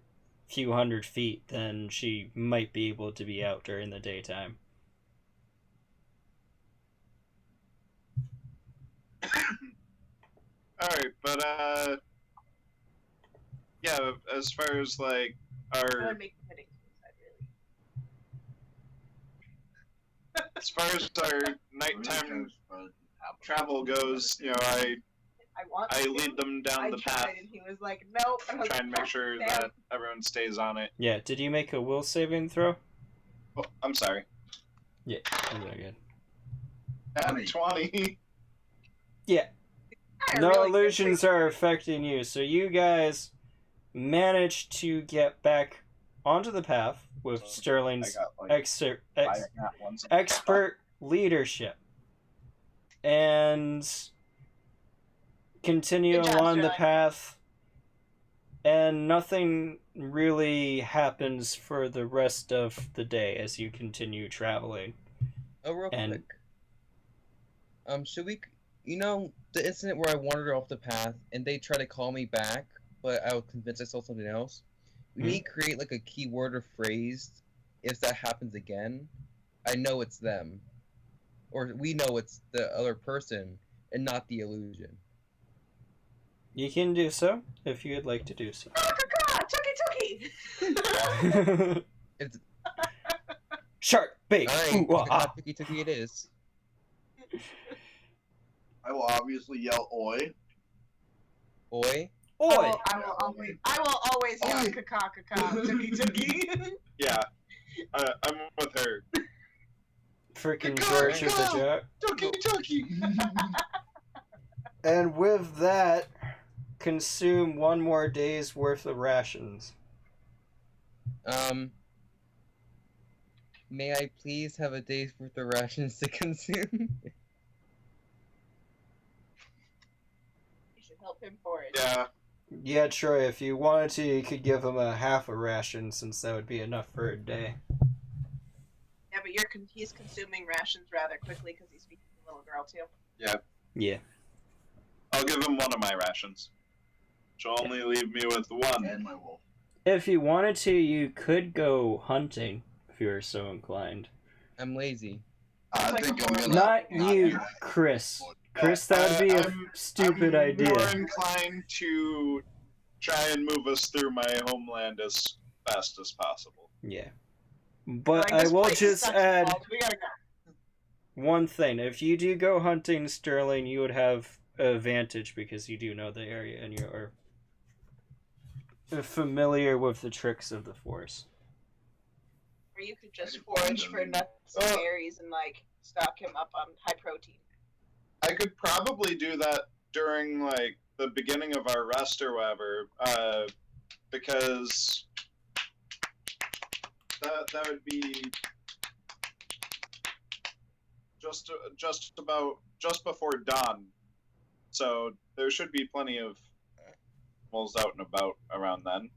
few hundred feet, then she might be able to be out during the daytime. Alright, but yeah, as far as like I our would make the suicide, really. as far as our nighttime travel goes, you know, I want I to. lead them down I the tried, path, and he was like, nope. And I was try and like, make sure damn. that everyone stays on it. Yeah, did you make a will saving throw? Oh, I'm sorry. Yeah, that's not good. At 20. Yeah, I no really illusions think- are affecting you, so you guys managed to get back onto the path with I Sterling's got like expert nat ones. leadership, and continue Good job, along the Sterling. path, and nothing really happens for the rest of the day as you continue traveling. Oh, real And- quick. Should we, the incident where I wandered off the path and they try to call me back, but I would convince I saw something else? We Hmm? need to create like a keyword or phrase. If that happens again, I know it's them, or we know it's the other person and not the illusion. You can do so if you'd like to do so. Tucky, Tucky! It's Shark bait. alright. Ooh, ah. Tuki it is. I will obviously yell "Oi!" Boy. Oi! I will always yell Oi. caca, Tucky. Yeah. I'm with her. Freaking George with the joke. Tucky. And with that, consume one more day's worth of rations. May I please have a day's worth of rations to consume? You should help him forage. Yeah. Yeah, Troy, if you wanted to, you could give him a half a ration, since that would be enough for a day. Yeah, but he's consuming rations rather quickly because he's feeding the little girl too. Yeah. I'll give him one of my rations. She'll only leave me with one. And my wolf. If you wanted to, you could go hunting, if you were so inclined. I'm lazy. I Like think a I'm horse. gonna. Not you, Chris. Chris, that would be a stupid I'm idea. more inclined to try and move us through my homeland as fast as possible. Yeah. But Like, I this will place just sucks add balls. We gotta go. one thing. If you do go hunting, Sterling, you would have an advantage because you do know the area and you are familiar with the tricks of the Force. Or you could just forage for nuts and berries and like stock him up on high protein. I could probably do that during like the beginning of our rest or whatever, because that would be just before dawn, so there should be plenty of animals out and about around then.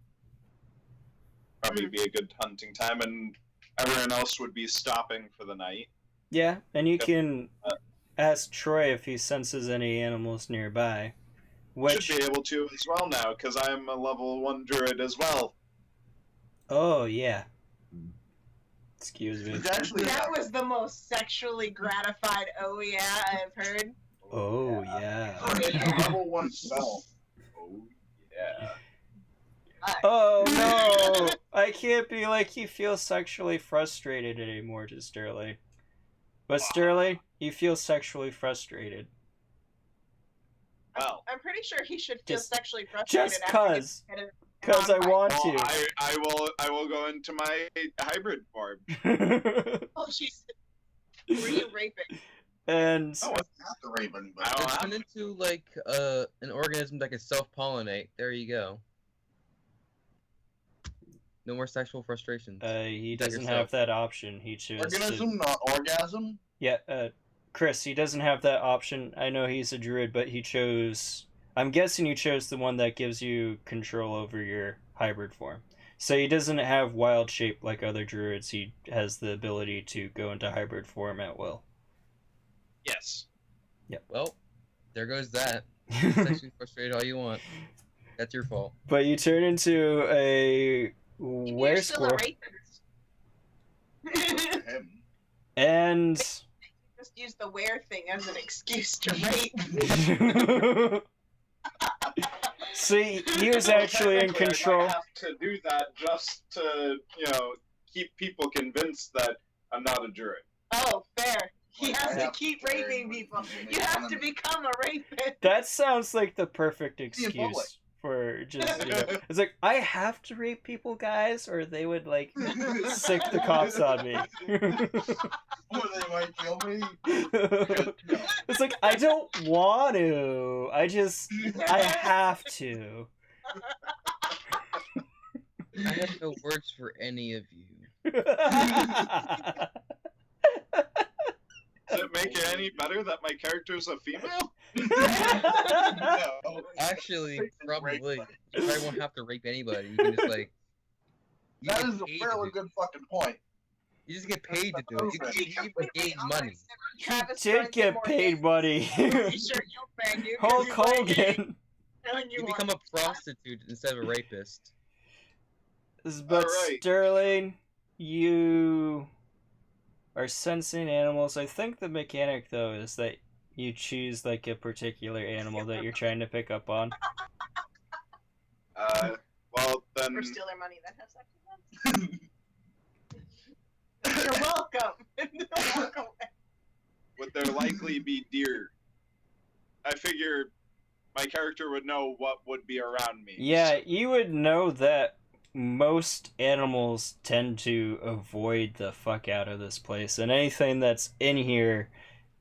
Probably be a good hunting time, and everyone else would be stopping for the night. Yeah, and you can ask Troy if he senses any animals nearby. Which, Should be able to as well now, because I'm a level 1 druid as well. oh yeah. Excuse me. It's actually That was the most sexually gratified oh yeah I've heard. Oh yeah. it's a level 1 spell. Oh, yeah. Oh no! I can't be like you feel sexually frustrated anymore to Sterling. But Sterling, you feel sexually frustrated. Well, I'm pretty sure he should feel Just- sexually frustrated. Just after cause. getting Cause I want well, to. I will go into my hybrid form. Oh, she's. Were you raping? And Oh, it's not the raven, I but don't It's have turned into like an organism that can self-pollinate. There you go. No more sexual frustrations. he That doesn't yourself. have that option. He chose to... organism, not orgasm. Yeah, Chris, he doesn't have that option. I know he's a druid, but he chose... I'm guessing you chose the one that gives you control over your hybrid form. So he doesn't have wild shape like other druids. He has the ability to go into hybrid form at will. Yes. Well, there goes that. Sexually frustrated all you want. That's your fault. But you turn into a were You're still a squirrel, rapist. Him. and Just use the where thing as an excuse to rape. see, he was actually in Technically, I control. might have to do that just to, keep people convinced that I'm not a druid. Oh, fair. He I has to have keep to raping when people. you You make have fun to of me. become a rapist. That sounds like the perfect in excuse. public. for just, it's like, I have to rape people, guys, or they would, like, sick the cops on me. Or they might kill me. It's like, I don't want to. I have to. I have no words for any of you. Does it make it any better that my character's a female? No. Actually, probably. You probably won't have to rape anybody. You can just like. You That get is a paid to fairly do it. good fucking point. You just get paid to do it. You get paid money. Travis Did joins in get more paid games. money. Sure, you'll bang you. 'cause Hulk you play games Hogan. and You become a prostitute instead of a rapist. But Alright. Sterling, you are sensing animals. I think the mechanic, though, is that you choose, like, a particular animal that you're trying to pick up on. Well, then. Or steal their money, then have sex with them. You're welcome. You're welcome. Would there likely be deer? I figure my character would know what would be around me. Yeah, you would know that most animals tend to avoid the fuck out of this place, and anything that's in here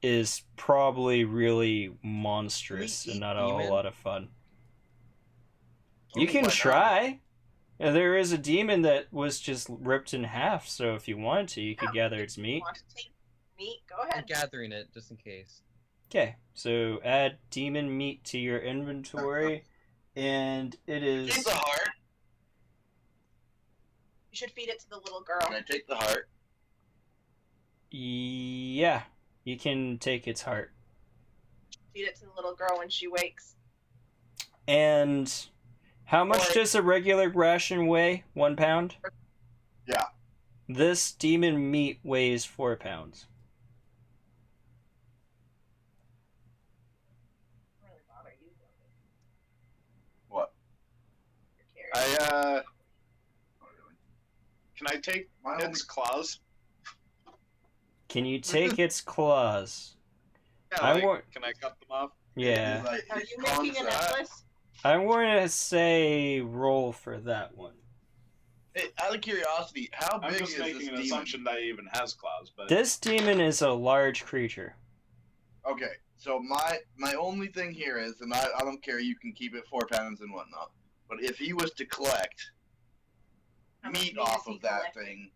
is probably really monstrous Can we and eat not a whole demon? lot of fun. Oh, You can why not? try. And there is a demon that was just ripped in half, so if you wanted to, you could gather its meat. Want to take meat? Go I'm ahead. gathering it just in case. Okay, so add demon meat to your inventory, and it Take is... the heart. You should feed it to the little girl. Can I take the heart? Yeah, you can take its heart. Feed it to the little girl when she wakes. And how much Or- does a regular ration weigh? 1 pound? Yeah. This demon meat weighs 4 pounds. Really bother you, What? you're carrying. Can I take My its claws? Can you take its claws? Yeah, I like, want- can I cut them off? Yeah. Are you making a necklace? I'm going to say roll for that one. Hey, out of curiosity, how I'm big just is this making an demon? assumption that it even has claws, but This demon is a large creature. Okay, so my only thing here is, and I don't care, you can keep it 4 pounds and whatnot, but if he was to collect How much meat meat is off he of that collecting? thing,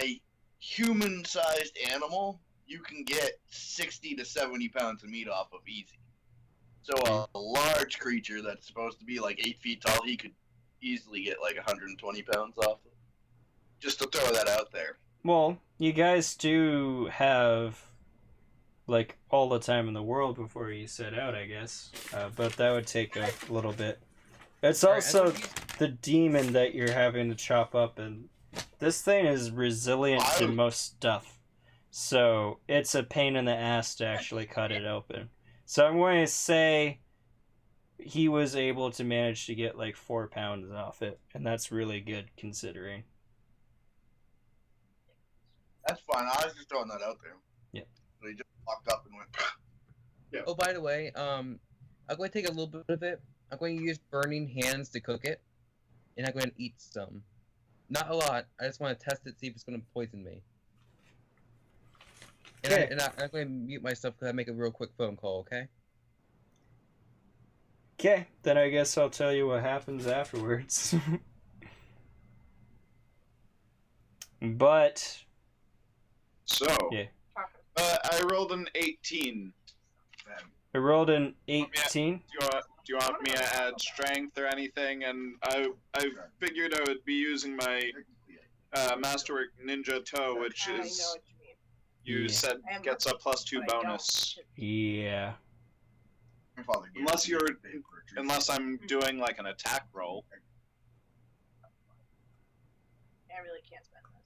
a human-sized animal, you can get 60 to 70 pounds of meat off of easy. So a large creature that's supposed to be like 8 feet tall, he could easily get like 120 pounds off of. Just to throw that out there. Well, you guys do have, like, all the time in the world before you set out, I guess. But that would take a little bit. It's Alright, also I think the demon that you're having to chop up, and this thing is resilient to most stuff. So it's a pain in the ass to actually cut it open. So I'm going to say he was able to manage to get like 4 pounds off it, and that's really good considering. That's fine. I was just throwing that out there. Yeah. So he just walked up and went. Oh, by the way, I'm going to take a little bit of it. I'm going to use burning hands to cook it, and I'm going to eat some. Not a lot. I just want to test it, see if it's going to poison me. And, Okay. I'm going to mute myself because I make a real quick phone call, okay? Okay, then I guess I'll tell you what happens afterwards. But so Yeah. I rolled an 18. I rolled an 18. Do you want me to add strength or anything? And I figured I would be using my Masterwork Ninja Toe, which I know is what you mean. you Yeah. said I am gets a +2 but I don't. bonus. Yeah. My father gave Unless me you're- a paper treat. Unless I'm doing like an attack roll. I really can't spend this.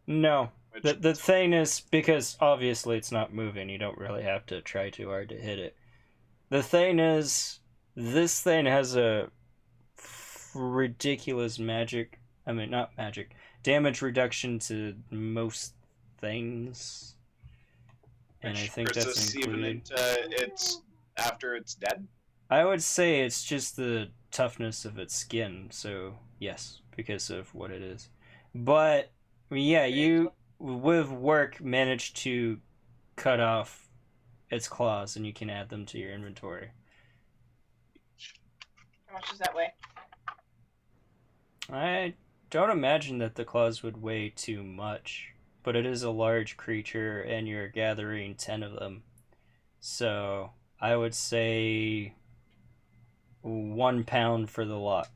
No. Which The thing is, because obviously it's not moving, you don't really have to try too hard to hit it. The thing is, this thing has a ridiculous magic. I mean, not magic. Damage reduction to most things. And I think Chris that's is even included. it's after it's dead. I would say it's just the toughness of its skin, so yes, because of what it is. But yeah, you with work managed to cut off its claws, and you can add them to your inventory. How much does that weigh? I don't imagine that the claws would weigh too much, but it is a large creature, and you're gathering 10 of them. So I would say 1 pound for the lot.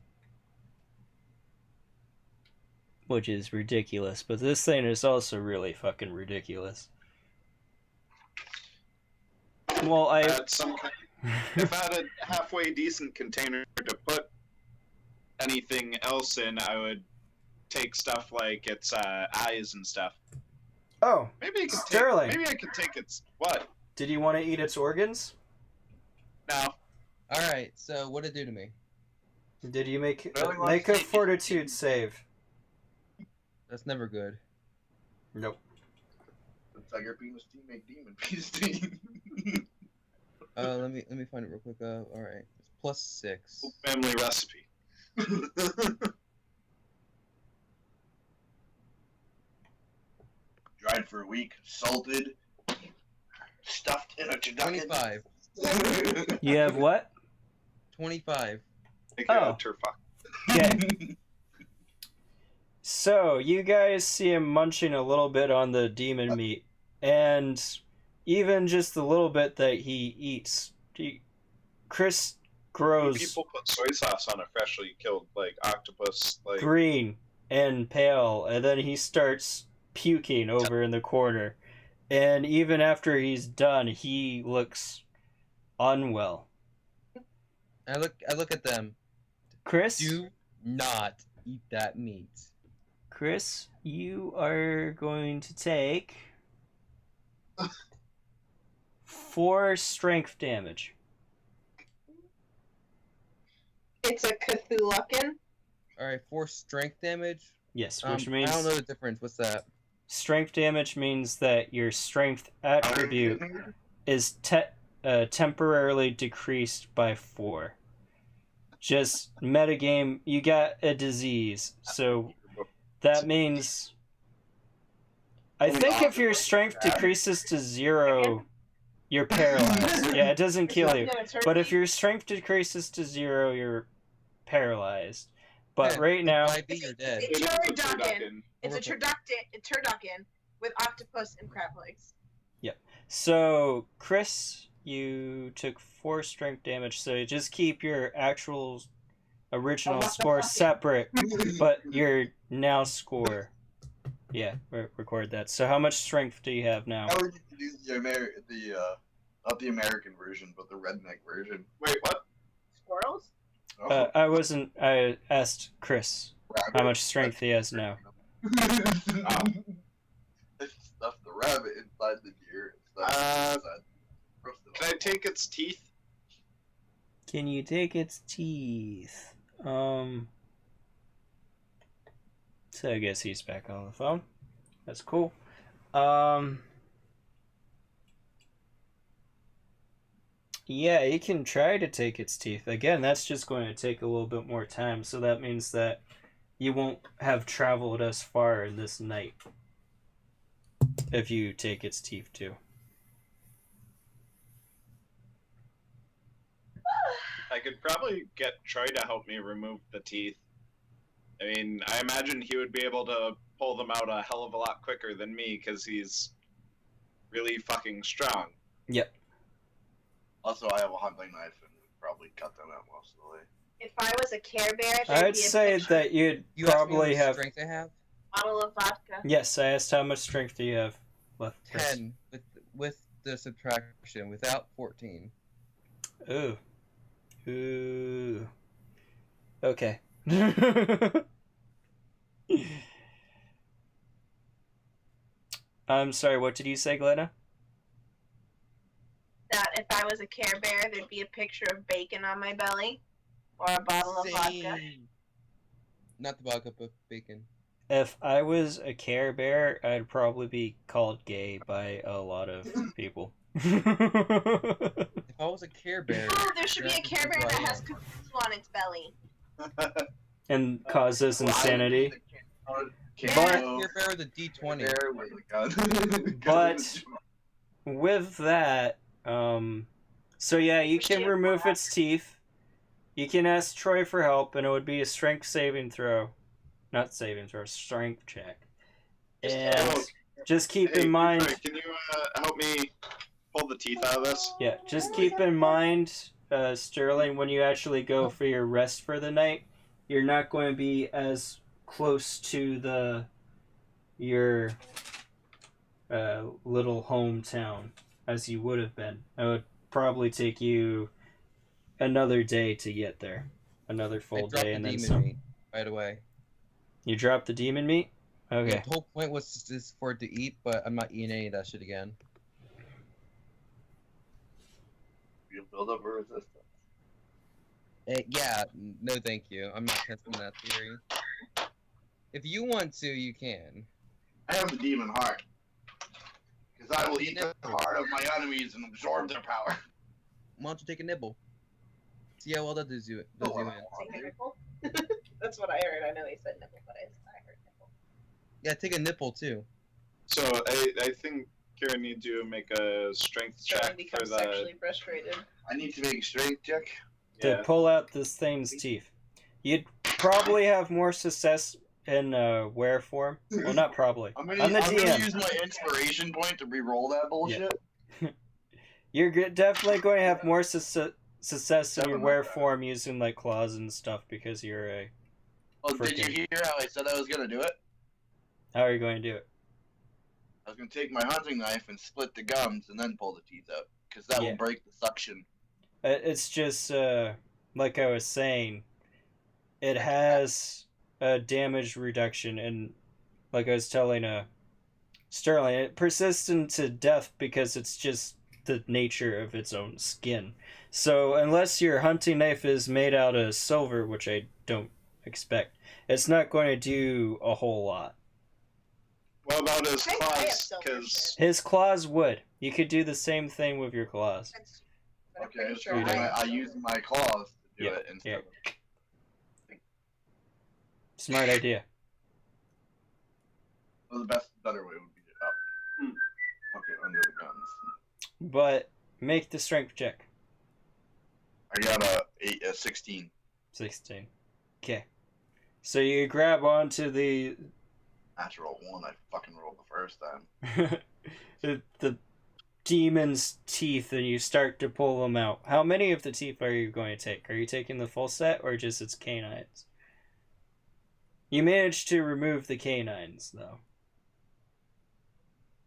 Which is ridiculous, but this thing is also really fucking ridiculous. Well, If I had a halfway decent container to put anything else in, I would take stuff like its eyes and stuff. Oh, Maybe Sterling. Maybe I could take its what? Did you want to eat its organs? No. Alright, so what did it do to me? Did you make Sterling a fortitude save? That's never good. Nope. The Tiger Penis team make Demon Penis team. Let me find it real quick. Alright. It's +6. Family recipe. Dried for a week, salted, stuffed in a turducken. 25. You have what? 25. Oh. Turfuck. Okay. So, you guys see him munching a little bit on the demon meat, and even just the little bit that he eats, Chris grows People put soy sauce on a freshly killed octopus. green and pale, and then he starts puking over in the corner. And even after he's done, he looks unwell. I look at them. Chris? Do not eat that meat. Chris, you are going to take 4 strength damage. It's a Cthulhucan. Alright, 4 strength damage. Yes, which means I don't know the difference. What's that? strength damage means that your strength attribute is temporarily decreased by 4. Just metagame, you got a disease, so that means I think if your strength decreases to 0, you're paralyzed. Yeah, it doesn't kill you. But if your strength decreases to 0, you're paralyzed. But Yeah, right now, Might be you're dead. It's a turducken. It's a Overkill. turducken with octopus and crab legs. so Chris, you took 4 strength damage, so you just keep your actual original score separate, but your now score. Yeah, record that. So how much strength do you have now? How would you use not the American version, but the redneck version? Wait, what? Squirrels? I asked Chris Rabbit. how much strength he has now. Stuff the rabbit inside the deer. Can I take its teeth? Can you take its teeth? So I guess he's back on the phone. That's cool. Yeah, you can try to take its teeth. Again, that's just going to take a little bit more time, so that means that you won't have traveled as far this night if you take its teeth too. I could probably get Troy to help me remove the teeth. I mean, I imagine he would be able to pull them out a hell of a lot quicker than me because he's really fucking strong. Yep. Also, I have a hunting knife and would probably cut them out most of the way. If I was a Care Bear, there'd I'd be a say picture that you'd You asked me probably how much have. strength I have. bottle of vodka. Yes, I asked how much strength do you have left. Chris? 10 with the subtraction, without 14. Ooh. Ooh. Okay. I'm sorry, what did you say, Glenna? That if I was a Care Bear, there'd be a picture of bacon on my belly, or a bottle of vodka. Same. Not the vodka, but bacon. If I was a Care Bear, I'd probably be called gay by a lot of people. If I was a Care Bear. Oh, there should be a that's Care who Bear I that has am. Cthulhu on its belly. And causes insanity. But But- Care Bear with a D20. Bear with a gun. But with that, so yeah, you can remove its teeth. You can ask Troy for help, and it would be a strength saving throw. Not saving throw, strength check. And just keep Hey, in mind... Troy, can you help me pull the teeth out of this? Yeah, just keep in mind, Sterling, when you actually go for your rest for the night, you're not going to be as close to your little hometown as you would have been. It would probably take you another day to get there. Another full I dropped day the and then demon some. meat right away. You dropped the demon meat? Okay. Yeah, the whole point was just for it to eat, but I'm not eating any of that shit again. You build up a resistance. Yeah, no thank you. I'm not testing that theory. If you want to, you can. I have the demon heart. Because I will eat the heart of my enemies and absorb their power. Why don't you take a nibble? See how well that does you in. Take a nipple? That's what I heard. I know he said nipple, but I heard nipple. Yeah, take a nipple too. So I think Kieran need to make a strength Sterling check for becomes the. sexually frustrated. I need to make a strength check. To Yeah. pull out this thing's teeth. You'd probably have more success in were form. Well, not probably. I'm I'm gonna the DM. use my inspiration point to re-roll that bullshit. You're definitely going to have more success in your Seven, were okay. form using like claws and stuff because you're a. Oh, did you Freaking- hear how I said I was gonna do it? How are you going to do it? I was gonna take my hunting knife and split the gums and then pull the teeth out. Because that Yeah. will break the suction. It's just like I was saying, it has a damage reduction, and like I was telling Sterling, it persists into death because it's just the nature of its own skin. So unless your hunting knife is made out of silver, which I don't expect, it's not going to do a whole lot. What about his I have claws? silver Because His claws would. You could do the same thing with your claws. But I'm Okay, pretty so sure you then don't. I use my claws to do Yeah, it instead yeah. of. Smart idea. Well, the better way would be to hook it under the gums. But make the strength check. I got a 16. 16. Okay. So you grab onto the Natural one. I fucking rolled the first time. the demon's teeth and you start to pull them out. How many of the teeth are you going to take? Are you taking the full set or just its canines? You managed to remove the canines, though.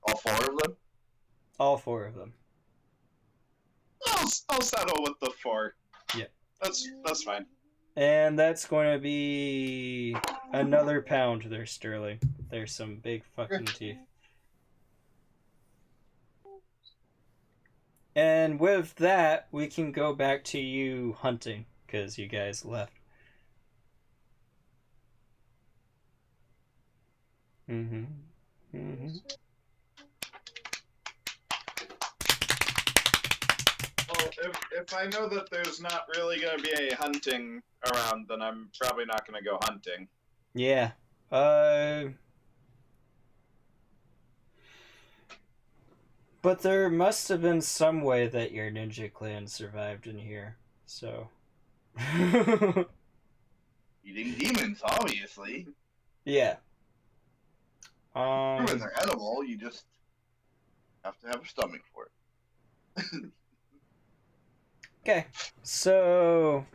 All 4 of them. All 4 of them. I'll settle with the 4. Yeah. That's fine. And that's going to be another pound there, Sterling. There's some big fucking teeth. And with that, we can go back to you hunting, because you guys left. Mm-hmm. Mm-hmm. Well, if I know that there's not really going to be any hunting around, then I'm probably not going to go hunting. Yeah. But there must have been some way that your ninja clan survived in here, so. Eating demons, obviously. Yeah. When they're edible, you just have to have a stomach for it. Okay. So,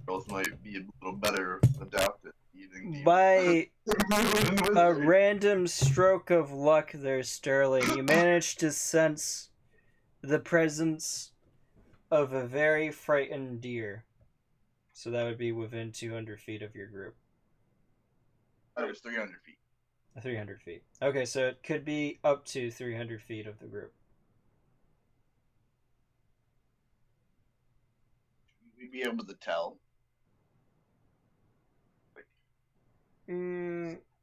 Girls might be a little better adapted to eating demons. by a random stroke of luck there, Sterling, you managed to sense the presence of a very frightened deer. So that would be within 200 feet of your group. That was 300 feet. 300 feet. Okay, so it could be up to 300 feet of the group. Should we be able to tell?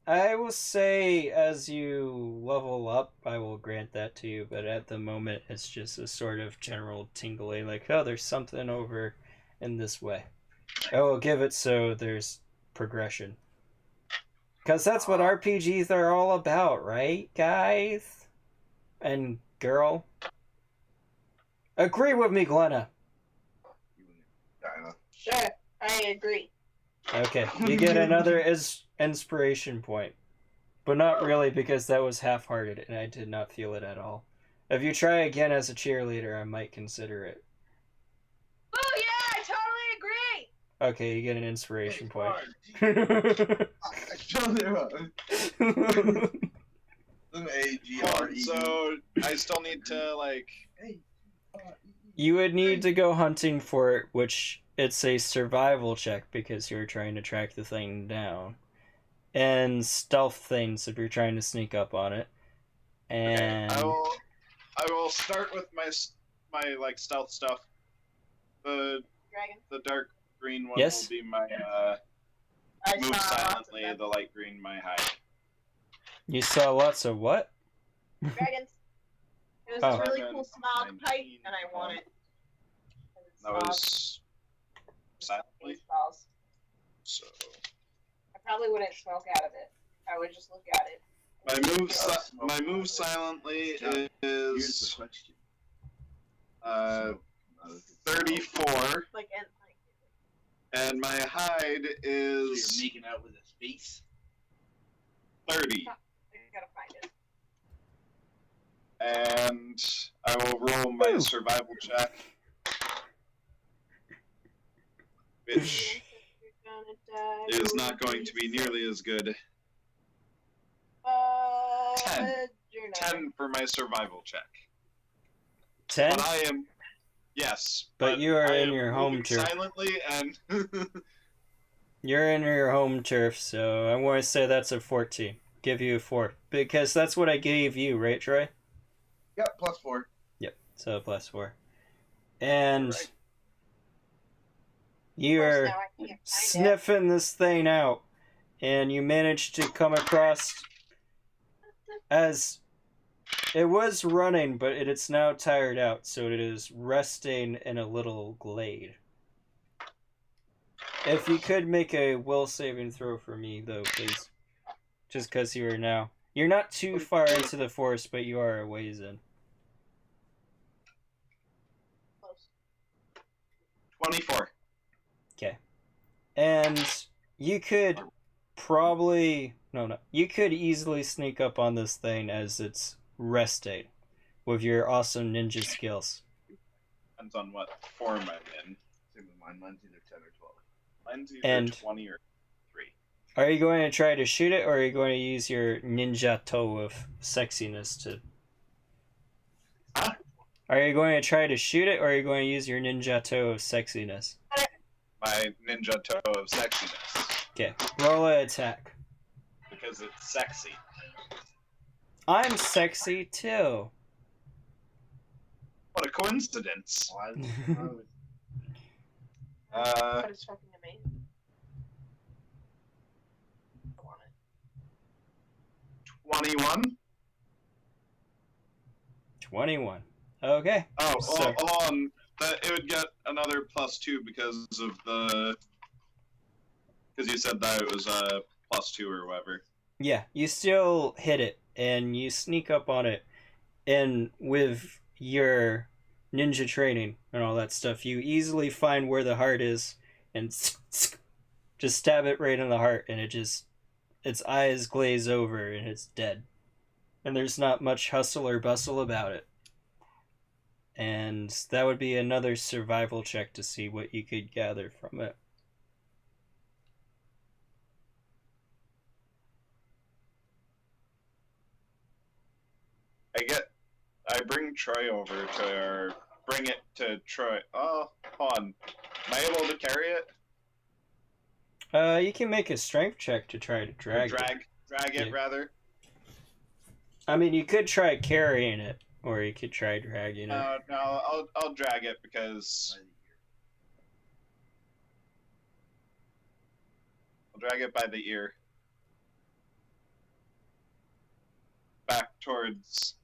I will say, as you level up, I will grant that to you, but at the moment, it's just a sort of general tingling, like, oh, there's something over in this way. I will give it so there's progression. Because that's what RPGs are all about, right, guys? And girl? Agree with me, Glenna! Dinah. Sure, I agree. Okay, you get another inspiration point. But not really, because that was half-hearted, and I did not feel it at all. If you try again as a cheerleader, I might consider it. Oh yeah, I totally agree. Okay, you get an inspiration point. I found it wrong. AGRE. So I still need to like. You would need to go hunting for it, which it's a survival check because you're trying to track the thing down. And stealth things if you're trying to sneak up on it. And Okay, I will start with my like stealth stuff. The dark green one Yes? will be my I move saw silently. The light green my hide. you saw lots of what? dragons. It was Oh. this really cool smog pipe, and I want it. That was silently. Balls. So I probably wouldn't smoke out of it. I would just look at it. my move silently Here's is the question. 34, Like and and my hide So is you're making out with a space? 30. I gotta find it. And I will roll my Ooh. survival check, which is not going to be nearly as good. 10. You're not. 10 for my survival check. 10? But I am, yes. But you are I in am your home moving turf. silently and You're in your home turf, so I want to say that's a 14. Give you a 4. Because that's what I gave you, right, Troy? Yep, +4. Yep, so +4. And Right. you're Now I can't find it. sniffing this thing out, and you manage to come across as it was running, but it's now tired out, so it is resting in a little glade. If you could make a will saving throw for me, though, please. Just because you are now. You're not too far into the forest, but you are a ways in. Close. 24. Okay. And you could probably... No. You could easily sneak up on this thing as it's resting with your awesome ninja skills. Depends on what form I'm in. Same with mine. Mine's either 10 or 12. Mine's either And- 20 or 3. Are you going to try to shoot it, or are you going to use your ninja toe of sexiness to... Huh? Are you going to try to shoot it, or are you going to use your ninja toe of sexiness? My ninja toe of sexiness. Okay, roll an attack. Because it's sexy. I'm sexy too. What a coincidence. Why But it's fucking amazing. I want it. 21? 21. Okay. Oh, So- hold on. It would get another +2 because of the... Because you said that it was a +2 or whatever. Yeah, you still hit it, and you sneak up on it, and with your ninja training and all that stuff, you easily find where the heart is, and just stab it right in the heart, and its eyes glaze over, and it's dead. And there's not much hustle or bustle about it. And that would be another survival check to see what you could gather from it. I bring Troy over to, or bring it to Troy. Oh, hold on. Am I able to carry it? You can make a strength check to try to Or drag it. drag it, Yeah. rather? I mean, you could try carrying it, or you could try dragging it. No, I'll drag it because... I'll drag it by the ear. back towards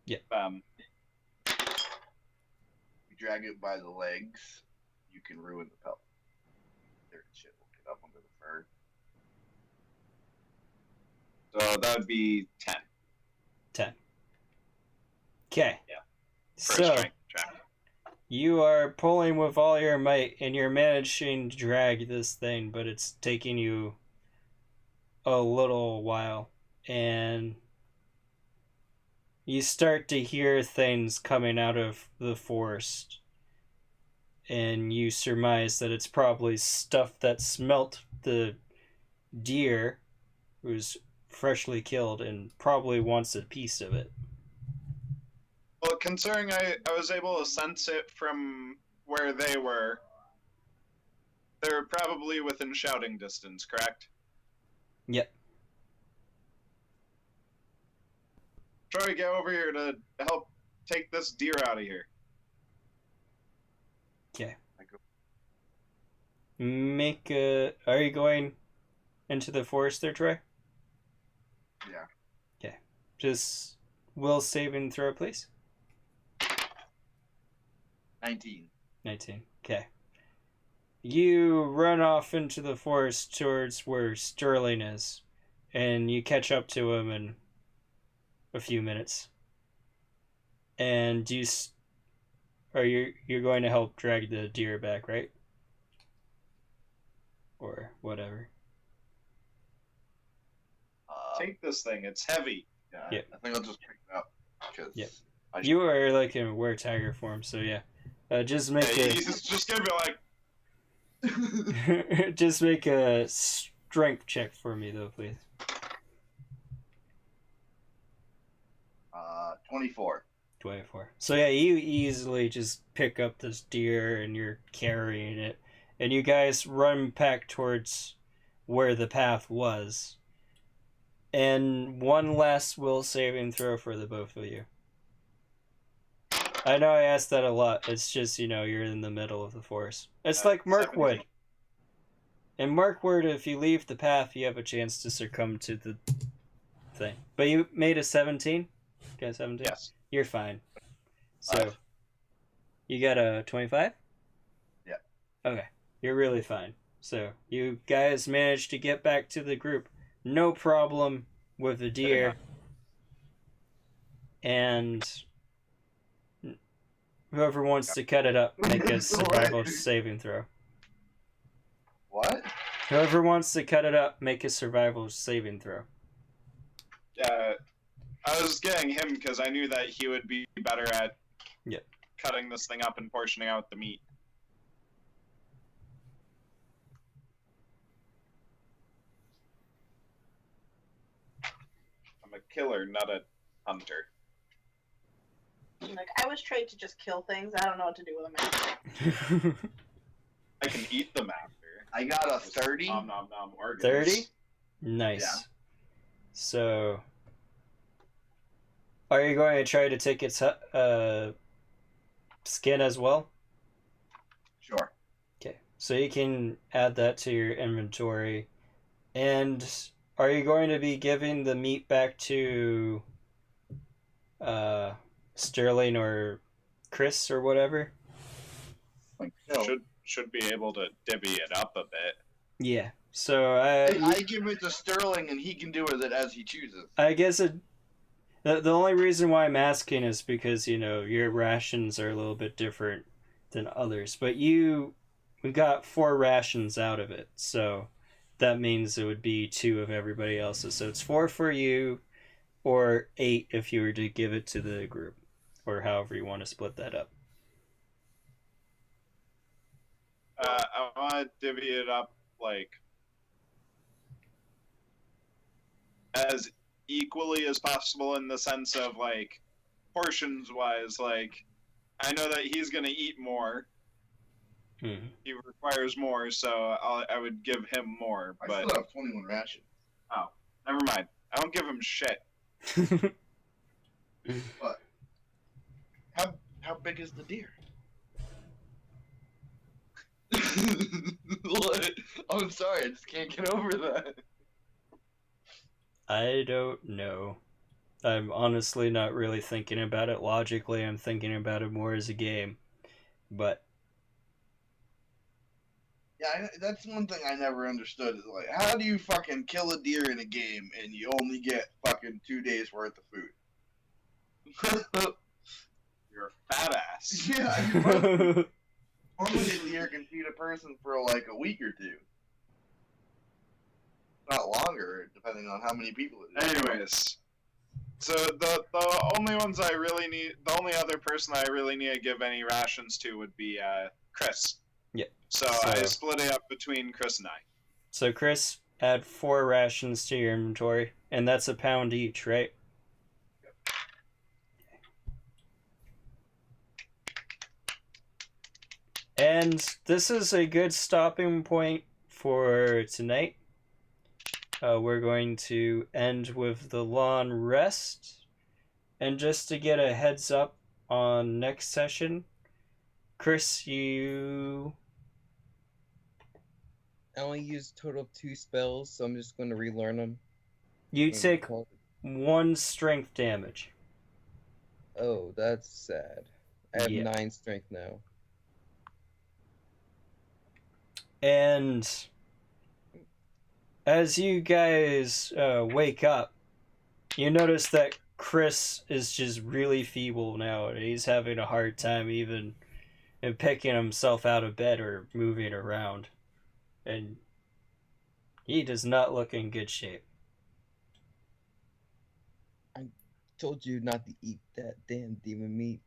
them. You drag it by the legs, you can ruin the pelt. Their shit will get up under the fur. So that would be 10. 10. Okay. Yeah. For a So, strength check. you are pulling with all your might, and you're managing to drag this thing, but it's taking you a little while. And you start to hear things coming out of the forest. And you surmise that it's probably stuff that smelt the deer who's freshly killed and probably wants a piece of it. Well, considering I was able to sense it from where they were probably within shouting distance, correct? Yep. Troy, get over here to help take this deer out of here. Okay. Are you going into the forest there, Troy? Yeah. Okay. Just will saving throw, please. 19. 19. Okay. You run off into the forest towards where Sterling is, and you catch up to him in a few minutes. And you're going to help drag the deer back, right? Or whatever. Take this thing, it's heavy. Yeah, Yep. I think I'll just pick it up. Because Yep. You are like in wear tiger form, so yeah. Just make He's just gonna be like, just make a strength check for me, though, please. 24. 24. So yeah, you easily just pick up this deer and you're carrying it, and you guys run back towards where the path was. And one last will saving throw for the both of you. I know I asked that a lot. It's just, you're in the middle of the forest. It's like Mirkwood. 17. In Mirkwood, if you leave the path, you have a chance to succumb to the thing. But you made a 17? Okay, 17? Yes. You're fine. So, 5. you got a 25? Yeah. Okay, you're really fine. So, you guys managed to get back to the group. No problem with the deer. And whoever wants to cut it up, make a survival saving throw. What? Whoever wants to cut it up, make a survival saving throw. Yeah, I was getting him because I knew that he would be better at cutting this thing up and portioning out the meat. I'm a killer, not a hunter. Like, I was trained to just kill things. I don't know what to do with them. I can eat them after. I got a 30. Nom nom nom organs. 30? Nice. Yeah. So, are you going to try to take its skin as well? Sure. Okay, so you can add that to your inventory. And are you going to be giving the meat back to Sterling or Chris or whatever? Like, no. Should be able to divvy it up a bit. Yeah. So I give it to Sterling and he can do with it as he chooses. I guess the only reason why I'm asking is because, your rations are a little bit different than others. But we got 4 rations out of it. So that means it would be 2 of everybody else's. So it's 4 for you, or 8 if you were to give it to the group. Or however you want to split that up. I want to divvy it up, as equally as possible in the sense of, portions-wise. I know that he's going to eat more. Mm-hmm. He requires more, so I would give him more. I But still have 21 rations. oh, never mind. I don't give him shit. But how big is the deer? What? I'm sorry, I just can't get over that. I don't know. I'm honestly not really thinking about it logically. I'm thinking about it more as a game. But Yeah, that's one thing I never understood. Is like, how do you fucking kill a deer in a game and you only get fucking 2 days worth of food? You're a fat ass. Yeah, I mean, normally a deer can feed a person for like a week or two. Not longer, depending on how many people it is. Anyways, so the only ones I really need, the only other person I really need to give any rations to would be Chris. Yeah. So I split it up between Chris and I. So Chris, add 4 rations to your inventory, and that's a pound each, right? And this is a good stopping point for tonight. We're going to end with the long rest. And just to get a heads up on next session, Chris, you... I only used a total of 2 spells, so I'm just going to relearn them. You take 1 strength damage. Oh, that's sad. I have Yeah. 9 strength now. And as you guys wake up, you notice that Chris is just really feeble now, and he's having a hard time even picking himself out of bed or moving around. And he does not look in good shape. Told you not to eat that damn demon meat.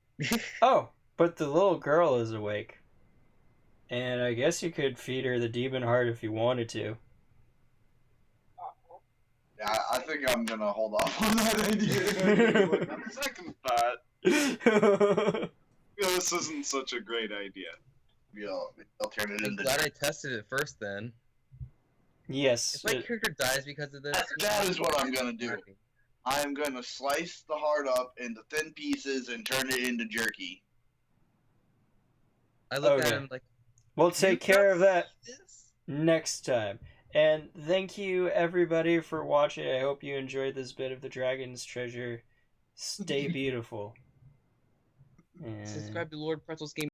Oh, but the little girl is awake. And I guess you could feed her the demon heart if you wanted to. Yeah, I think I'm gonna hold off on that idea. Second thought, this isn't such a great idea. I'll turn it I'm into. glad I tested it first then. Yes. If my character dies because of this... That is what I'm gonna do. I'm gonna slice the heart up into thin pieces and turn it into jerky. I look at Okay. him like... We'll take "You care of got that this?" next time. And thank you everybody for watching. I hope you enjoyed this bit of the Dragon's Treasure. Stay beautiful. And... Subscribe to Lord Pretzel's Game.